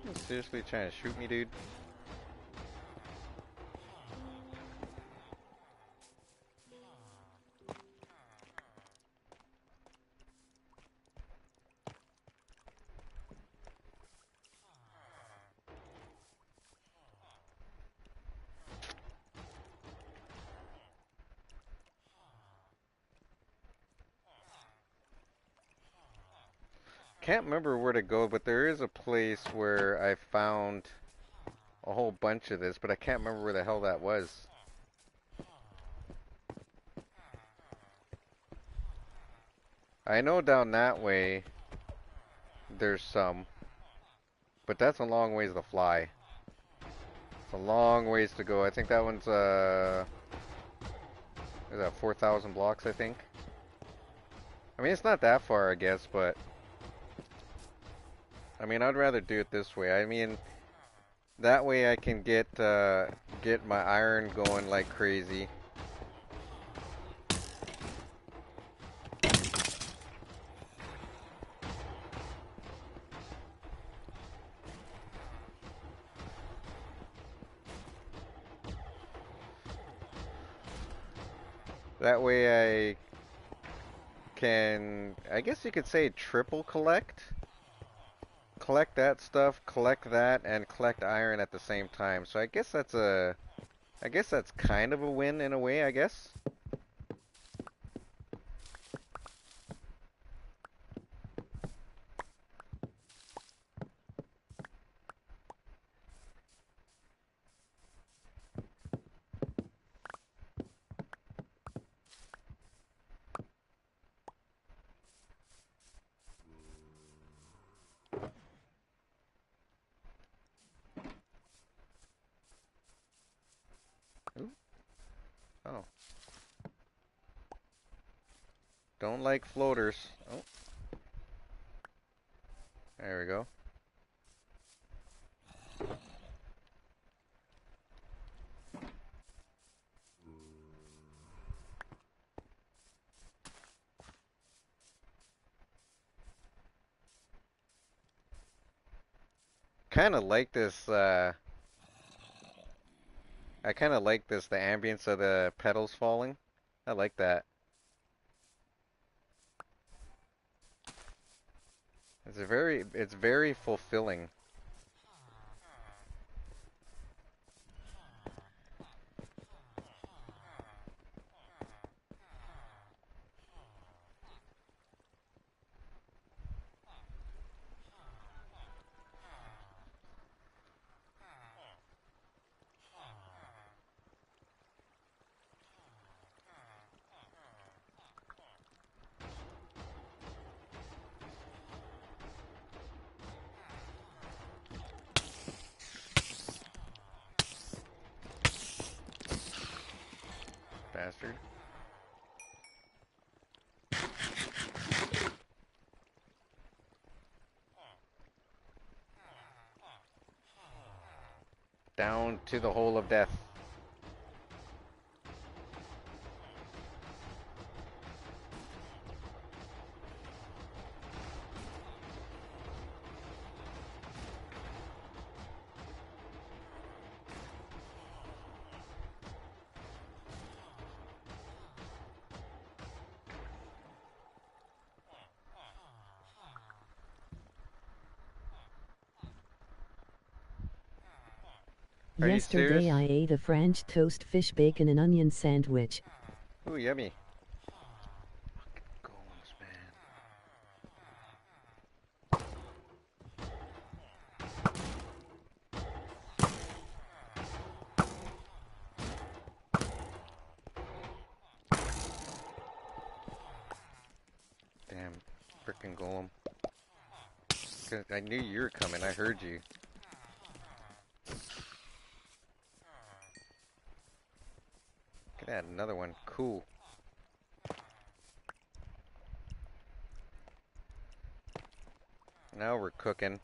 You seriously trying to shoot me, dude? Can't remember where to go, but there is a place where I found a whole bunch of this, but I can't remember where the hell that was. I know down that way there's some, but that's a long ways to fly. It's a long ways to go. I think that one's is that 4,000 blocks, I think. I mean, it's not that far, I guess, but I mean, I'd rather do it this way. I mean, that way I can get my iron going like crazy. That way I can, I guess you could say triple collect. Collect that stuff, collect that, and collect iron at the same time. So I guess that's kind of a win in a way, I guess. Ooh, oh, don't like floaters. Oh, there we go. Kind of like this, I kind of like this, the ambience of the petals falling. I like that. It's very fulfilling. Bastard. Down to the hole of death. Are you serious? Yesterday I ate a French toast fish bacon and onion sandwich. Ooh, yummy. Frickin' golem. 'Cause I knew you were coming. I heard you. Look at that, another one. Cool. Now we're cooking.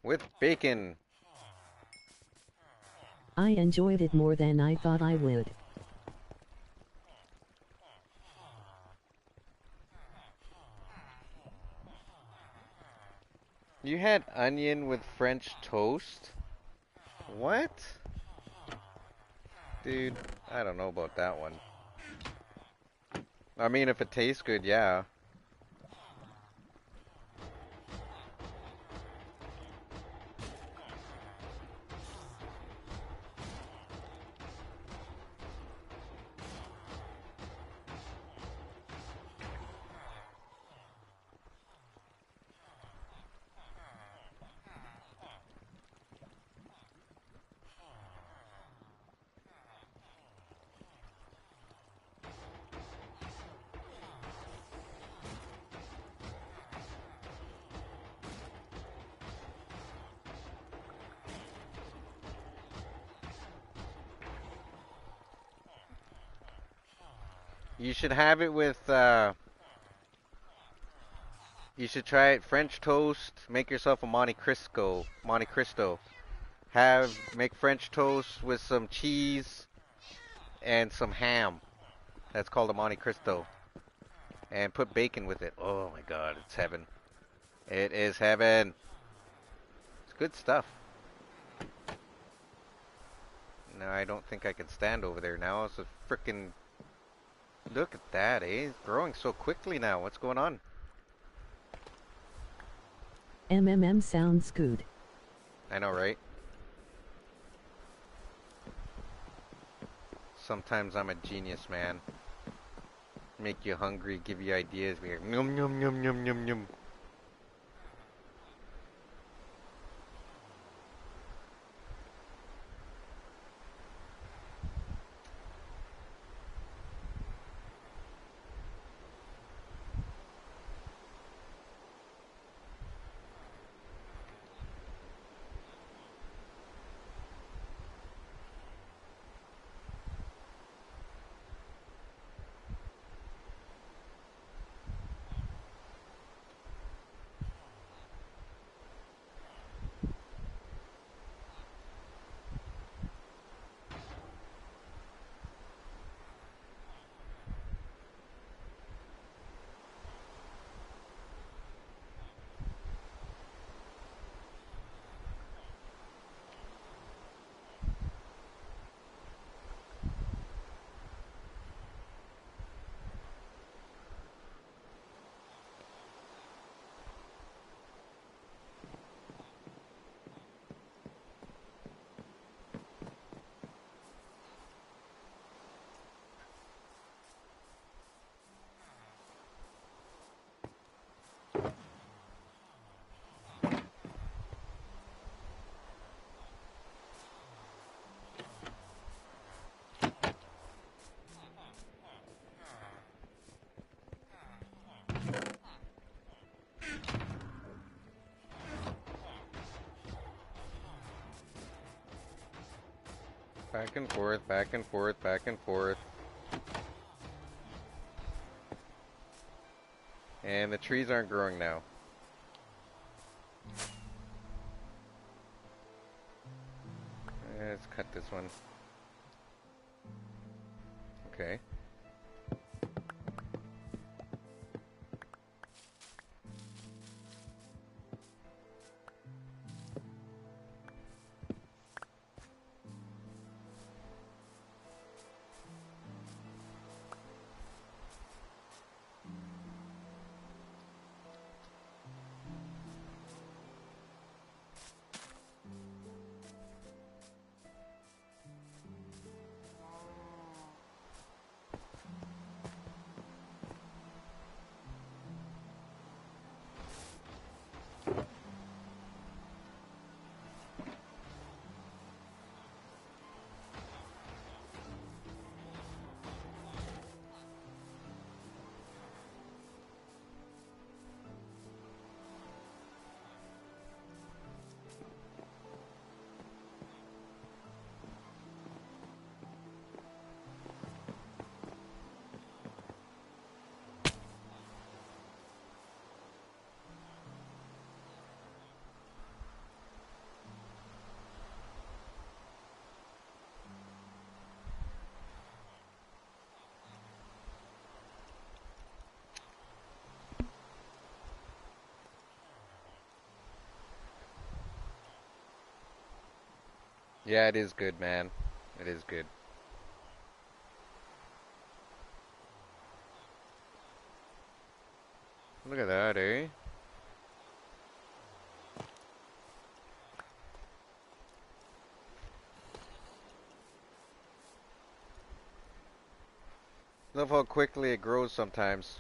With bacon. I enjoyed it more than I thought I would. You had onion with French toast? What? Dude, I don't know about that one. I mean, if it tastes good, yeah. You should have it with, you should try it French toast. Make yourself a Monte Cristo. Monte Cristo. Make French toast with some cheese and some ham. That's called a Monte Cristo. And put bacon with it. Oh my god, it's heaven. It is heaven. It's good stuff. No, I don't think I can stand over there now. It's a frickin'... Look at that, eh? It's growing so quickly now. What's going on? Sounds good. I know, right? Sometimes I'm a genius, man. Make you hungry, give you ideas. Be like, yum, yum, yum, yum, yum, yum. Back and forth, back and forth, back and forth. And the trees aren't growing now. Let's cut this one. Okay. Yeah, it is good, man. It is good. Look at that, eh? Love how quickly it grows sometimes.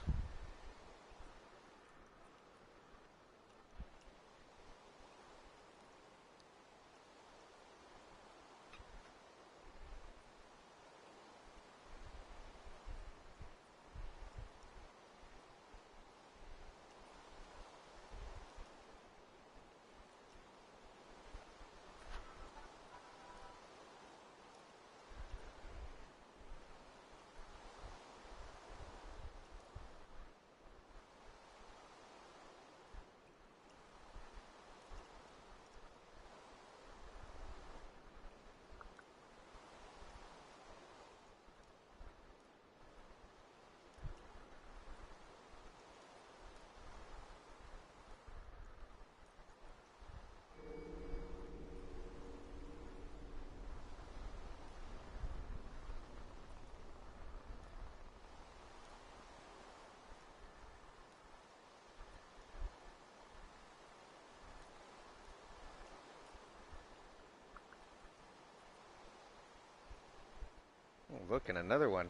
Oh, look, and another one.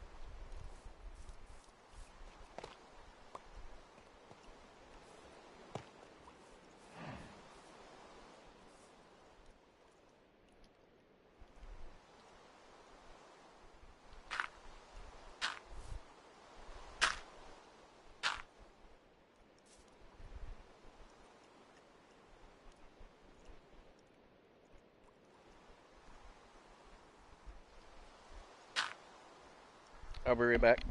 I'll be right back.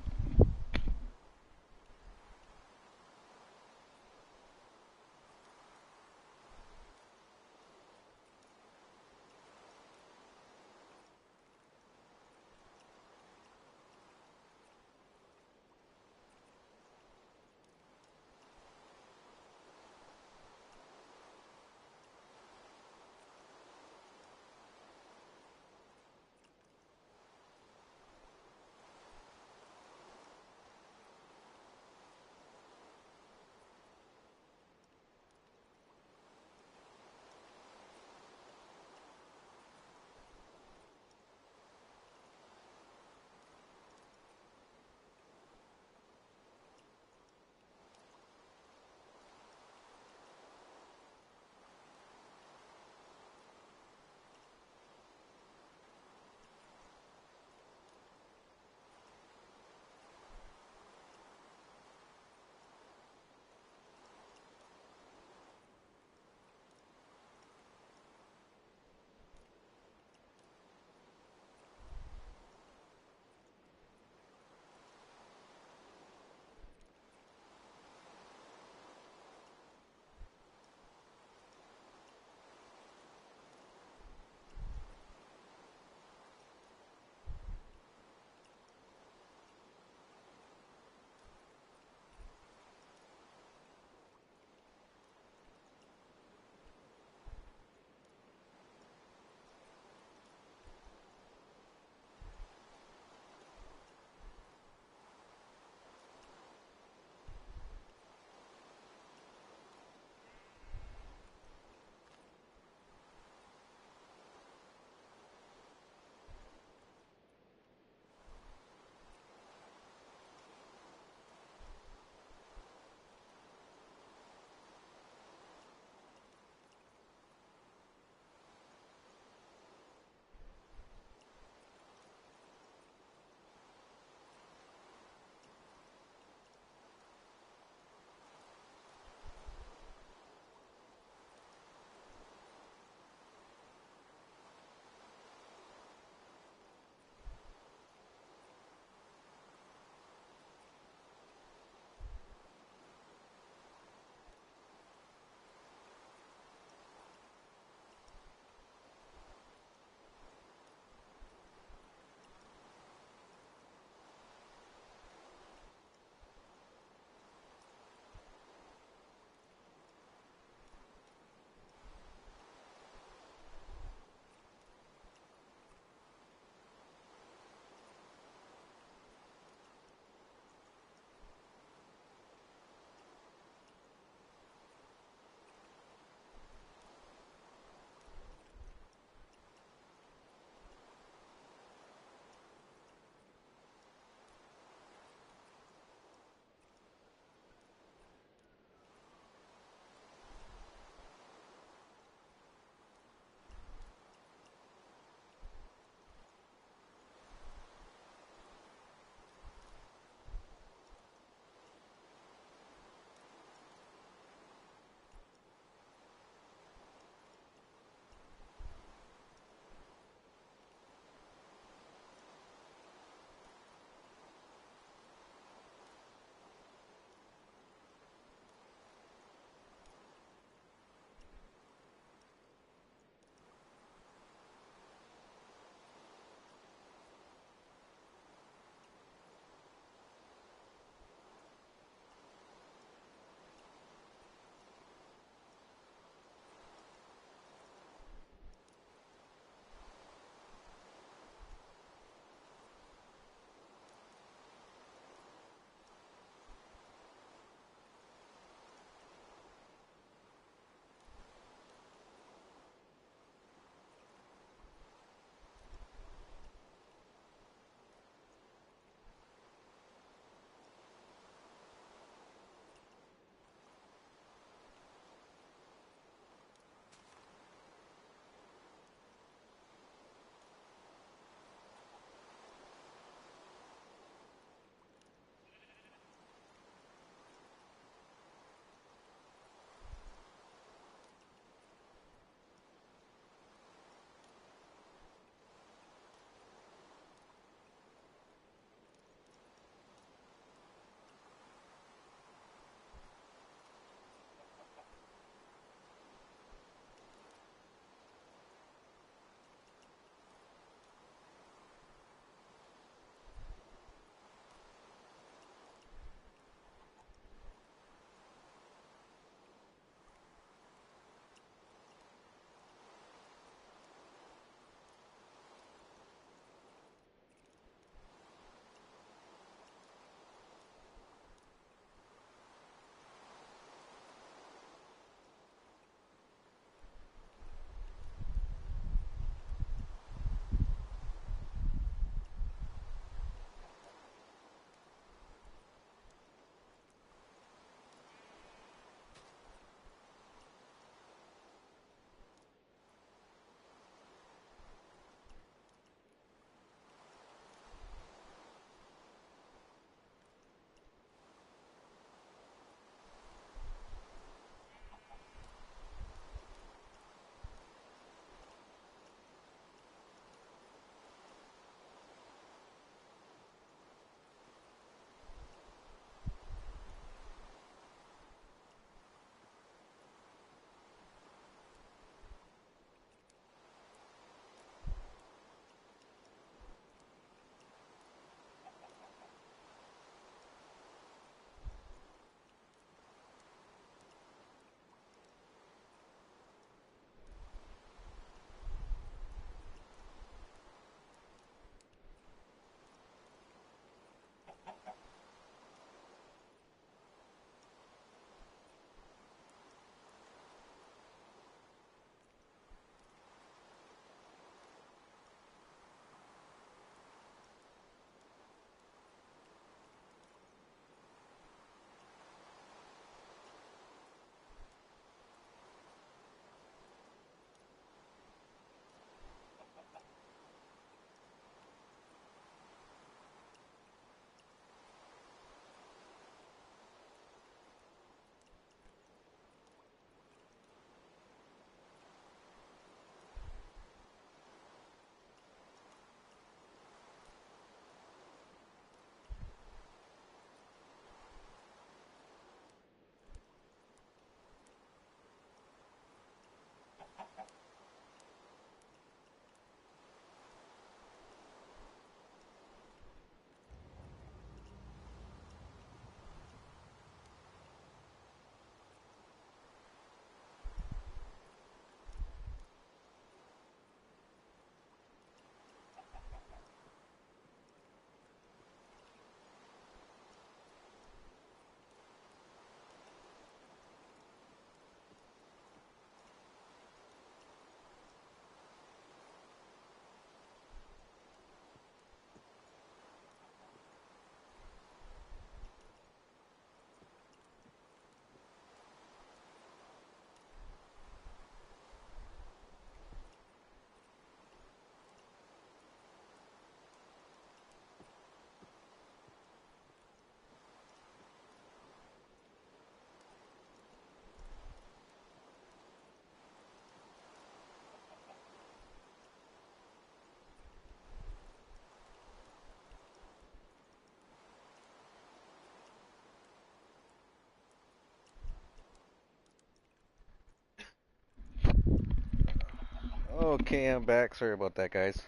Okay, I'm back. Sorry about that, guys.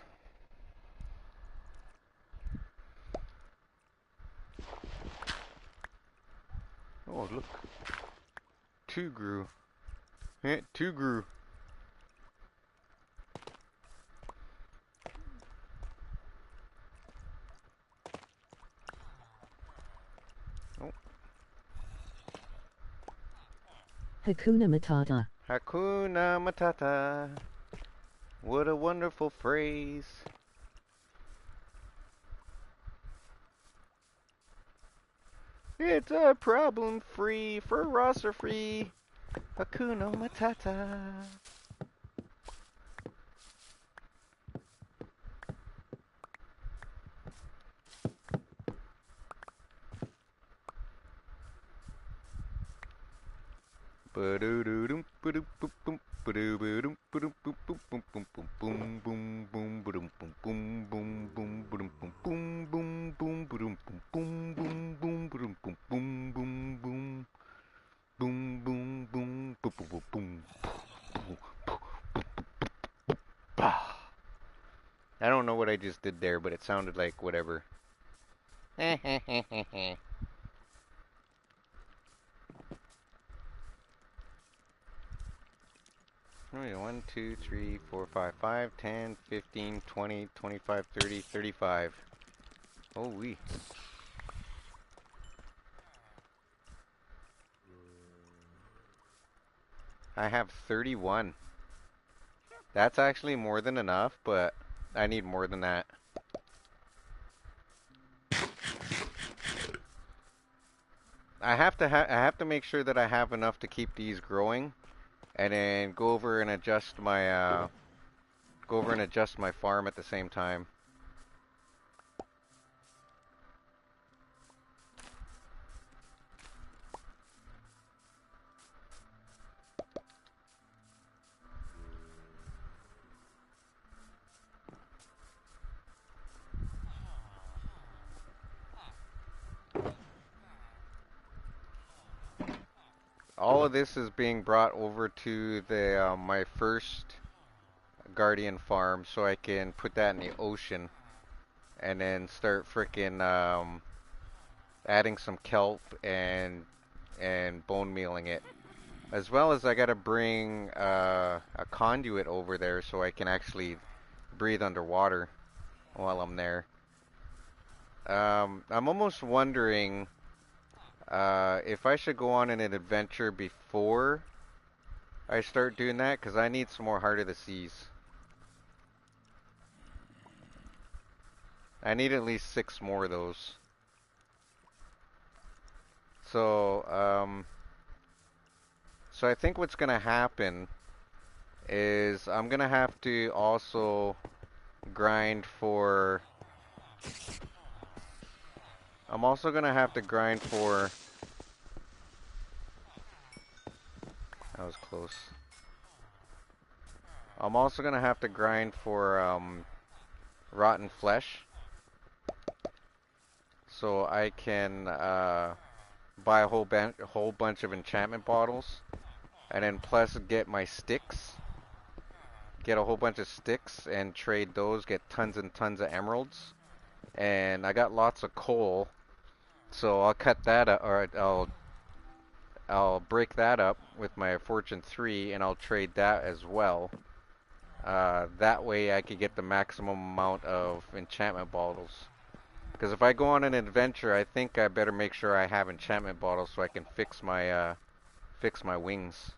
Oh, look. Two grew. Two grew. Oh, Hakuna Matata. Hakuna Matata. What a wonderful phrase. It's a problem free for roster free. Hakuna Matata. Ba-do-do-dum, ba-do, boop, boom, ba-do-ba-dum, ba-dum, boop, boop, boom, boom, boom, boom, boom, boom, ba-dum, boom, boom, boom, boom, ba-dum, boom, boom, boom, boom, ba-dum, boom, boom, boom, boom, ba-dum, boom, boom, boom, boom, boom, boom, boom, boop, boop, boop, boom. Bah. I don't know what I just did there, but it sounded like whatever. Alright, 1, 2, 3, 4, 5, 5, 10, 15, 20, 25, 30, 35. Oh, wee. I have 31. That's actually more than enough, but I need more than that. I have to make sure that I have enough to keep these growing, and then go over and adjust my farm at the same time. All of this is being brought over to the my first Guardian farm, so I can put that in the ocean, and then start frickin' adding some kelp and bone mealing it. As well as I gotta bring a conduit over there so I can actually breathe underwater while I'm there. I'm almost wondering if I should go on an adventure before I start doing that, because I need some more Heart of the Seas. I need at least 6 more of those. So, so I think what's gonna happen is I'm gonna have to also grind for. I'm also gonna have to grind for. That was close. I'm also gonna have to grind for rotten flesh, so I can buy a whole bunch of enchantment bottles, and then plus get my sticks, get a whole bunch of sticks, and trade those. Get tons and tons of emeralds, and I got lots of coal, so I'll cut that up, or I'll break that up with my Fortune 3, and I'll trade that as well. That way I could get the maximum amount of enchantment bottles. Because if I go on an adventure, I think I better make sure I have enchantment bottles so I can fix my wings.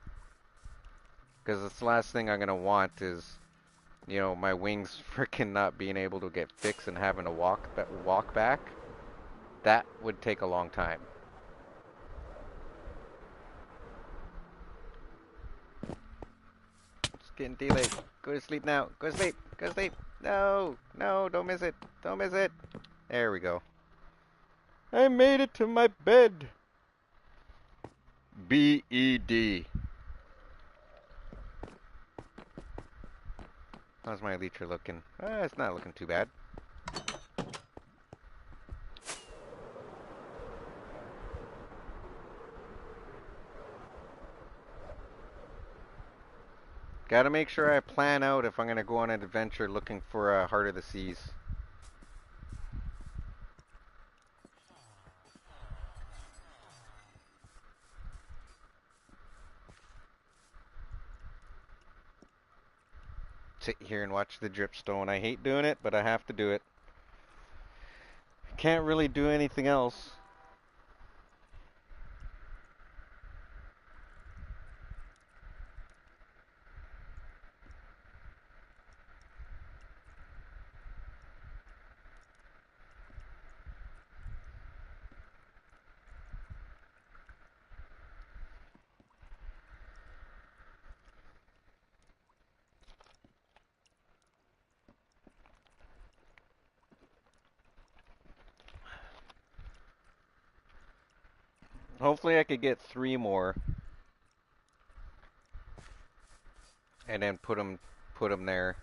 Because it's the last thing I'm gonna want is, you know, my wings freaking not being able to get fixed and having to walk back. That would take a long time. It's getting daylight. Go to sleep now. Go to sleep. Go to sleep. No, no, don't miss it. Don't miss it. There we go. I made it to my bed. B-E-D. How's my elytra looking? It's not looking too bad. Gotta make sure I plan out if I'm gonna go on an adventure looking for a Heart of the Seas. Sit here and watch the dripstone. I hate doing it, but I have to do it. Can't really do anything else. Hopefully I could get 3 more and then put them there.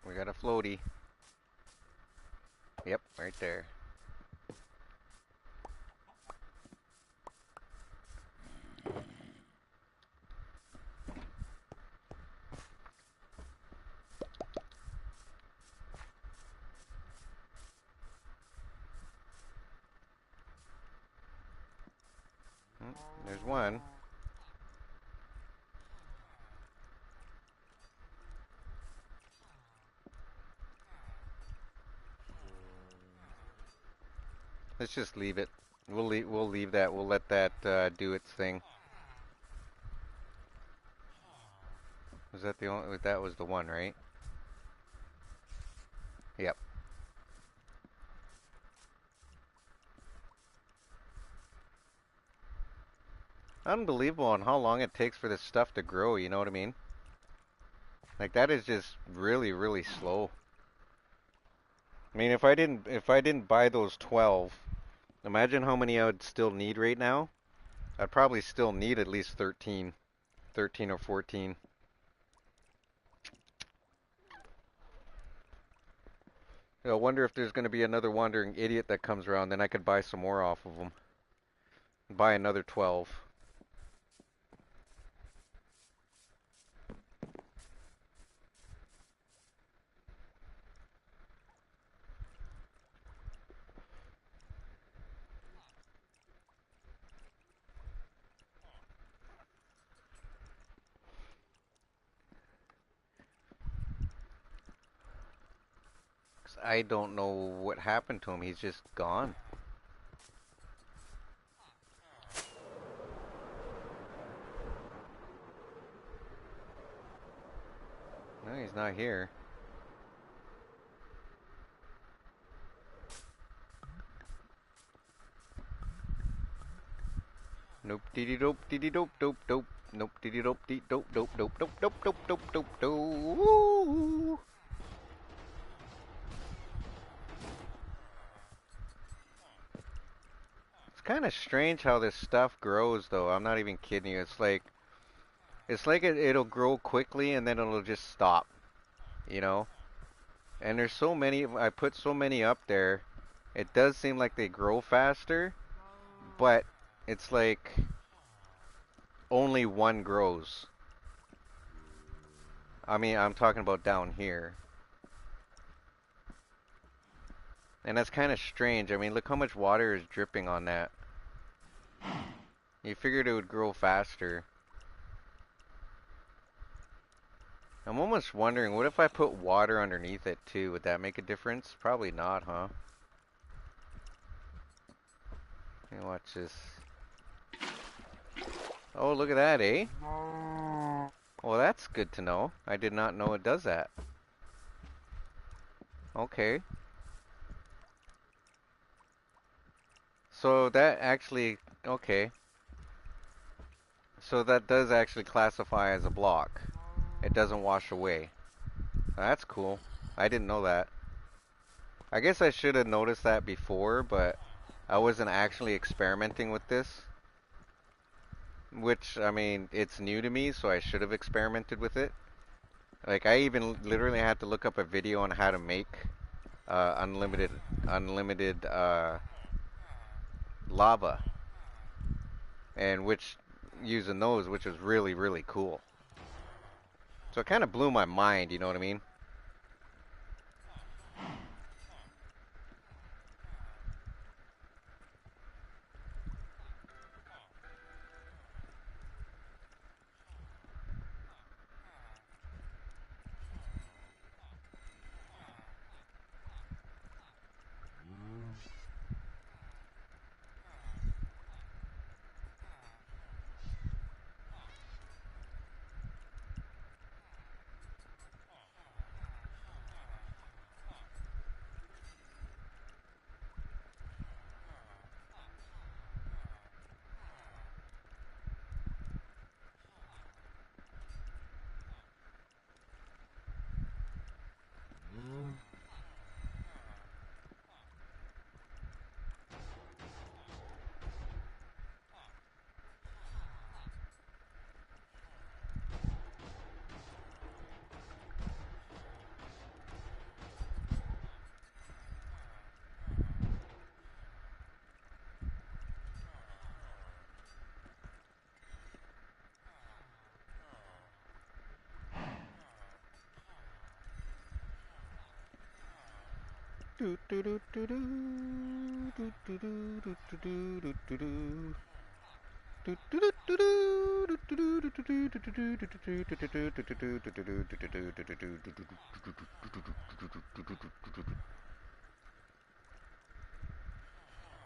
We got a floaty. Yep, right there. There's one. Let's just leave it. We'll leave that. We'll let that do its thing. Was that the only? That was the one, right? Yep. Unbelievable on how long it takes for this stuff to grow. You know what I mean? Like that is just really, really slow. I mean, if I didn't buy those 12, imagine how many I would still need right now. I'd probably still need at least 13, 13 or 14. I wonder if there's going to be another wandering idiot that comes around, then I could buy some more off of them. Buy another 12. 'Cause I don't know what happened to him. He's just gone. No, he's not here. Nope, diddy dope, diddy dope, dope, dope. Nope, diddy dope, dee dope, dope, dope, dope, dope, dope, dope, dope, dope. It's kind of strange how this stuff grows, though. I'm not even kidding you. It's like it'll grow quickly and then it'll just stop, you know? And there's so many, I put so many up there. It does seem like they grow faster, but it's like only one grows. I mean, I'm talking about down here. And that's kind of strange. I mean, look how much water is dripping on that. You figured it would grow faster. I'm almost wondering, what if I put water underneath it too? Would that make a difference? Probably not, huh? Let me watch this. Oh, look at that, eh? Well, that's good to know. I did not know it does that. Okay. So that actually, okay. So that does actually classify as a block. It doesn't wash away. That's cool. I didn't know that. I guess I should have noticed that before, but I wasn't actually experimenting with this. Which, I mean, it's new to me, so I should have experimented with it. Like, I even literally had to look up a video on how to make unlimited lava, and which using those, which was really really cool. So it kind of blew my mind, you know what I mean?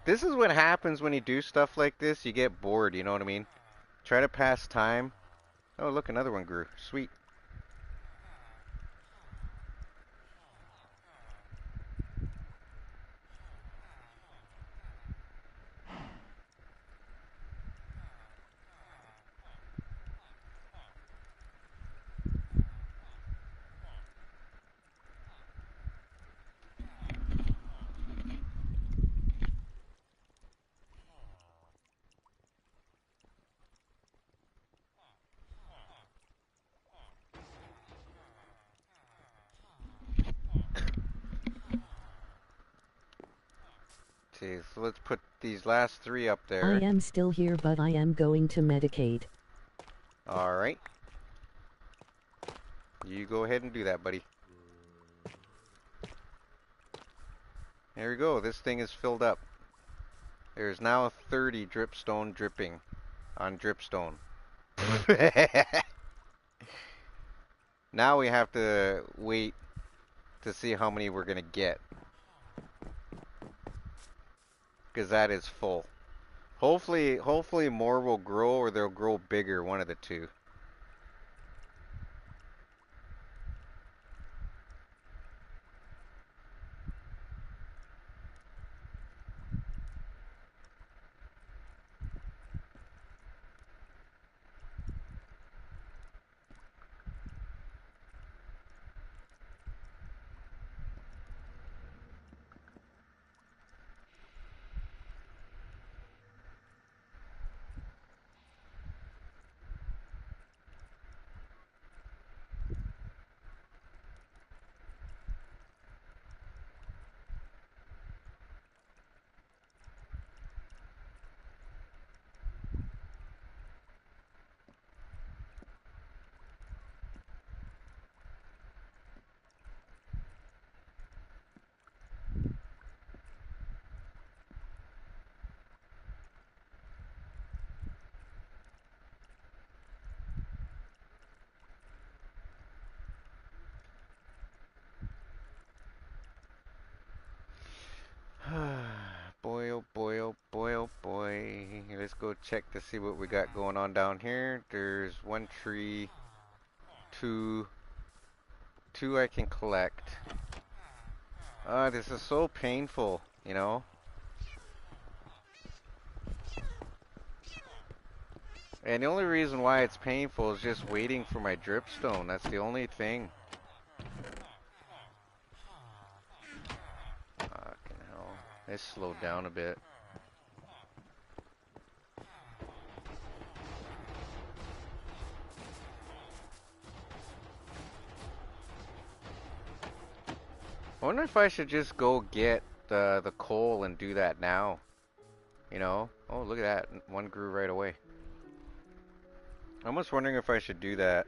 This is what happens when you do stuff like this. You get bored, you know what I mean? Try to pass time. Oh, look, another one grew. Sweet. Okay, so let's put these last three up I there. am still here, but I am going to medicate. Alright. You go ahead and do that, buddy. There we go. This thing is filled up. There's now 30 dripstone dripping on dripstone. Now we have to wait to see how many we're gonna get. Because that is full. Hopefully more will grow or they'll grow bigger, one of the two. Boy, oh boy, oh boy, oh boy. Let's go check to see what we got going on down here. There's one tree, two, two I can collect. This is so painful, you know? And the only reason why it's painful is just waiting for my dripstone. That's the only thing. Fucking hell. Let's slow down a bit. I wonder if I should just go get the coal and do that now. You know? Oh, look at that. One grew right away. I'm almost wondering if I should do that.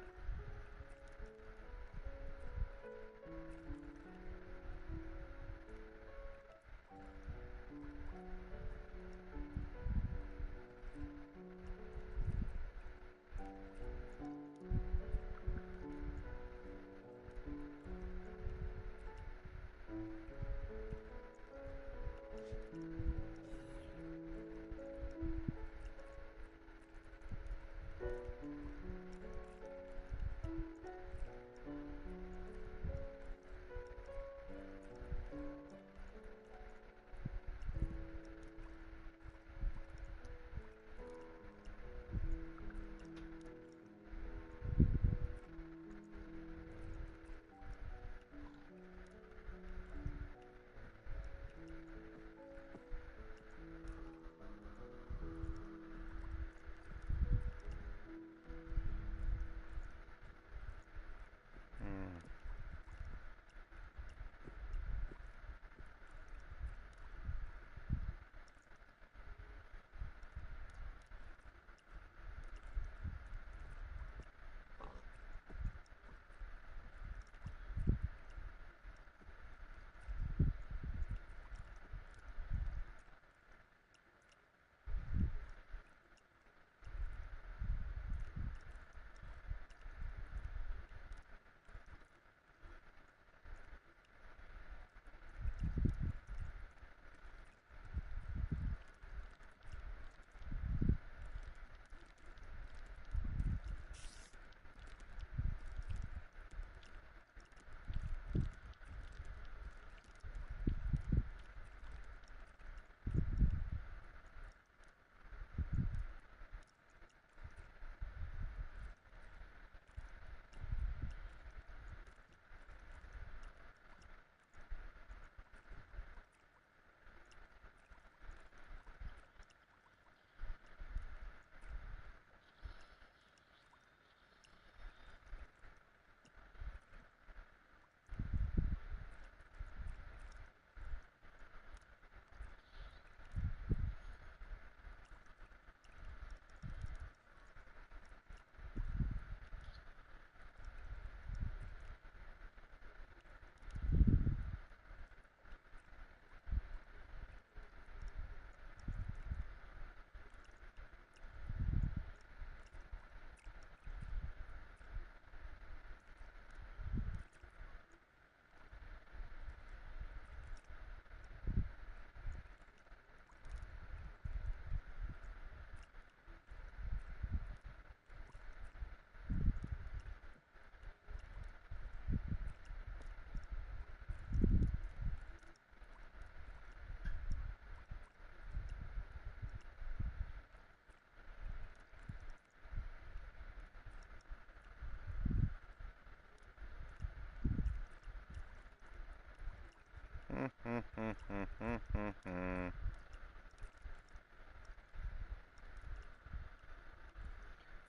Hmm.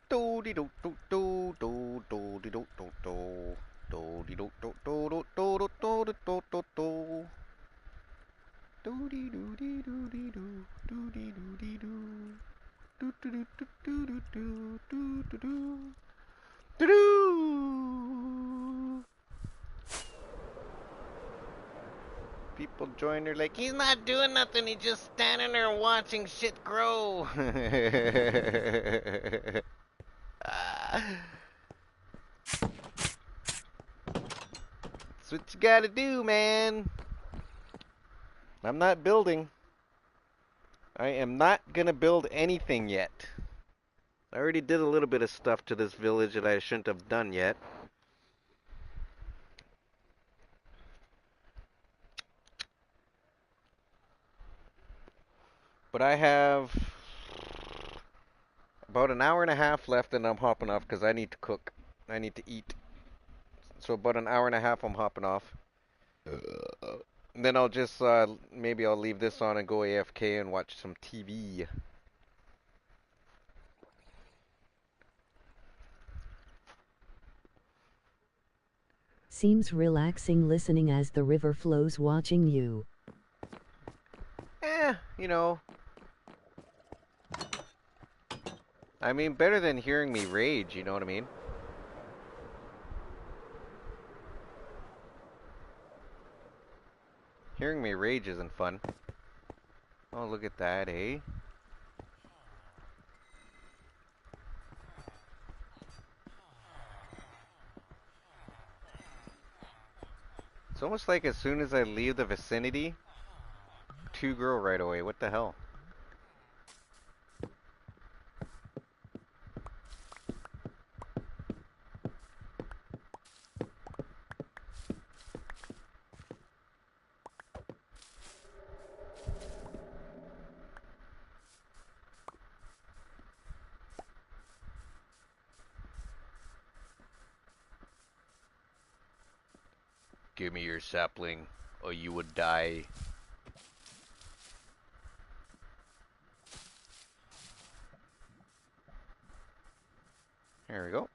Do do do do do do do do do do do do do do do do do do do do. Do dee do dee do dee do do dee do dee do do do do do do do do do do do do. People join her like he's not doing nothing. He's just standing there watching shit grow. That's what you gotta do, man. I'm not building. I am not gonna build anything yet. I already did a little bit of stuff to this village that I shouldn't have done yet. But I have about an hour and a half left and I'm hopping off because I need to cook. I need to eat. So about an hour and a half I'm hopping off. And then I'll just, maybe I'll leave this on and go AFK and watch some TV. Seems relaxing listening as the river flows watching you. You know, I mean, better than hearing me rage, you know what I mean? Hearing me rage isn't fun. Oh, look at that, eh? It's almost like as soon as I leave the vicinity, two grow right away. What the hell? Give me your sapling, or you would die. There we go.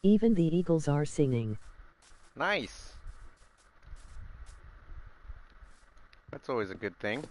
Even the eagles are singing. Nice. That's always a good thing.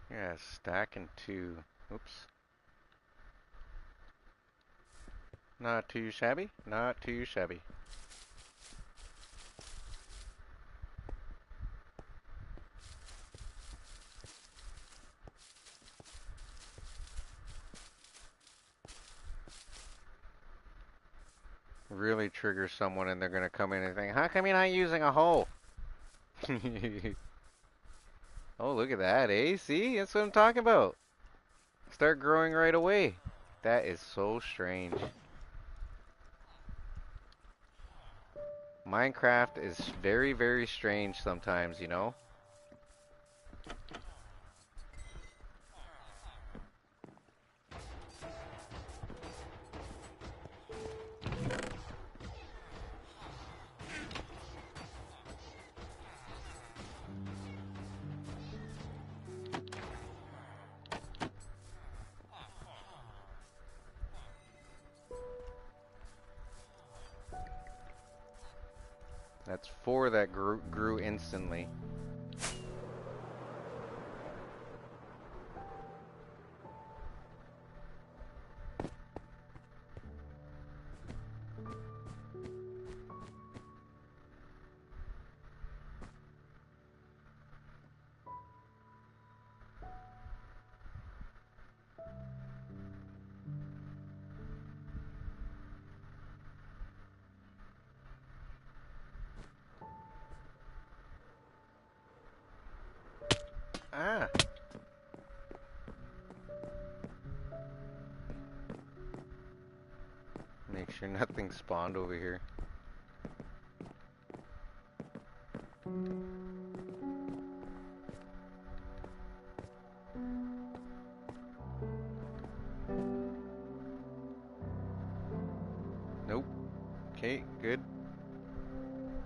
Yeah, stacking two. Oops. Not too shabby. Not too shabby. Really trigger someone and they're gonna come in and think, how come you're not using a hoe? Oh, look at that, eh? See? That's what I'm talking about. Start growing right away. That is so strange. Minecraft is very, very strange sometimes, you know? That's four that grew instantly. Ah, make sure nothing spawned over here. Nope. Okay, good.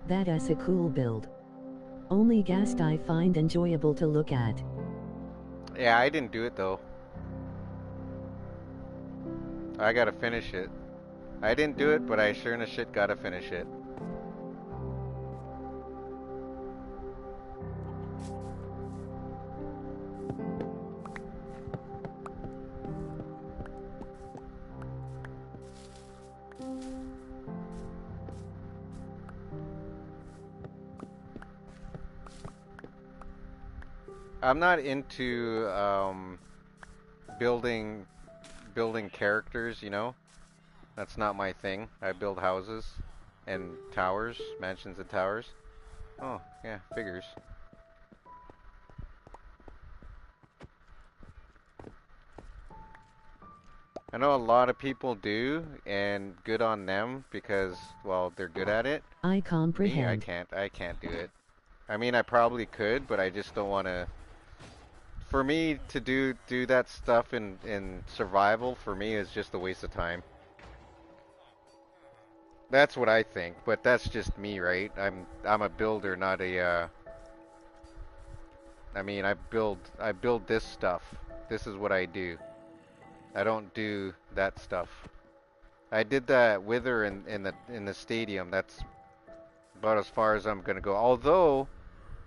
That's a cool build. Only ghast I find enjoyable to look at. Yeah, I didn't do it though. I gotta finish it. I didn't do it, but I sure as shit gotta finish it. I'm not into building building characters, you know? That's not my thing. I build houses and towers, mansions and towers. Oh, yeah, figures. I know a lot of people do, and good on them because, well, they're good at it. I Me, I comprehend. can't. I can't do it. I mean, I probably could, but I just don't want to. For me to do that stuff in survival, for me is just a waste of time. That's what I think, but that's just me, right? I'm a builder, not a I mean, I build this stuff. This is what I do. I don't do that stuff. I did that wither in the stadium. That's about as far as I'm gonna go. Although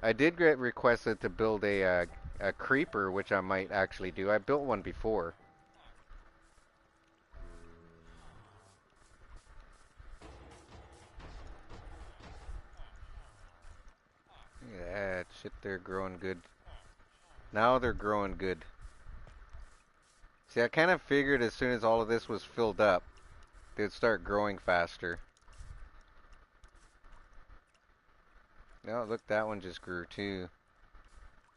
I did get requested to build a creeper, which I might actually do. I built one before. Yeah, shit, they're growing good. Now they're growing good. See, I kind of figured as soon as all of this was filled up, they'd start growing faster. Oh, look, that one just grew too.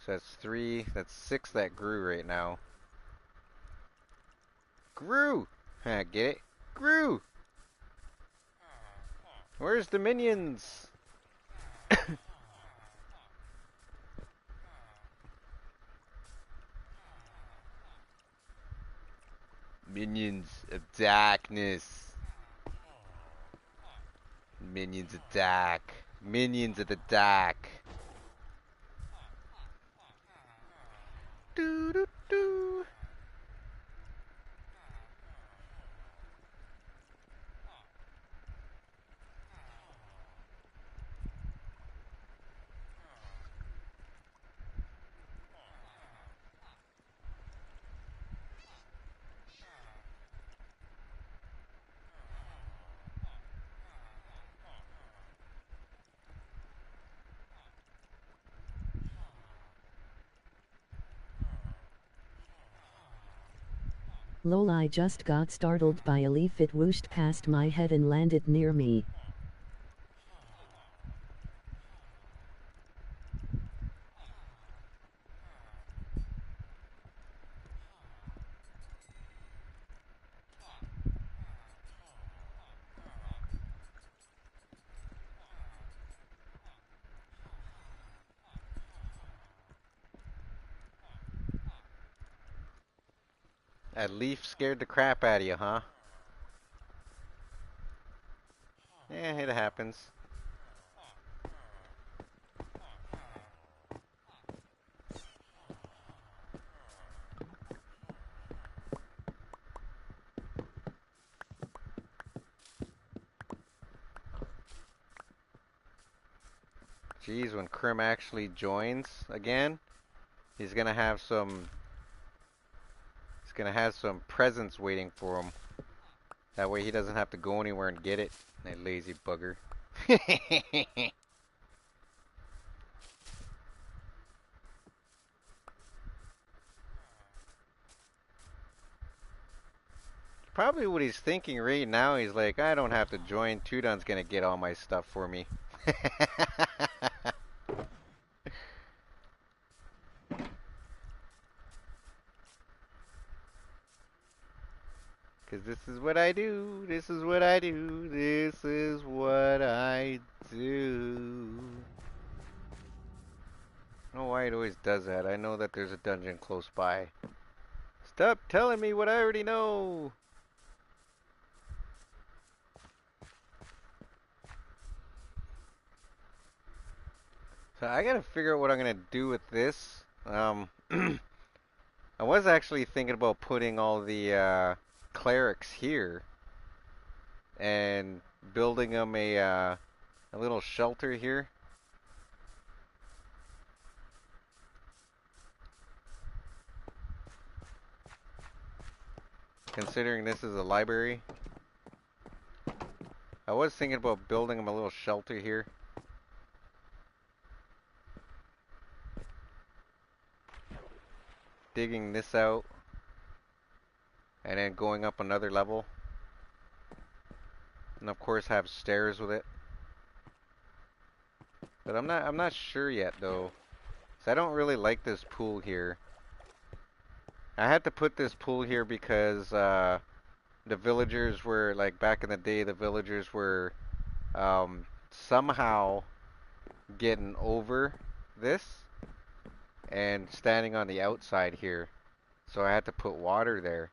So that's three, that's six that grew right now. Grew! Huh, get it? Grew! Where's the minions? Minions of darkness. Minions attack. Minions of the dark. Doo doo doo. Lol, I just got startled by a leaf. It whooshed past my head and landed near me. That leaf scared the crap out of you, huh? Yeah, it happens. Geez, when Krim actually joins again, he's gonna have some. He's gonna have some presents waiting for him. That way he doesn't have to go anywhere and get it. That lazy bugger. Probably what he's thinking right now, he's like, I don't have to join. Toodun's gonna get all my stuff for me. Cause this is what I do. This is what I do. This is what I do. I don't know why it always does that. I know that there's a dungeon close by. Stop telling me what I already know. So I gotta figure out what I'm gonna do with this. I was actually thinking about putting all the clerics here and building them a little shelter here. Considering this is a library, I was thinking about building them a little shelter here. digging this out and then going up another level. And of course have stairs with it. But I'm not sure yet though. So I don't really like this pool here. I had to put this pool here because the villagers were like back in the day the villagers were somehow getting over this and standing on the outside here. So I had to put water there.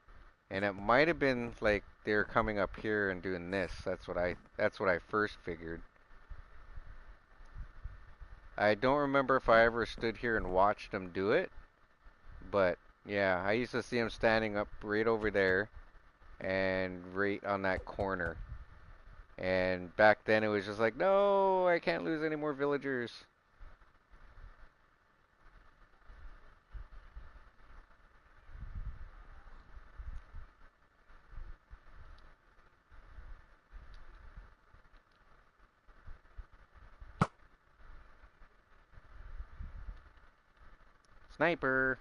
And it might have been like they were coming up here and doing this. That's what I first figured. I don't remember if I ever stood here and watched them do it, but yeah, I used to see them standing up right over there and right on that corner. And back then it was just like, no, I can't lose any more villagers. Sniper.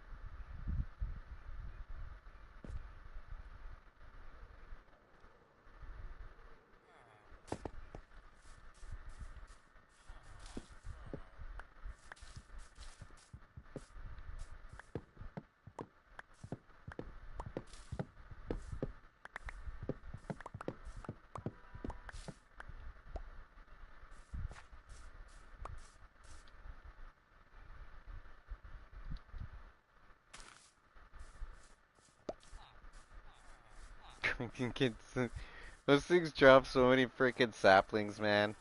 Those things drop so many freaking saplings, man.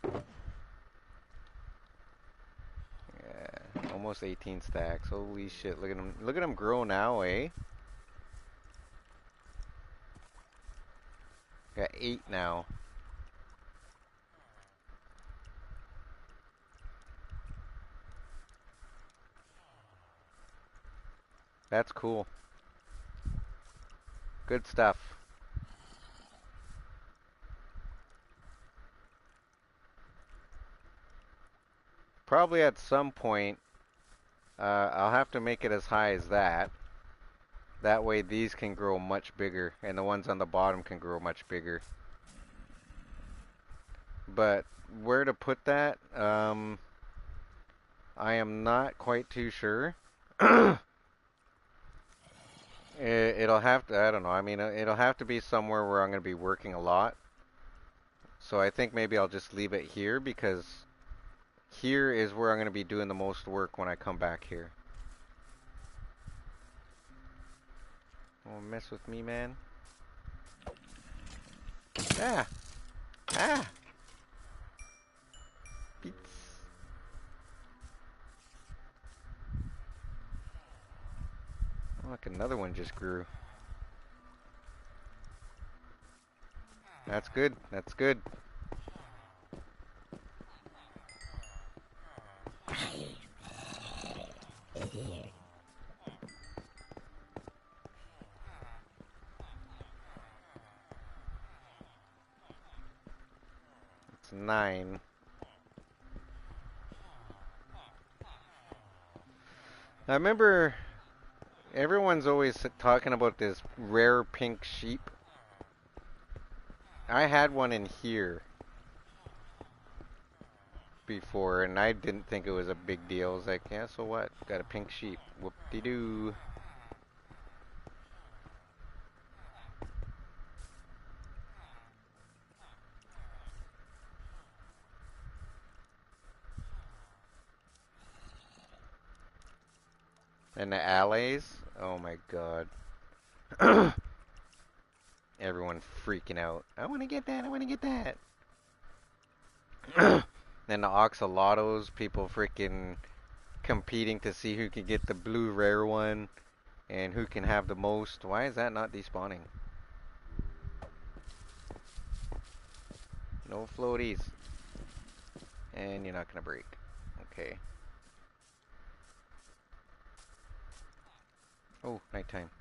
Yeah, almost 18 stacks. Holy shit! Look at them! Look at them grow now, eh? Got 8 now. That's cool. Good stuff. Probably at some point, I'll have to make it as high as that. That way these can grow much bigger, and the ones on the bottom can grow much bigger. But where to put that, I am not quite too sure. It'll have to, I don't know, I mean, it'll have to be somewhere where I'm going to be working a lot. So I think maybe I'll just leave it here because here is where I'm going to be doing the most work when I come back here. Don't mess with me, man. Ah! Ah! Beats. Look, another one just grew. That's good. That's good. It's 9. I remember everyone's always talking about this rare pink sheep. I had one in here before, and I didn't think it was a big deal. I was like, yeah, so what? Got a pink sheep. Whoop-de-doo. And the allays? Oh my god. Everyone freaking out. I want to get that. I want to get that. And the oxalotls, people freaking competing to see who can get the blue rare one and who can have the most. Why is that not despawning? No floaties. And you're not gonna break. Okay. Oh, nighttime.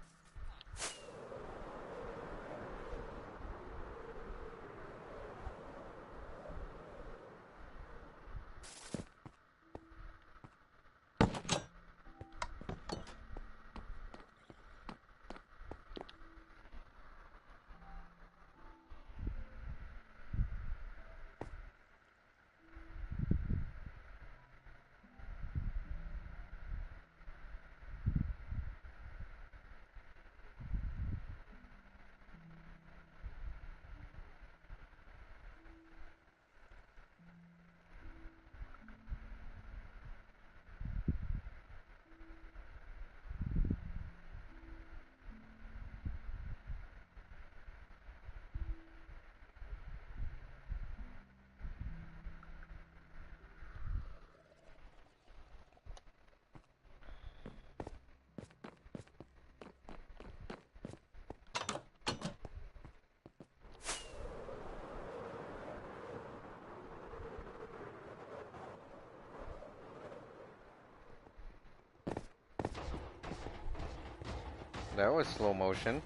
That was slow motion.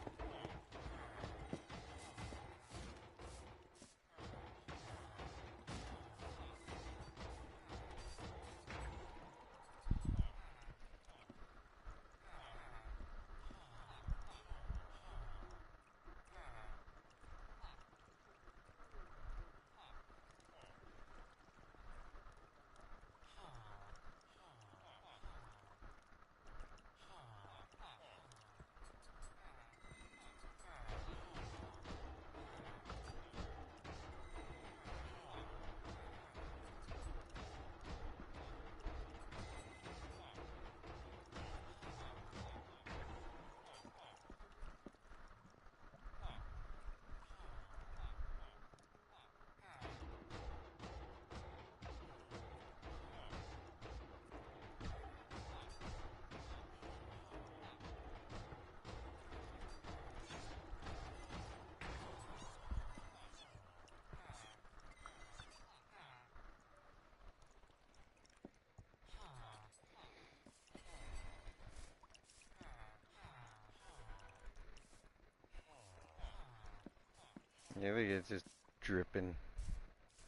Yeah, look, it's just dripping.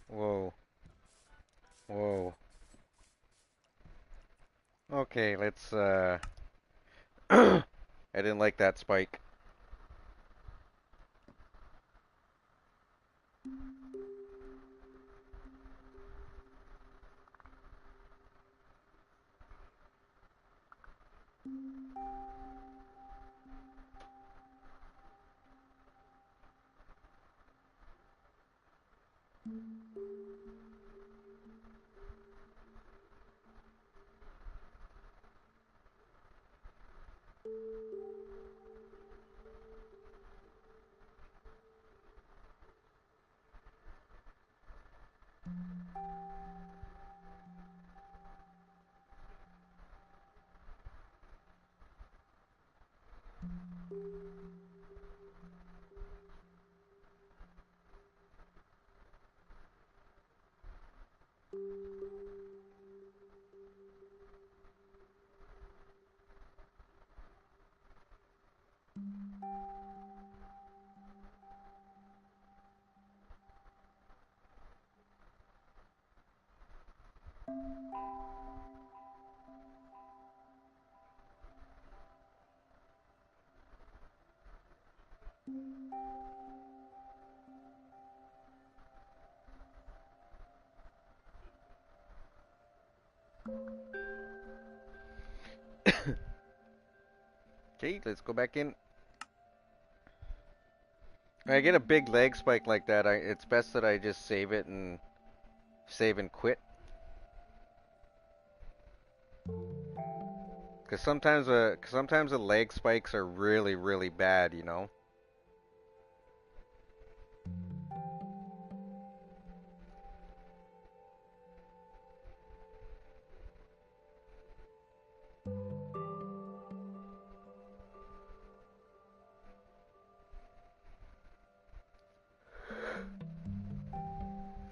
Whoa. Whoa. Okay, let's I didn't like that spike. Okay, let's go back in. When I get a big leg spike like that, it's best that I just save it and save and quit. Cause sometimes the leg spikes are really, really bad, you know?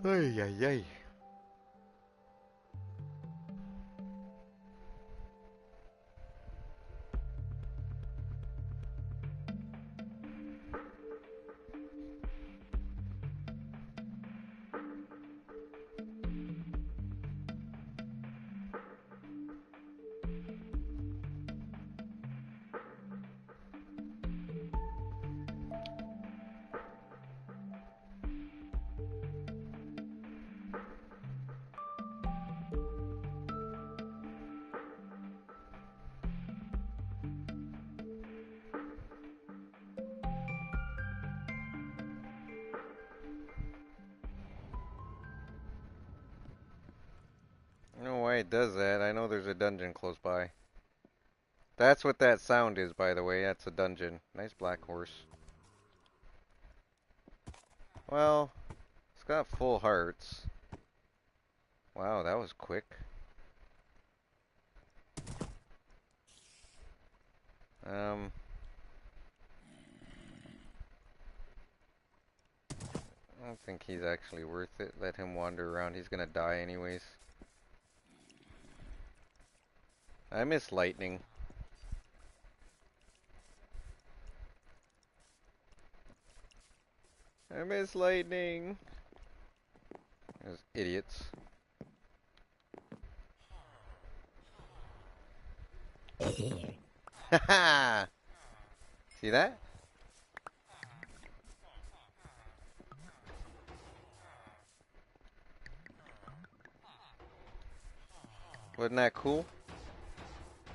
Ay, ay, ay. I don't know why it does that. I know there's a dungeon close by. That's what that sound is, by the way. That's a dungeon. Nice black horse. Well, it's got full hearts. Wow, that was quick. Um, I don't think he's actually worth it. Let him wander around. He's gonna die anyways. I miss lightning. I miss lightning. Those idiots. Haha! See that? Wasn't that cool?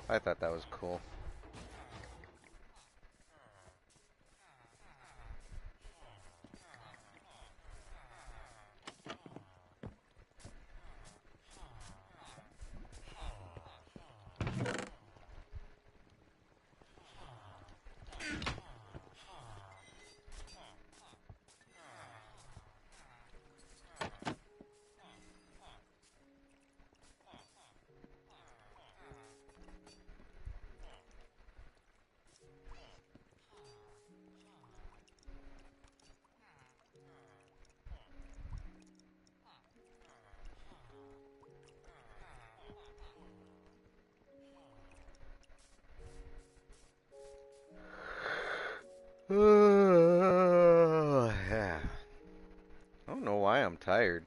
I thought that was cool. Yeah. I don't know why I'm tired.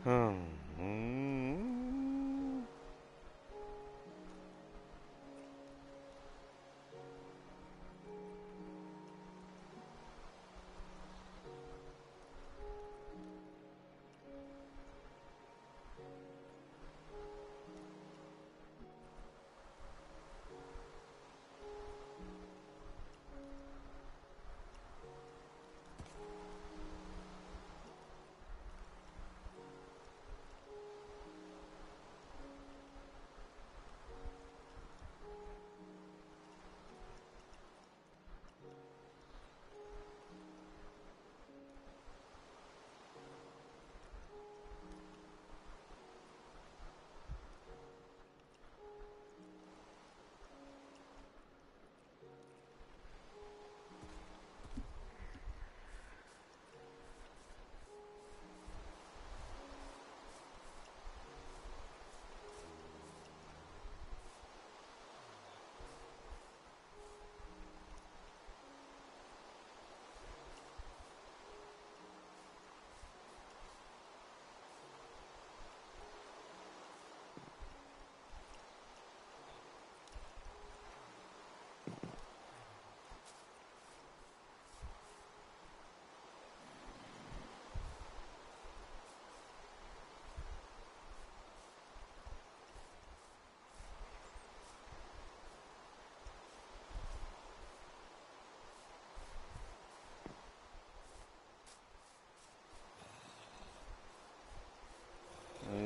Hmm.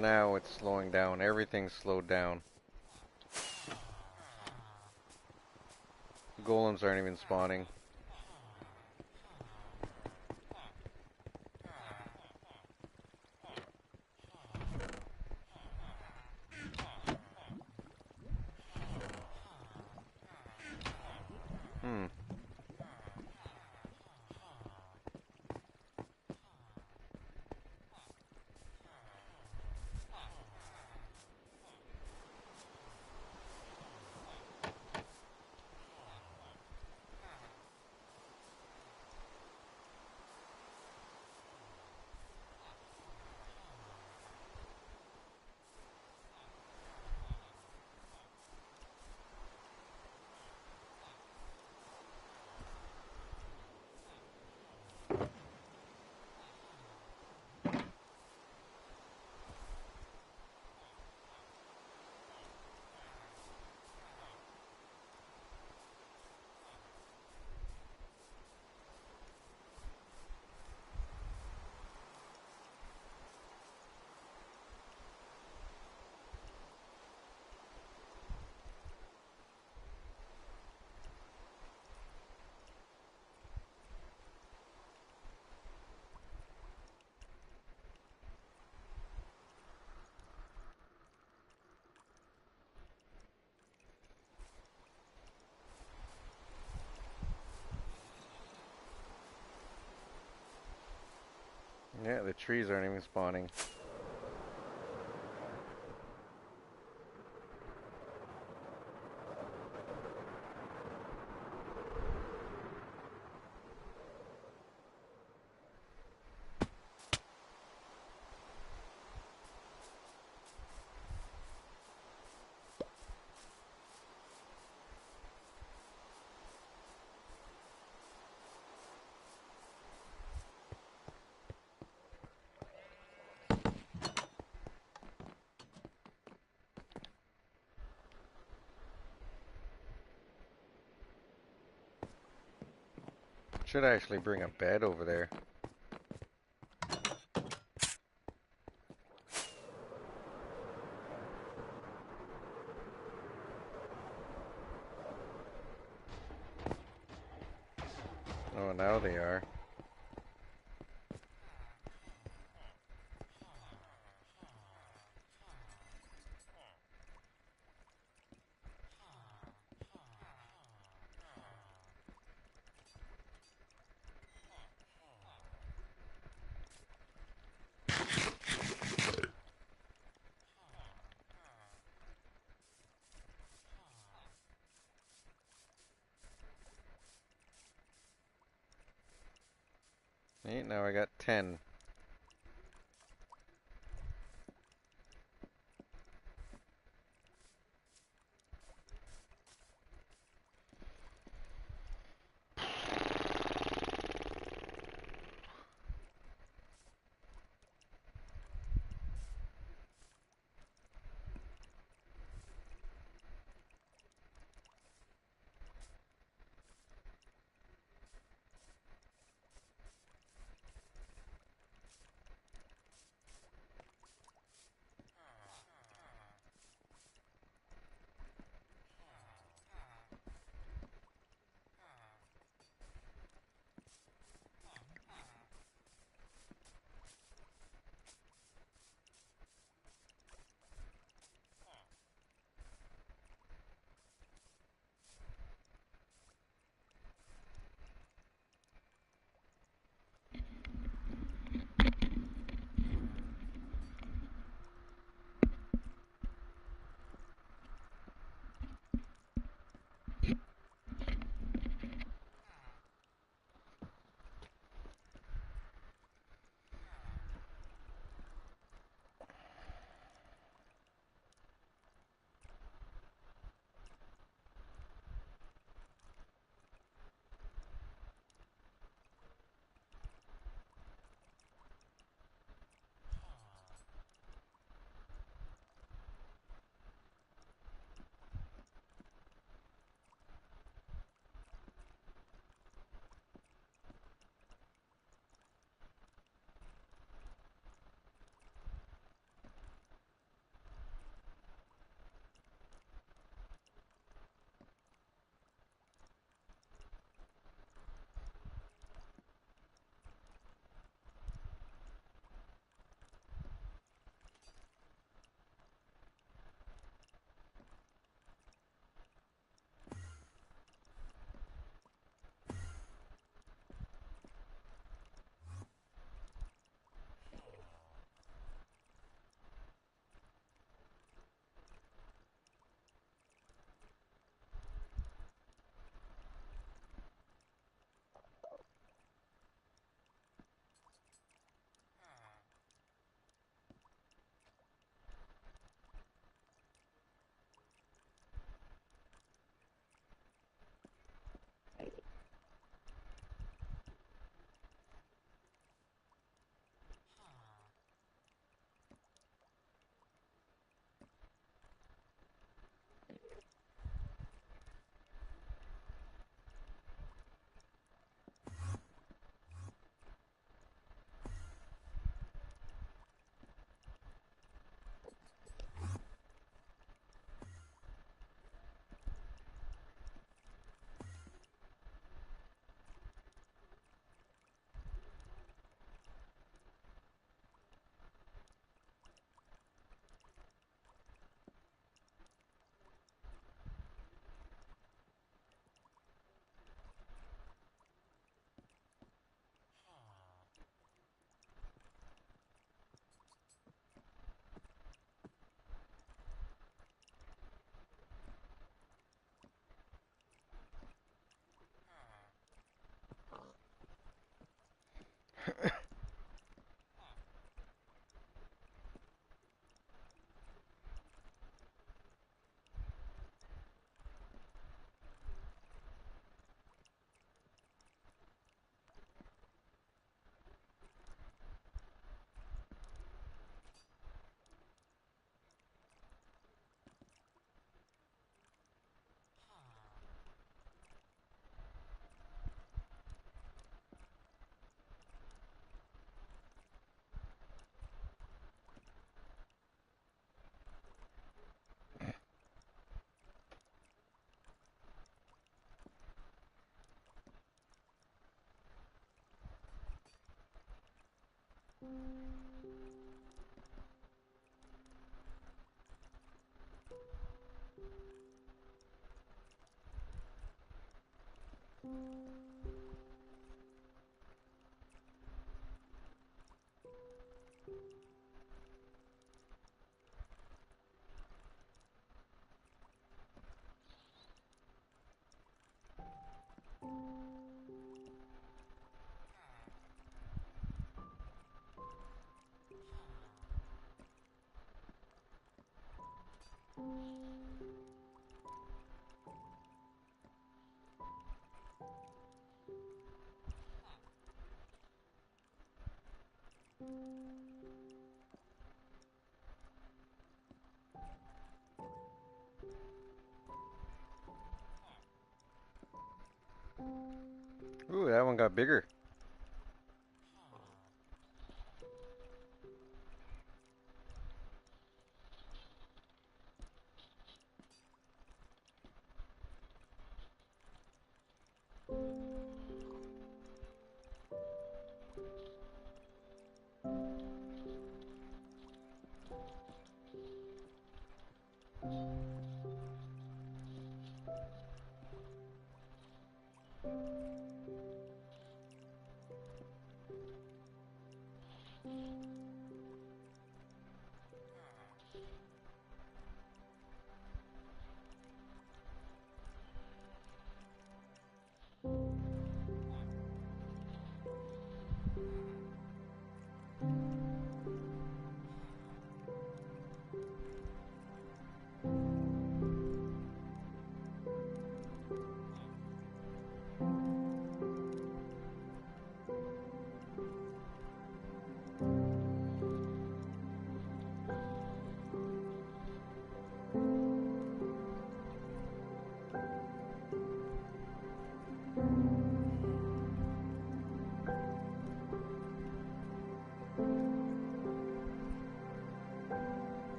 Now it's slowing down. Everything's slowed down. Golems aren't even spawning. Hmm. the trees aren't even spawning. Should actually bring a bed over there. Oh, now they are. See, now I got 10. Ooh, that one got bigger.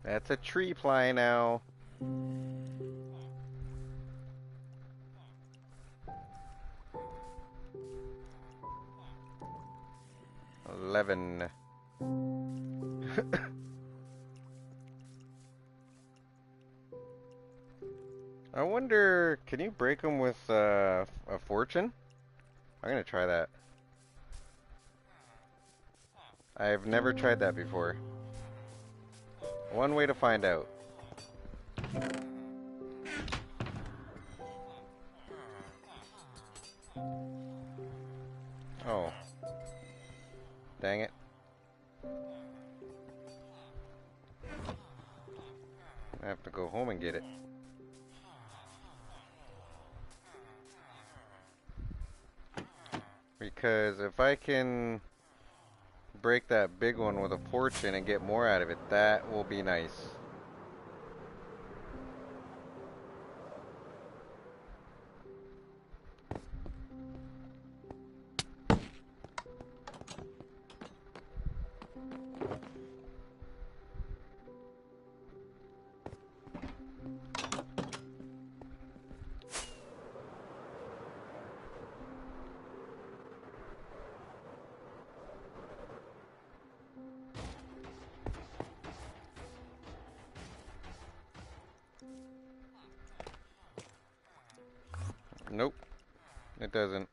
That's a tree ply now. 11. I wonder, can you break them with a fortune? I'm gonna try that. I've never tried that before. One way to find out. Oh, dang it. I have to go home and get it. Because if I can break that big one with a fortune and get more out of it, that will be nice. Nope, it doesn't.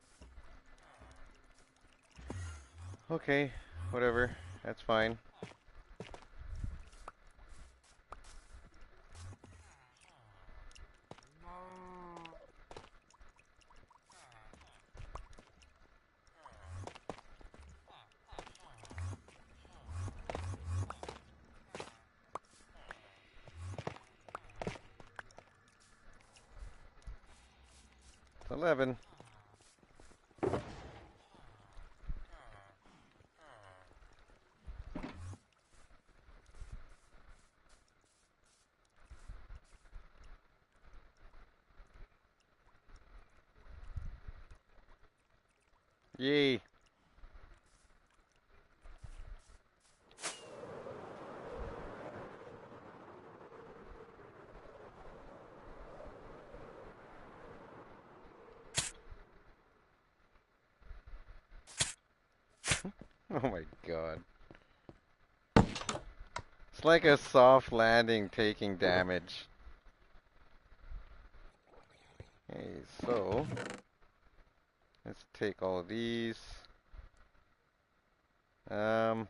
Okay, whatever. That's fine. It's 11. Yay. Oh my god. It's like a soft landing taking damage. Okay, so let's take all of these. Um,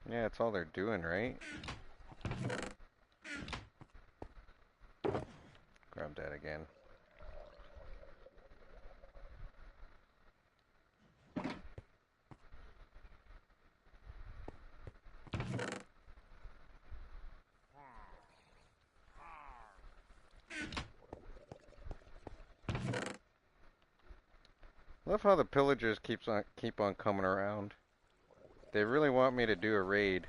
yeah, that's all they're doing, right? Grab that again. Love how the pillagers keep on coming around. They really want me to do a raid.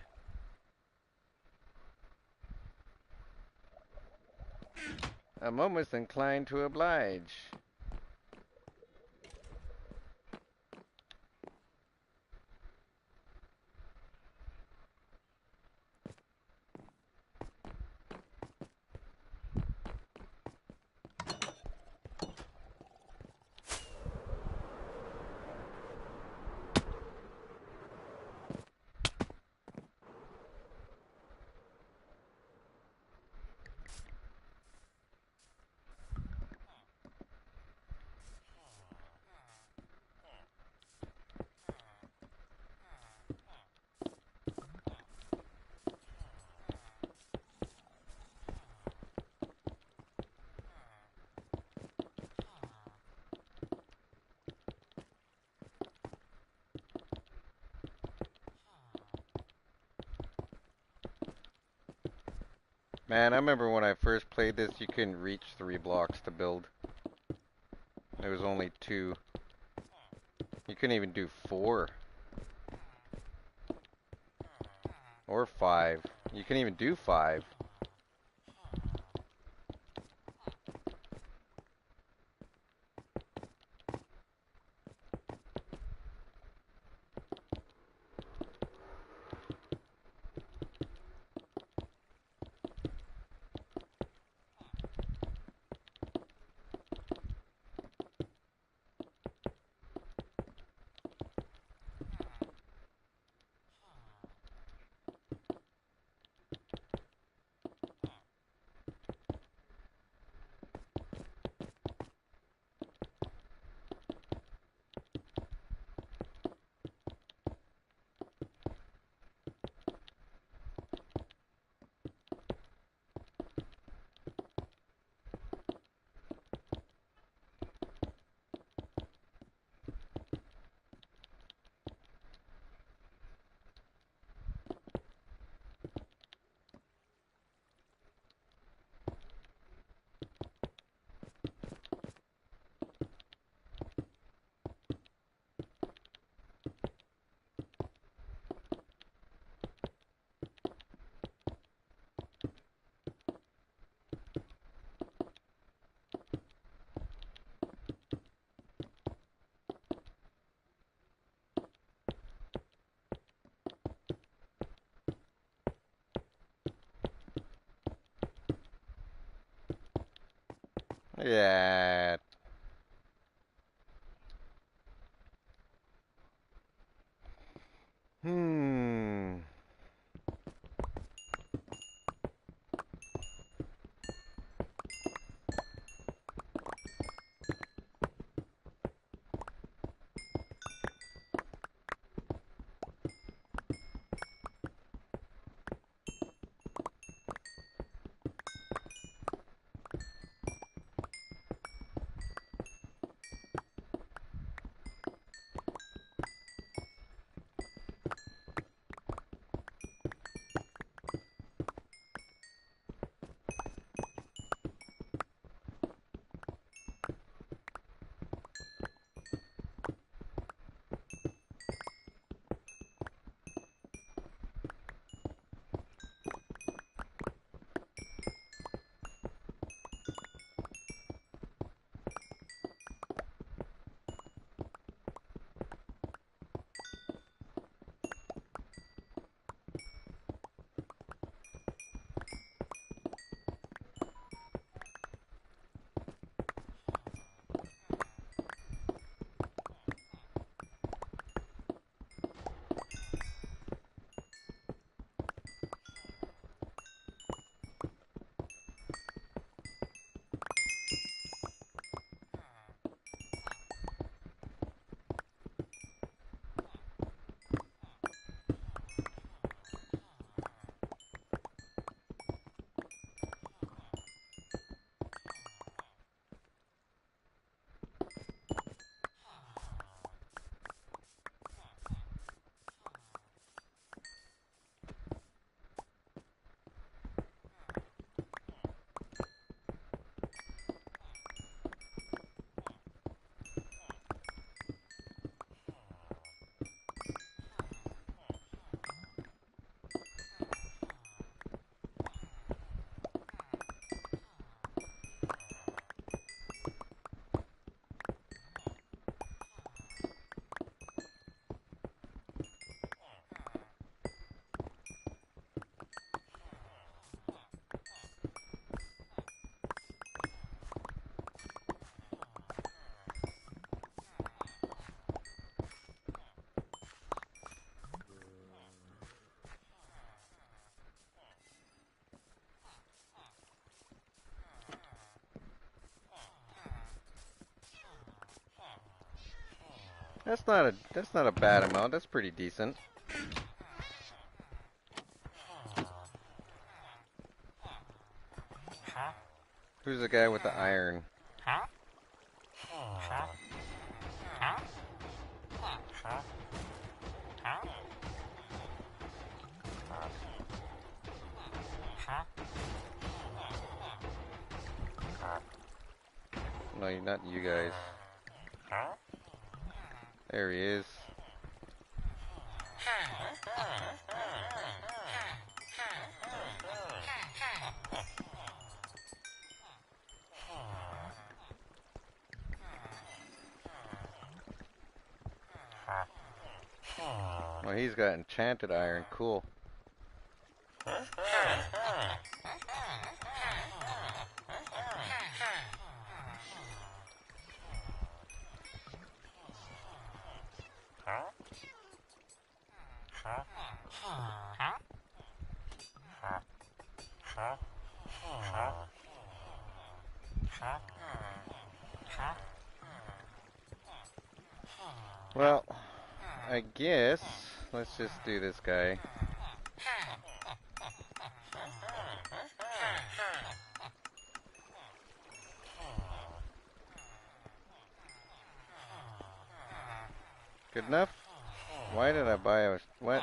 I'm almost inclined to oblige. Man, I remember when I first played this, you couldn't reach 3 blocks to build. There was only 2. You couldn't even do 4 or 5. You couldn't even do 5. Yeah. Hmm. That's not a bad amount. That's pretty decent. Who's the guy with the iron? No, not you guys. There he is. Oh, he's got enchanted iron. Cool. Well, I guess let's just do this guy. Good enough? Why did I buy a... What?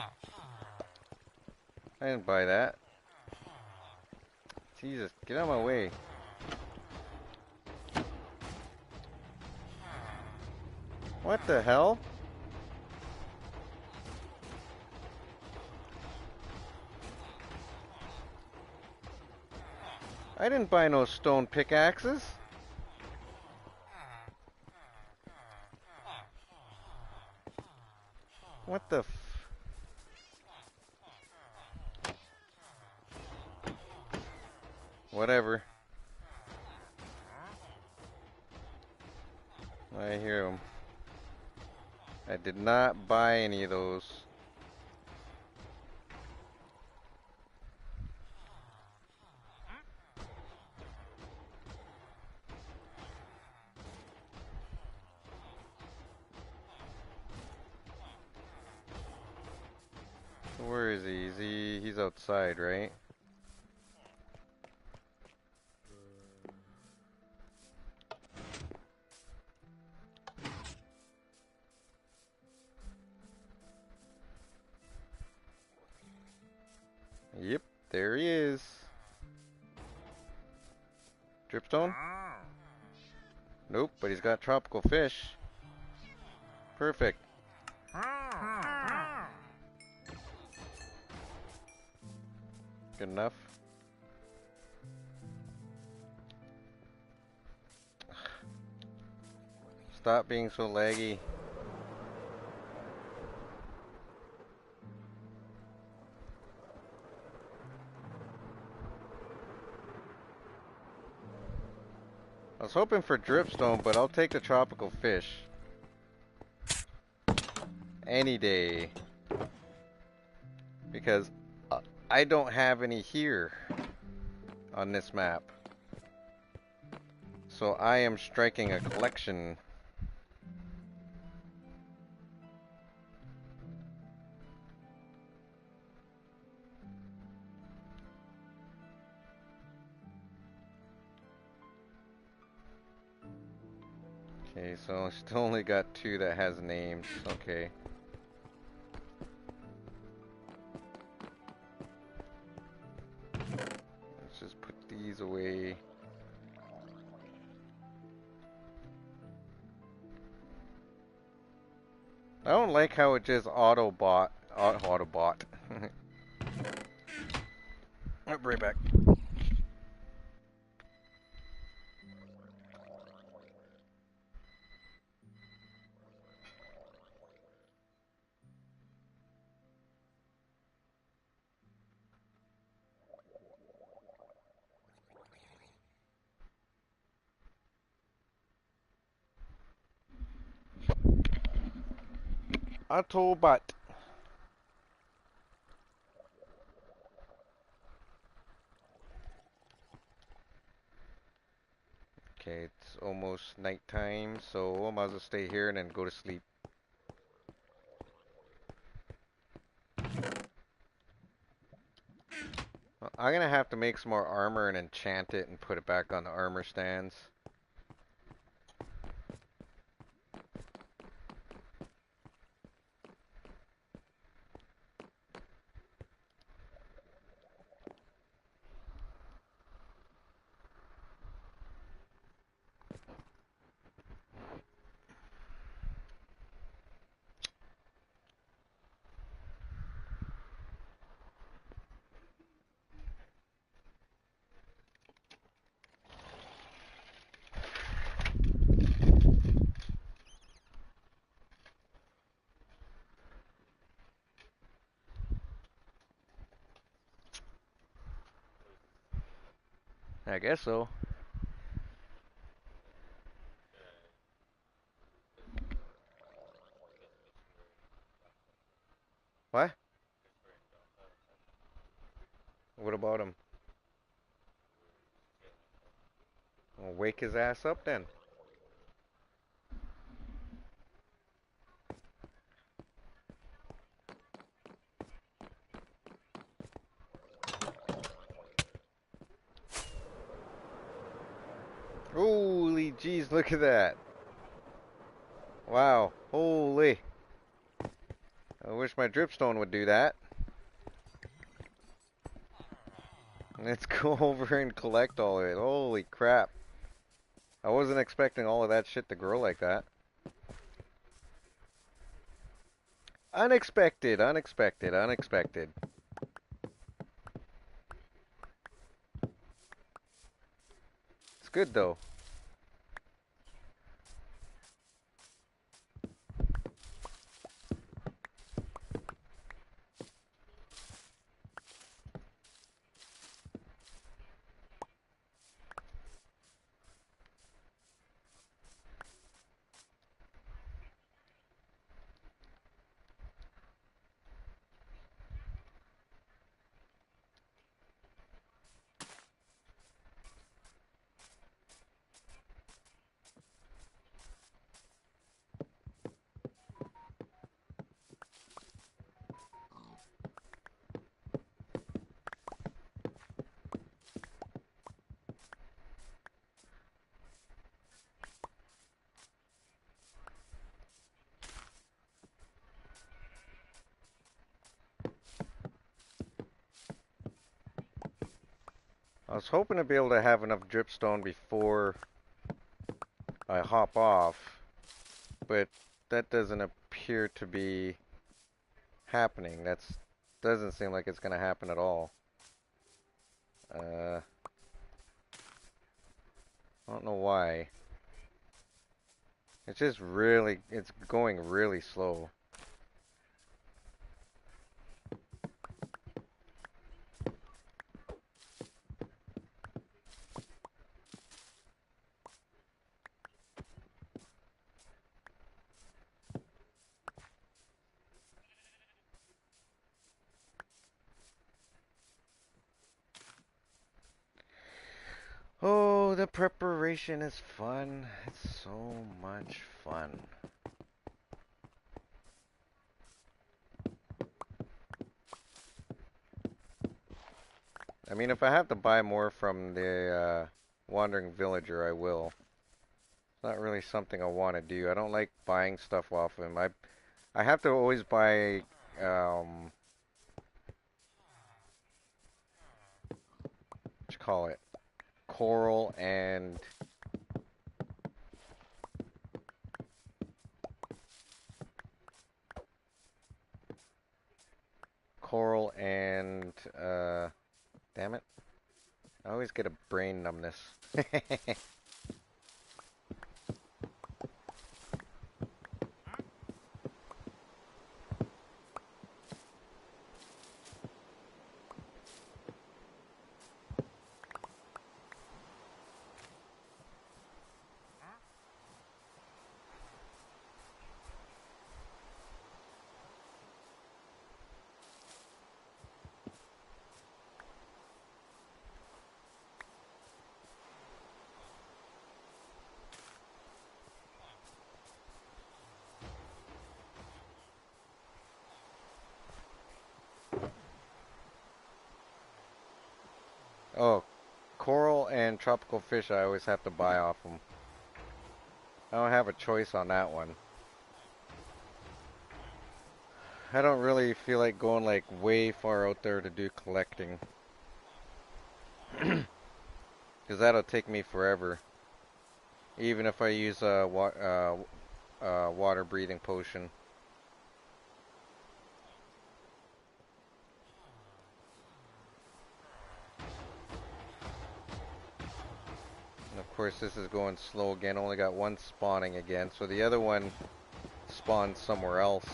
I didn't buy that. Jesus, get out of my way. What the hell? I didn't buy no stone pickaxes. What the f... Whatever. I hear him. I did not buy any of those. Where is he? He's outside, right? Yep, there he is. Dripstone? Nope, but he's got tropical fish. Perfect. Good enough. Stop being so laggy. I was hoping for dripstone, but I'll take the tropical fish. Any day. Because I don't have any here on this map. So I am striking a collection. Okay, so still only got 2 that has names. Okay. Let's just put these away. I don't like how it just Autobot. I'll be right back. Autobot. Okay, it's almost nighttime, so I might as well stay here and then go to sleep. I'm gonna have to make some more armor and enchant it and put it back on the armor stands. I guess so. What? What about him? Well, wake his ass up then. Holy jeez, look at that. Wow. Holy. I wish my dripstone would do that. Let's go over and collect all of it. Holy crap. I wasn't expecting all of that shit to grow like that. Unexpected, unexpected, unexpected. It's good though. I was hoping to be able to have enough dripstone before I hop off, but that doesn't appear to be happening. That's doesn't seem like it's gonna happen at all. I don't know why. It's just really, it's going really slow. Oh, the preparation is fun. It's so much fun. I mean, if I have to buy more from the wandering villager, I will. It's not really something I want to do. I don't like buying stuff off him. I have to always buy what you call it? Coral and coral and damn it. I always get a brain numbness. Oh, coral and tropical fish I always have to buy off them. I don't have a choice on that one. I don't really feel like going like way far out there to do collecting. Because that'll take me forever. Even if I use a water breathing potion. And of course this is going slow again. Only got one spawning again. So the other one spawned somewhere else.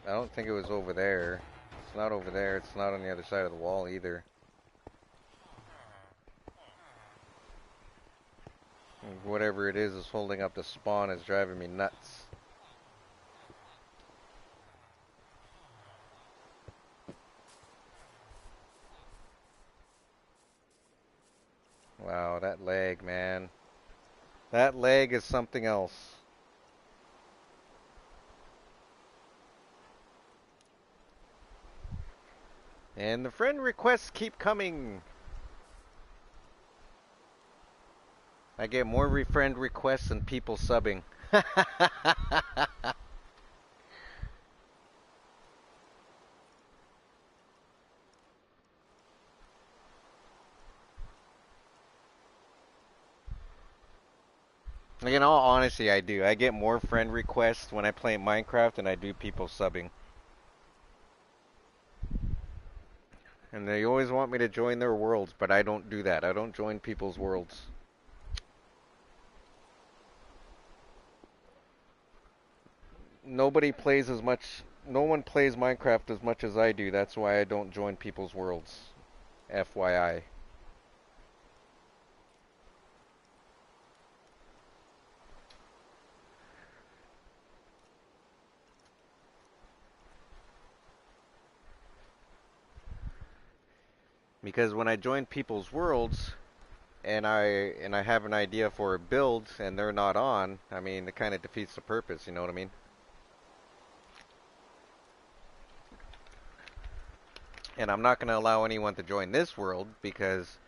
I don't think it was over there. It's not over there. It's not on the other side of the wall either. And whatever it is holding up the spawn is driving me nuts. Wow, that lag, man. That lag is something else. And the friend requests keep coming. I get more friend requests than people subbing. Like in all honesty, I do. I get more friend requests when I play Minecraft than I do people subbing. And they always want me to join their worlds, but I don't do that. I don't join people's worlds. Nobody plays as much. No one plays Minecraft as much as I do. That's why I don't join people's worlds. FYI. Because when I join people's worlds and I have an idea for a build and they're not on, I mean, it kind of defeats the purpose, you know what I mean? And I'm not going to allow anyone to join this world because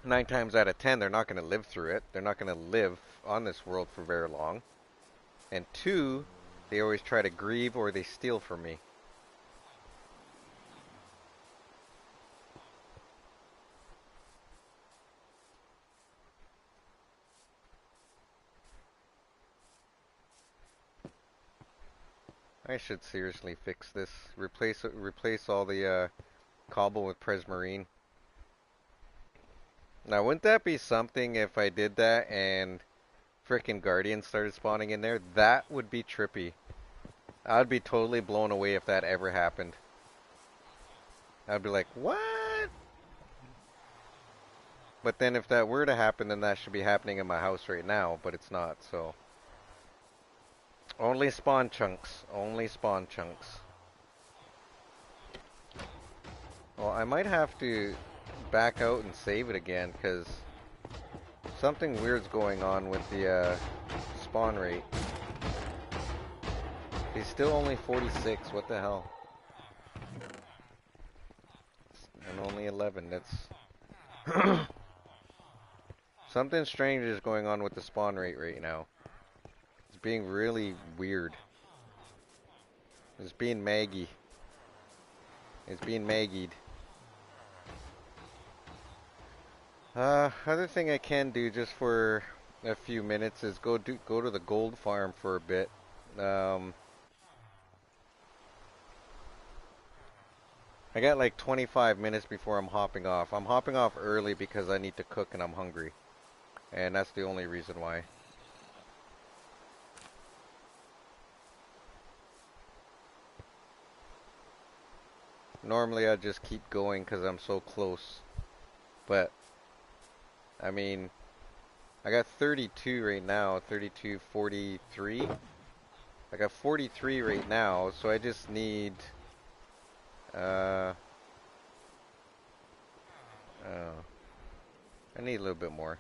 9 times out of 10 they're not going to live through it. They're not going to live on this world for very long. And 2, they always try to grieve or they steal from me. I should seriously fix this. Replace all the cobble with Prismarine. Now, wouldn't that be something if I did that and frickin' Guardians started spawning in there? That would be trippy. I'd be totally blown away if that ever happened. I'd be like, what? But then if that were to happen, then that should be happening in my house right now, but it's not, so. Only spawn chunks. Only spawn chunks. Well, I might have to back out and save it again, because something weird's going on with the spawn rate. He's still only 46, what the hell? And only 11, that's... Something strange is going on with the spawn rate right now. It's being really weird. It's being Maggie. It's being Maggied. Other thing I can do just for a few minutes is go to the gold farm for a bit. I got like 25 minutes before I'm hopping off. I'm hopping off early because I need to cook and I'm hungry. And that's the only reason why. Normally I'd just keep going because I'm so close. But, I mean, I got 32 right now, 32, 43. I got 43 right now, so I just need, oh, I need a little bit more.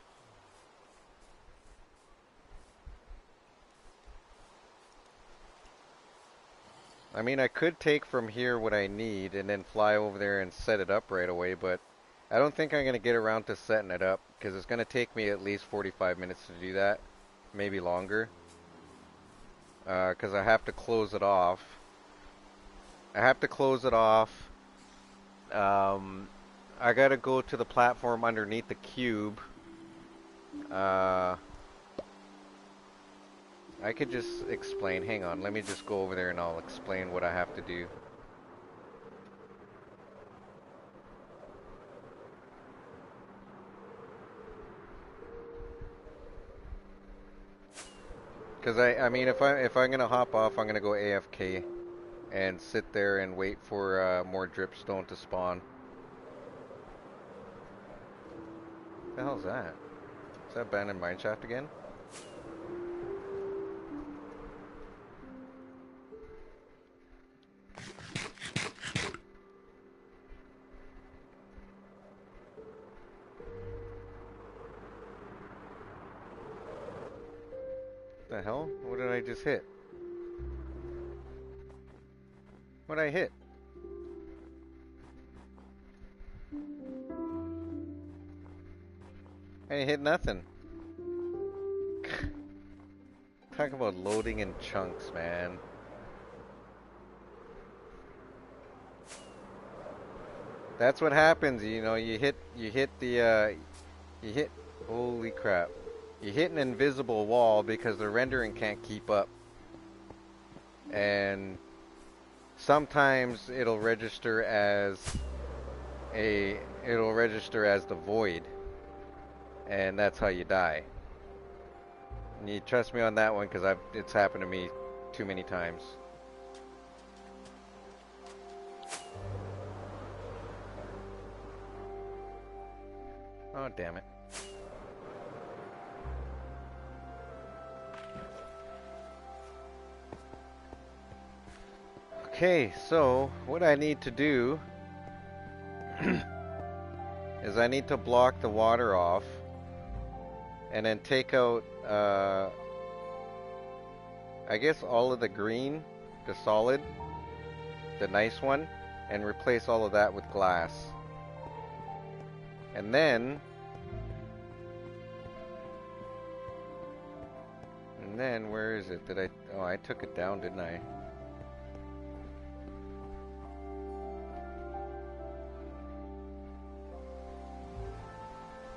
I mean, I could take from here what I need and then fly over there and set it up right away, but I don't think I'm going to get around to setting it up because it's going to take me at least 45 minutes to do that, maybe longer, because I have to close it off. I have to close it off. Um, I got to go to the platform underneath the cube. Uh, I could just explain. Hang on, let me just go over there and I'll explain what I have to do. Because I mean, if I'm gonna hop off, I'm gonna go AFK and sit there and wait for more dripstone to spawn. What the hell's that? Is that abandoned mineshaft again? What the hell? What did I just hit? What did I hit? I hit nothing. Talk about loading in chunks, man. That's what happens, you know, you hit holy crap. You hit an invisible wall because the rendering can't keep up. And sometimes it'll register as the void. And that's how you die. And you trust me on that one because it's happened to me too many times. Oh, damn it. Okay, so what I need to do is I need to block the water off and then take out I guess all of the green, the solid, the nice one, and replace all of that with glass. And then where is it? Oh, I took it down, didn't I?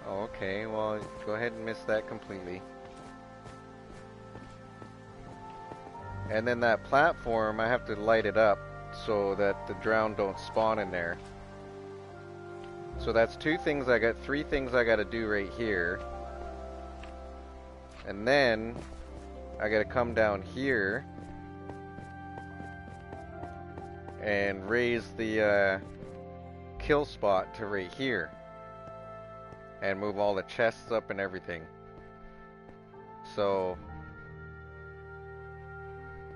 Oh, okay, well, go ahead and miss that completely. And then that platform, I have to light it up so that the drown don't spawn in there. So that's three things I got to do right here. And then I got to come down here and raise the kill spot to right here. And move all the chests up and everything. So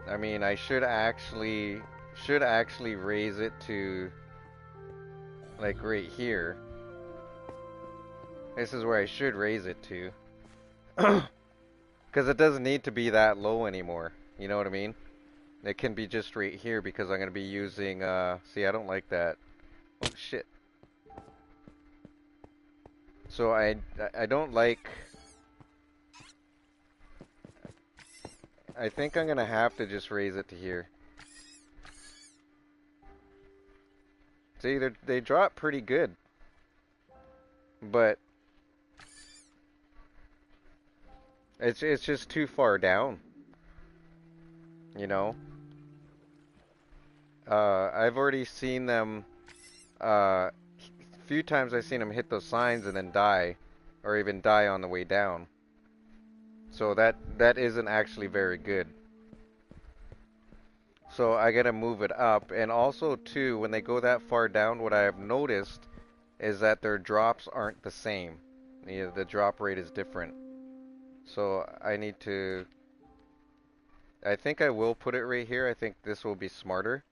I mean, I should actually raise it to like right here. This is where I should raise it to. Because it doesn't need to be that low anymore. You know what I mean? It can be just right here because I'm going to be using, see, I don't like that. Oh, shit. So I don't like... I think I'm going to have to just raise it to here. See, they drop pretty good. But... It's just too far down. You know? I've already seen them, few times I've seen them hit those signs and then die, or even die on the way down. So that isn't actually very good. So I gotta move it up, and also too, when they go that far down, what I have noticed is that their drops aren't the same. The drop rate is different. So I need to... I think I will put it right here. I think this will be smarter.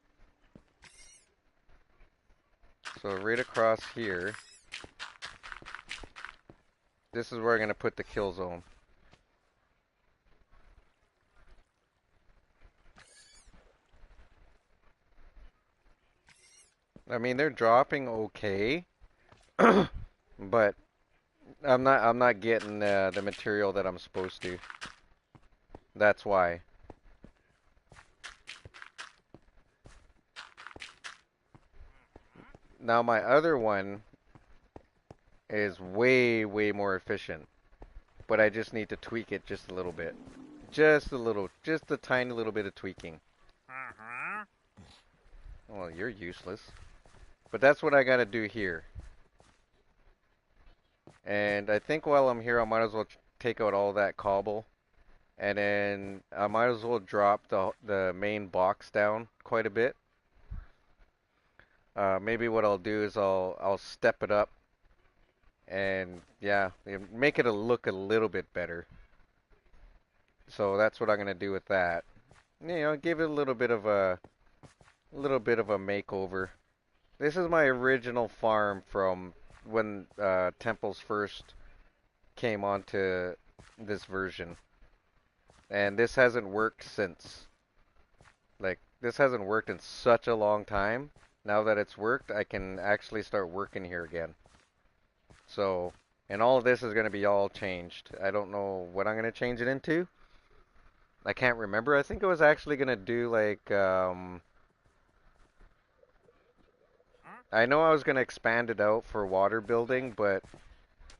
So right across here, this is where I'm going to put the kill zone. I mean, they're dropping okay, but I'm not getting the material that I'm supposed to. That's why. Now my other one is way, way more efficient, but I just need to tweak it just a little bit. Just a little, just a tiny little bit of tweaking. Well, you're useless. But that's what I gotta do here. And I think while I'm here, I might as well take out all that cobble. And then I might as well drop the main box down quite a bit. Maybe what I'll do is I'll step it up and yeah, make it look a little bit better. So that's what I'm gonna do with that. You know, give it a little bit of a makeover. This is my original farm from when temples first came onto this version, and this hasn't worked since. Like this hasn't worked in such a long time. Now that it's worked, I can actually start working here again. So, and all of this is going to be all changed. I don't know what I'm going to change it into. I can't remember. I think I was actually going to do like, I know I was going to expand it out for water building, but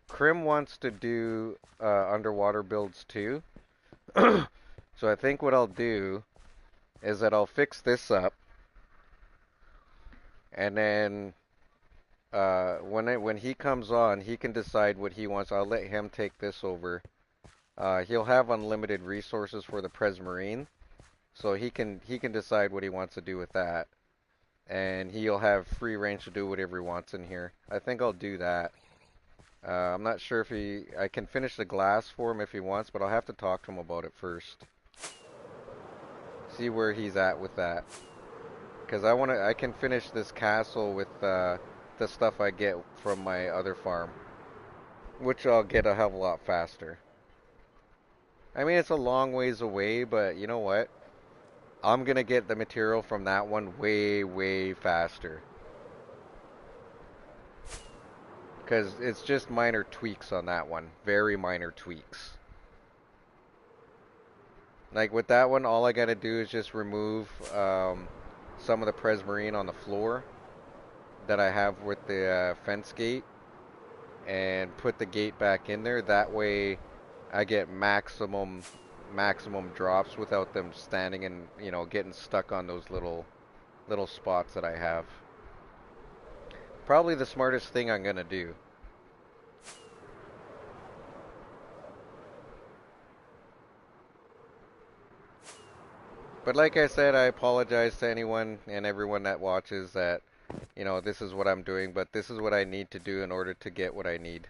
Krim wants to do underwater builds too. So I think what I'll do is that I'll fix this up, and then when he comes on, he can decide what he wants. I'll let him take this over. He'll have unlimited resources for the Presmarine, so he can decide what he wants to do with that, and he'll have free range to do whatever he wants in here. I think I'll do that. I'm not sure if I can finish the glass for him if he wants, but I'll have to talk to him about it first. See where he's at with that, because I can finish this castle with the stuff I get from my other farm, which I'll get a hell of a lot faster. I mean, it's a long ways away, but you know what? I'm gonna get the material from that one way, way faster. Because it's just minor tweaks on that one. Very minor tweaks. Like with that one, all I gotta do is just remove some of the Presmarine on the floor that I have with the fence gate and put the gate back in there. That way I get maximum drops without them standing and, you know, getting stuck on those little spots that I have. Probably the smartest thing I'm gonna do. But like I said, I apologize to anyone and everyone that watches that, you know, this is what I'm doing, but this is what I need to do in order to get what I need.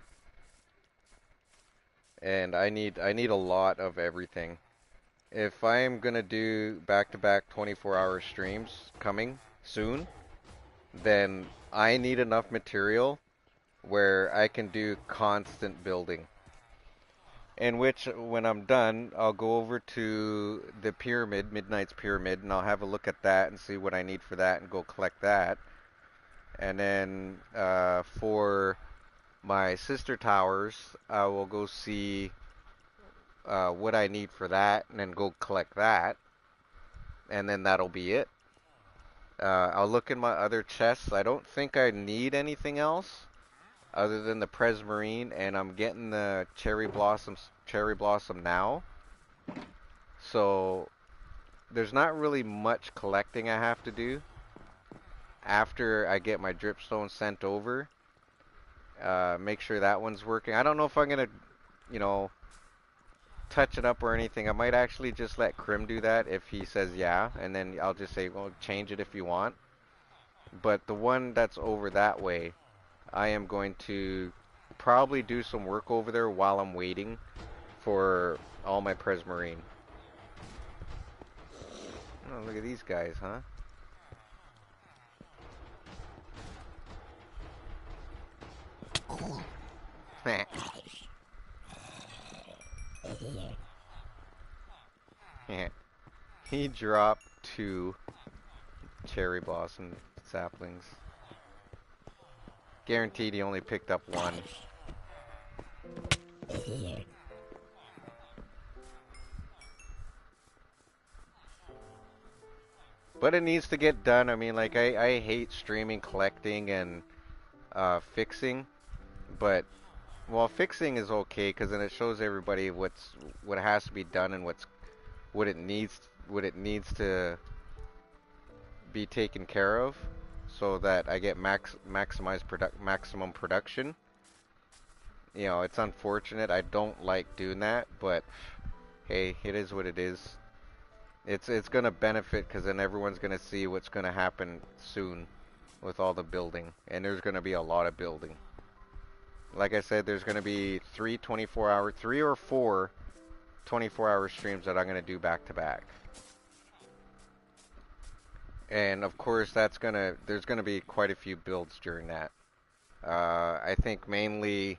And I need a lot of everything. If I am gonna do back-to-back 24-hour streams coming soon, then I need enough material where I can do constant building. In which, when I'm done, I'll go over to the pyramid, Midnight's Pyramid, and I'll have a look at that and see what I need for that and go collect that. And then for my sister towers, I will go see what I need for that and then go collect that. And then that'll be it. I'll look in my other chests. I don't think I need anything else other than the Presmarine, and I'm getting the cherry blossom now. So there's not really much collecting I have to do after I get my dripstone sent over. Make sure that one's working. I don't know if I'm gonna, you know, touch it up or anything. I might actually just let Krim do that if he says yeah, and then I'll just say, well, change it if you want. But the one that's over that way, I am going to probably do some work over there while I'm waiting for all my Presmarine. Oh, look at these guys, huh? He dropped 2 cherry blossom saplings. Guaranteed he only picked up one. But it needs to get done. I mean, like, I hate streaming, collecting, and fixing. But, well, fixing is okay because then it shows everybody what has to be done and what it needs to be taken care of, so that I get maximum production. You know, it's unfortunate. I don't like doing that, but hey, it is what it is. It's gonna benefit because then everyone's gonna see what's gonna happen soon with all the building, and there's gonna be a lot of building. Like I said, there's gonna be three or four 24-hour streams that I'm gonna do back to back. And of course, there's gonna be quite a few builds during that. I think mainly,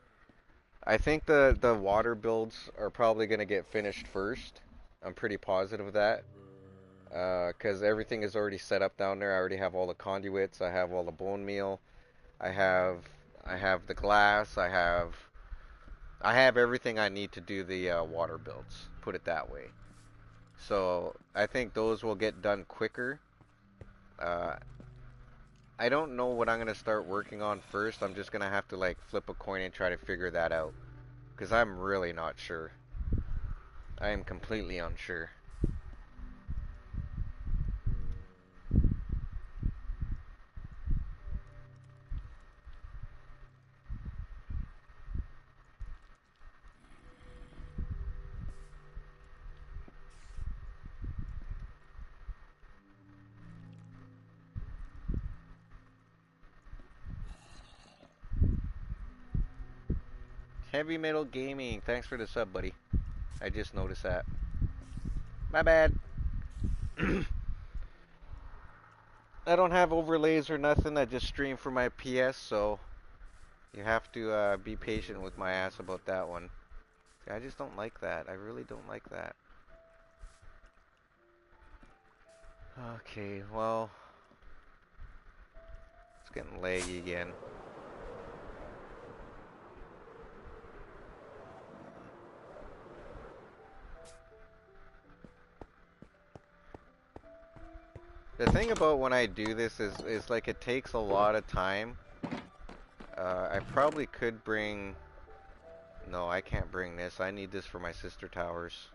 I think the water builds are probably gonna get finished first. I'm pretty positive of that. Because everything is already set up down there. I already have all the conduits. I have all the bone meal. I have I have the glass. I have everything I need to do the water builds. Put it that way. So I think those will get done quicker. Uh, I don't know what I'm gonna start working on first. I'm just gonna have to like flip a coin and try to figure that out. Because I'm really not sure. I am completely unsure. Heavy Metal Gaming, thanks for the sub, buddy. I just noticed that. My bad. I don't have overlays or nothing. I just stream for my PS, so you have to be patient with my ass about that one. I just don't like that. I really don't like that. Okay, well, it's getting laggy again. The thing about when I do this is like it takes a lot of time. I probably could bring... No, I can't bring this. I need this for my sister towers.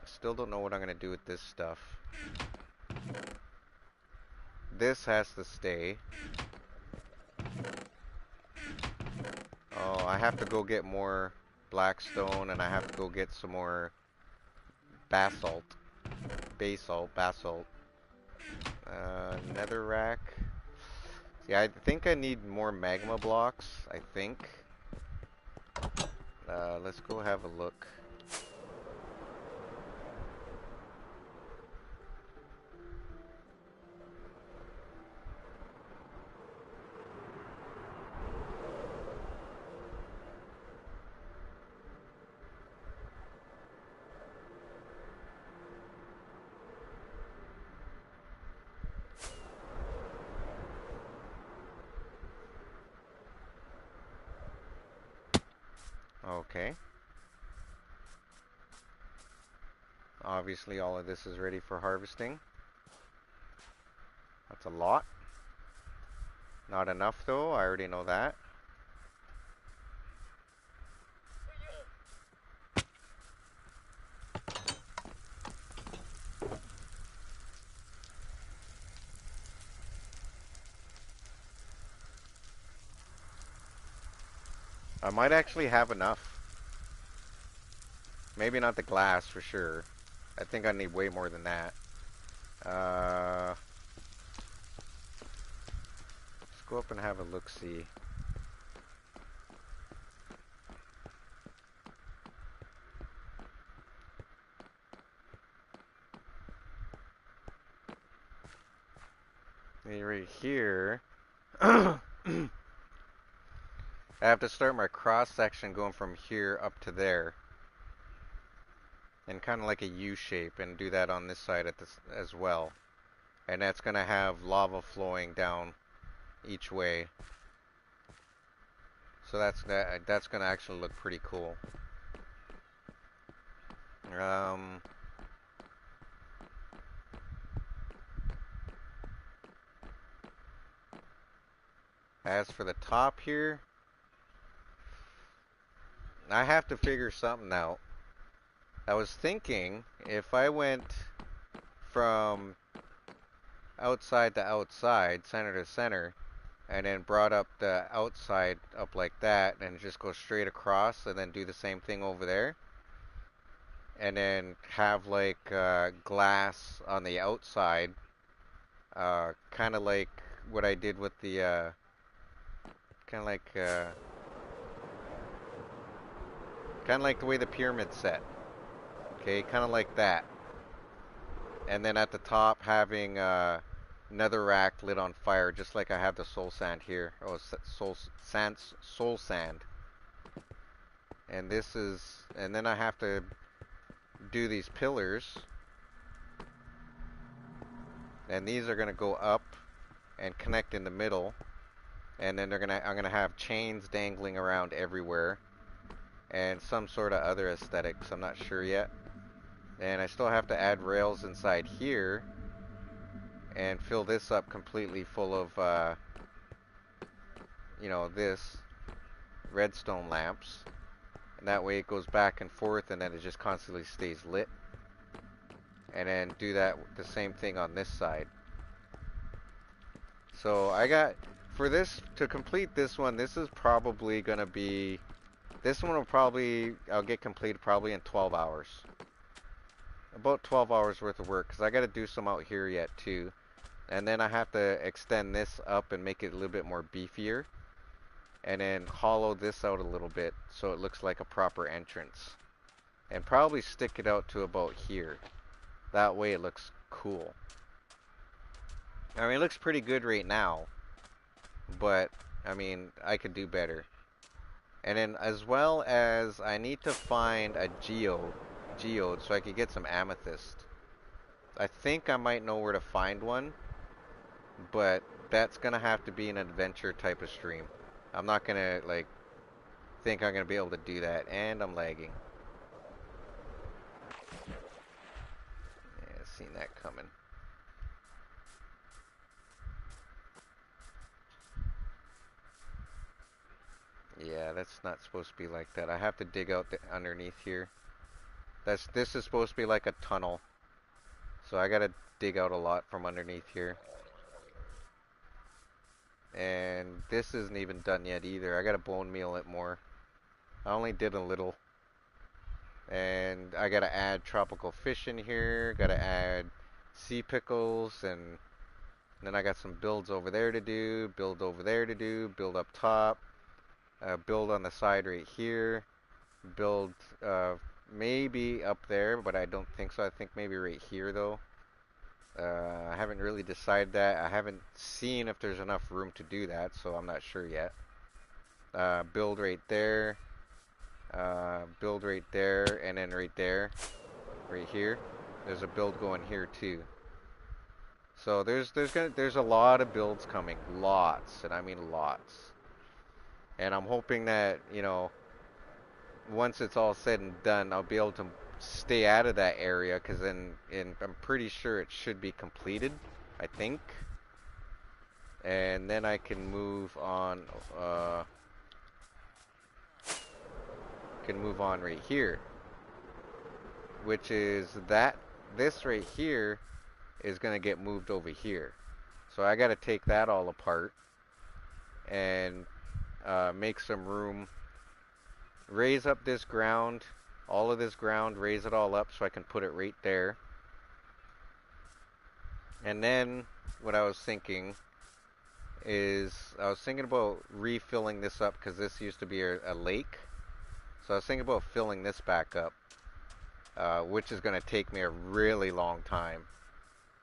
Still don't know what I'm gonna do with this stuff. This has to stay. Oh, I have to go get more blackstone, and I have to go get some more basalt. Basalt. Netherrack. See, I think I need more magma blocks, I think. Let's go have a look. Okay. Obviously all of this is ready for harvesting. That's a lot. Not enough though, I already know that. I might actually have enough. Maybe not the glass for sure. I think I need way more than that. Let's go up and have a look-see. Right here. I have to start my cross section going from here up to there. And kind of like a U shape, and do that on this side at this as well. and that's gonna have lava flowing down each way. So that's gonna actually look pretty cool. Um, as for the top here, I have to figure something out. I was thinking if I went from outside to outside, center to center, and then brought up the outside up like that, and just go straight across, and then do the same thing over there, and then have like glass on the outside, kind of like what I did with the, kind of like, kind of like the way the pyramid's set. Okay, kind of like that. And then at the top having netherrack lit on fire, just like I have the soul sand here. Oh, soul sand. And this is, and then I have to do these pillars, and these are gonna go up and connect in the middle, and then I'm gonna have chains dangling around everywhere, and some sort of other aesthetics. I'm not sure yet. And I still have to add rails inside here and fill this up completely full of, this redstone lamps. And that way it goes back and forth, and then it just constantly stays lit. And then do that the same thing on this side. So I got, for this, to complete this one, this is probably gonna be, this one will probably, I'll get completed probably in 12 hours. About 12 hours worth of work, because I gotta do some out here yet too. And then I have to extend this up and make it a little bit more beefier. And then hollow this out a little bit so it looks like a proper entrance. And probably stick it out to about here. That way it looks cool. I mean, it looks pretty good right now. But, I mean, I could do better. And then as well as I need to find a geode so I could get some amethyst. I think I might know where to find one. But that's gonna have to be an adventure type of stream. I'm not gonna, like, think I'm gonna be able to do that. And I'm lagging. Yeah, seen that coming. Yeah, that's not supposed to be like that. I have to dig out underneath here. This is supposed to be like a tunnel. So I gotta dig out a lot from underneath here. And this isn't even done yet either. I gotta bone meal it more. I only did a little. And I gotta add tropical fish in here. Gotta add sea pickles, and then I got some builds over there to do. Build over there to do. Build up top. Build on the side right here. Build maybe up there, but I don't think so. I think maybe right here though. I haven't really decided that. I haven't seen if there's enough room to do that, so I'm not sure yet. Build right there. Build right there, and then right there. Right here. There's a build going here too. So there's a lot of builds coming. Lots, and I mean lots. And I'm hoping that, once it's all said and done, I'll be able to stay out of that area, because then I'm pretty sure it should be completed, I think. And then I can move on, right here, which is this right here is gonna get moved over here. So I gotta take that all apart and make some room, raise up this ground, all of this ground, raise it all up so I can put it right there. And then what I was thinking is, I was thinking about refilling this up, because this used to be a lake. So I was thinking about filling this back up, which is going to take me a really long time.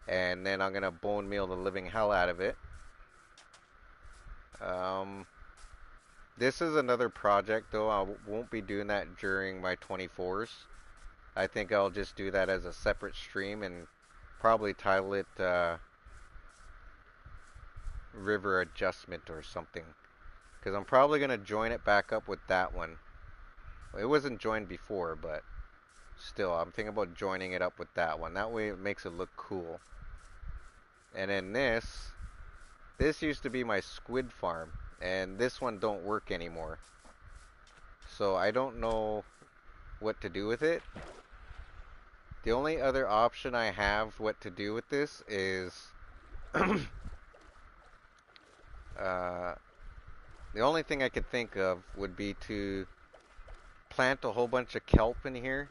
And then I'm going to bone meal the living hell out of it. This is another project though. I won't be doing that during my 24s. I think I'll just do that as a separate stream and probably title it river adjustment or something. Because I'm probably going to join it back up with that one. It wasn't joined before, but still, I'm thinking about joining it up with that one. That way it makes it look cool. And then this used to be my squid farm, and this one don't work anymore. So I don't know what to do with it. The only other option I have what to do with this is uh, the only thing I could think of would be to plant a whole bunch of kelp in here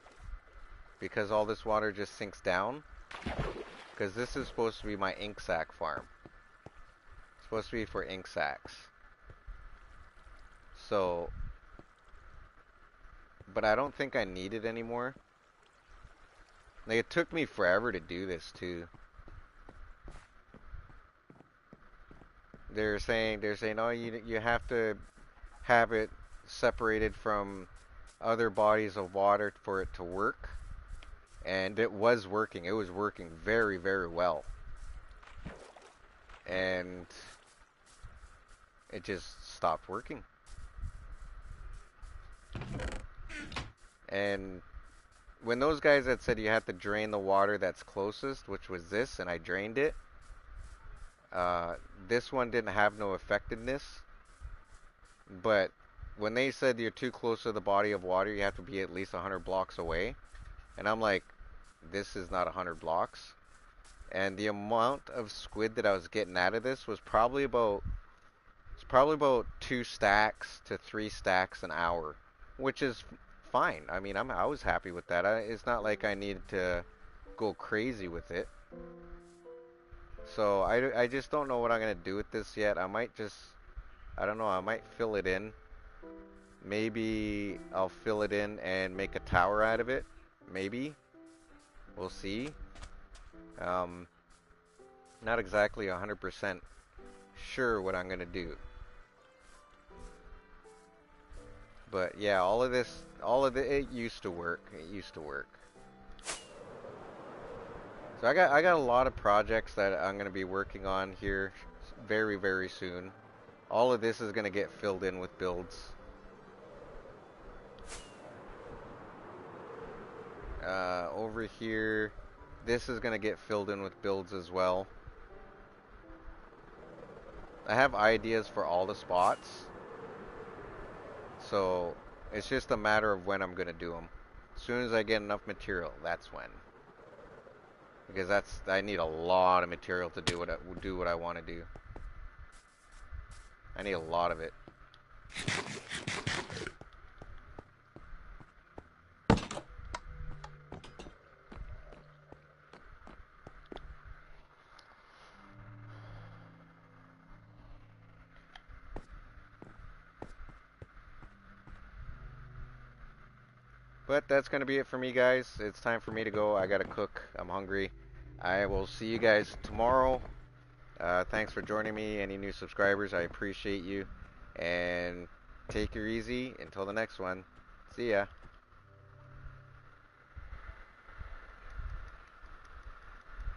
because all this water just sinks down. Because this is supposed to be my ink sac farm. It's supposed to be for ink sacs. So, but I don't think I need it anymore. Like, it took me forever to do this too. They're saying, oh, you have to have it separated from other bodies of water for it to work. And it was working. It was working very, very well. And it just stopped working. And when those guys had said you have to drain the water that's closest, which was this, and I drained it, this one didn't have no effectiveness. But when they said you're too close to the body of water, you have to be at least 100 blocks away. And I'm like, this is not 100 blocks. And the amount of squid that I was getting out of this was probably about 2 stacks to 3 stacks an hour, which is fine. I mean, I was happy with that. It's not like I needed to go crazy with it. So I just don't know what I'm gonna do with this yet. I don't know, I might fill it in. Maybe I'll fill it in and make a tower out of it. Maybe. We'll see. Not exactly 100% sure what I'm gonna do. But yeah, it used to work. It used to work. So I got a lot of projects that I'm gonna be working on here very, very soon. All of this is gonna get filled in with builds. Over here, this is gonna get filled in with builds as well. I have ideas for all the spots. So it's just a matter of when I'm gonna do them. As soon as I get enough material, that's when. Because I need a lot of material to do what I want to do. I need a lot of it. But that's going to be it for me, guys. It's time for me to go. I got to cook. I'm hungry. I will see you guys tomorrow. Thanks for joining me. Any new subscribers, I appreciate you. And take it easy until the next one. See ya.